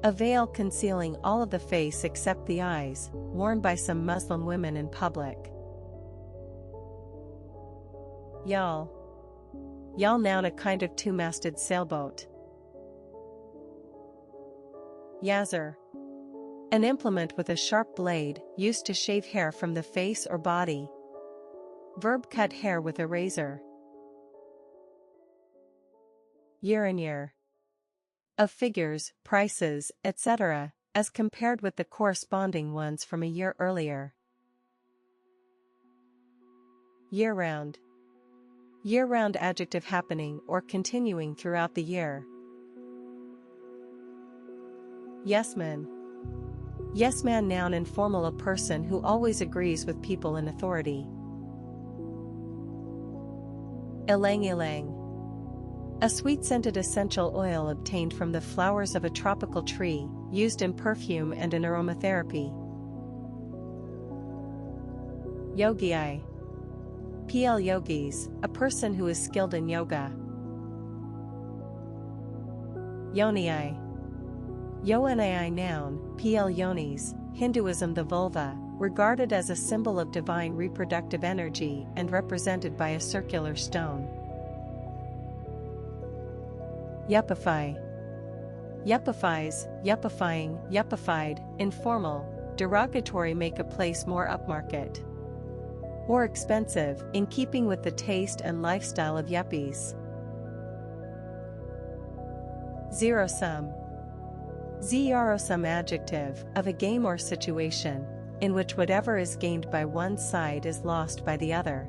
A veil concealing all of the face except the eyes, worn by some Muslim women in public. Yawl. Yawl, noun, a kind of two-masted sailboat. Yazzer. An implement with a sharp blade, used to shave hair from the face or body. Verb, cut hair with a razor. Year-on-year. Of figures, prices, etc., as compared with the corresponding ones from a year earlier. Year-round. Year-round, adjective, happening or continuing throughout the year. Yes-man. Yes-man, noun, informal, a person who always agrees with people in authority. Ylang-ylang. A sweet-scented essential oil obtained from the flowers of a tropical tree, used in perfume and in aromatherapy. Yogi. PL yogis, a person who is skilled in yoga. Yoni. Yoni, noun, PL yonis, Hinduism, the vulva, regarded as a symbol of divine reproductive energy and represented by a circular stone. Yuppify. Yuppifies, yuppifying, yuppified, informal, derogatory, make a place more upmarket or expensive, in keeping with the taste and lifestyle of yuppies. Zero-sum. Zero-sum, adjective, of a game or situation, in which whatever is gained by one side is lost by the other.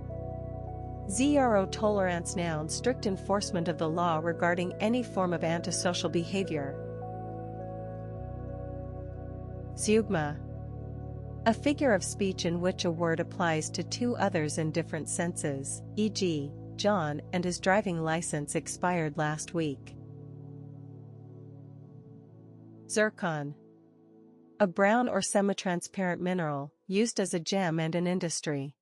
Zero tolerance, noun, strict enforcement of the law regarding any form of antisocial behavior. Zeugma. A figure of speech in which a word applies to two others in different senses, e.g., John and his driving license expired last week. Zircon. A brown or semi-transparent mineral, used as a gem and in industry.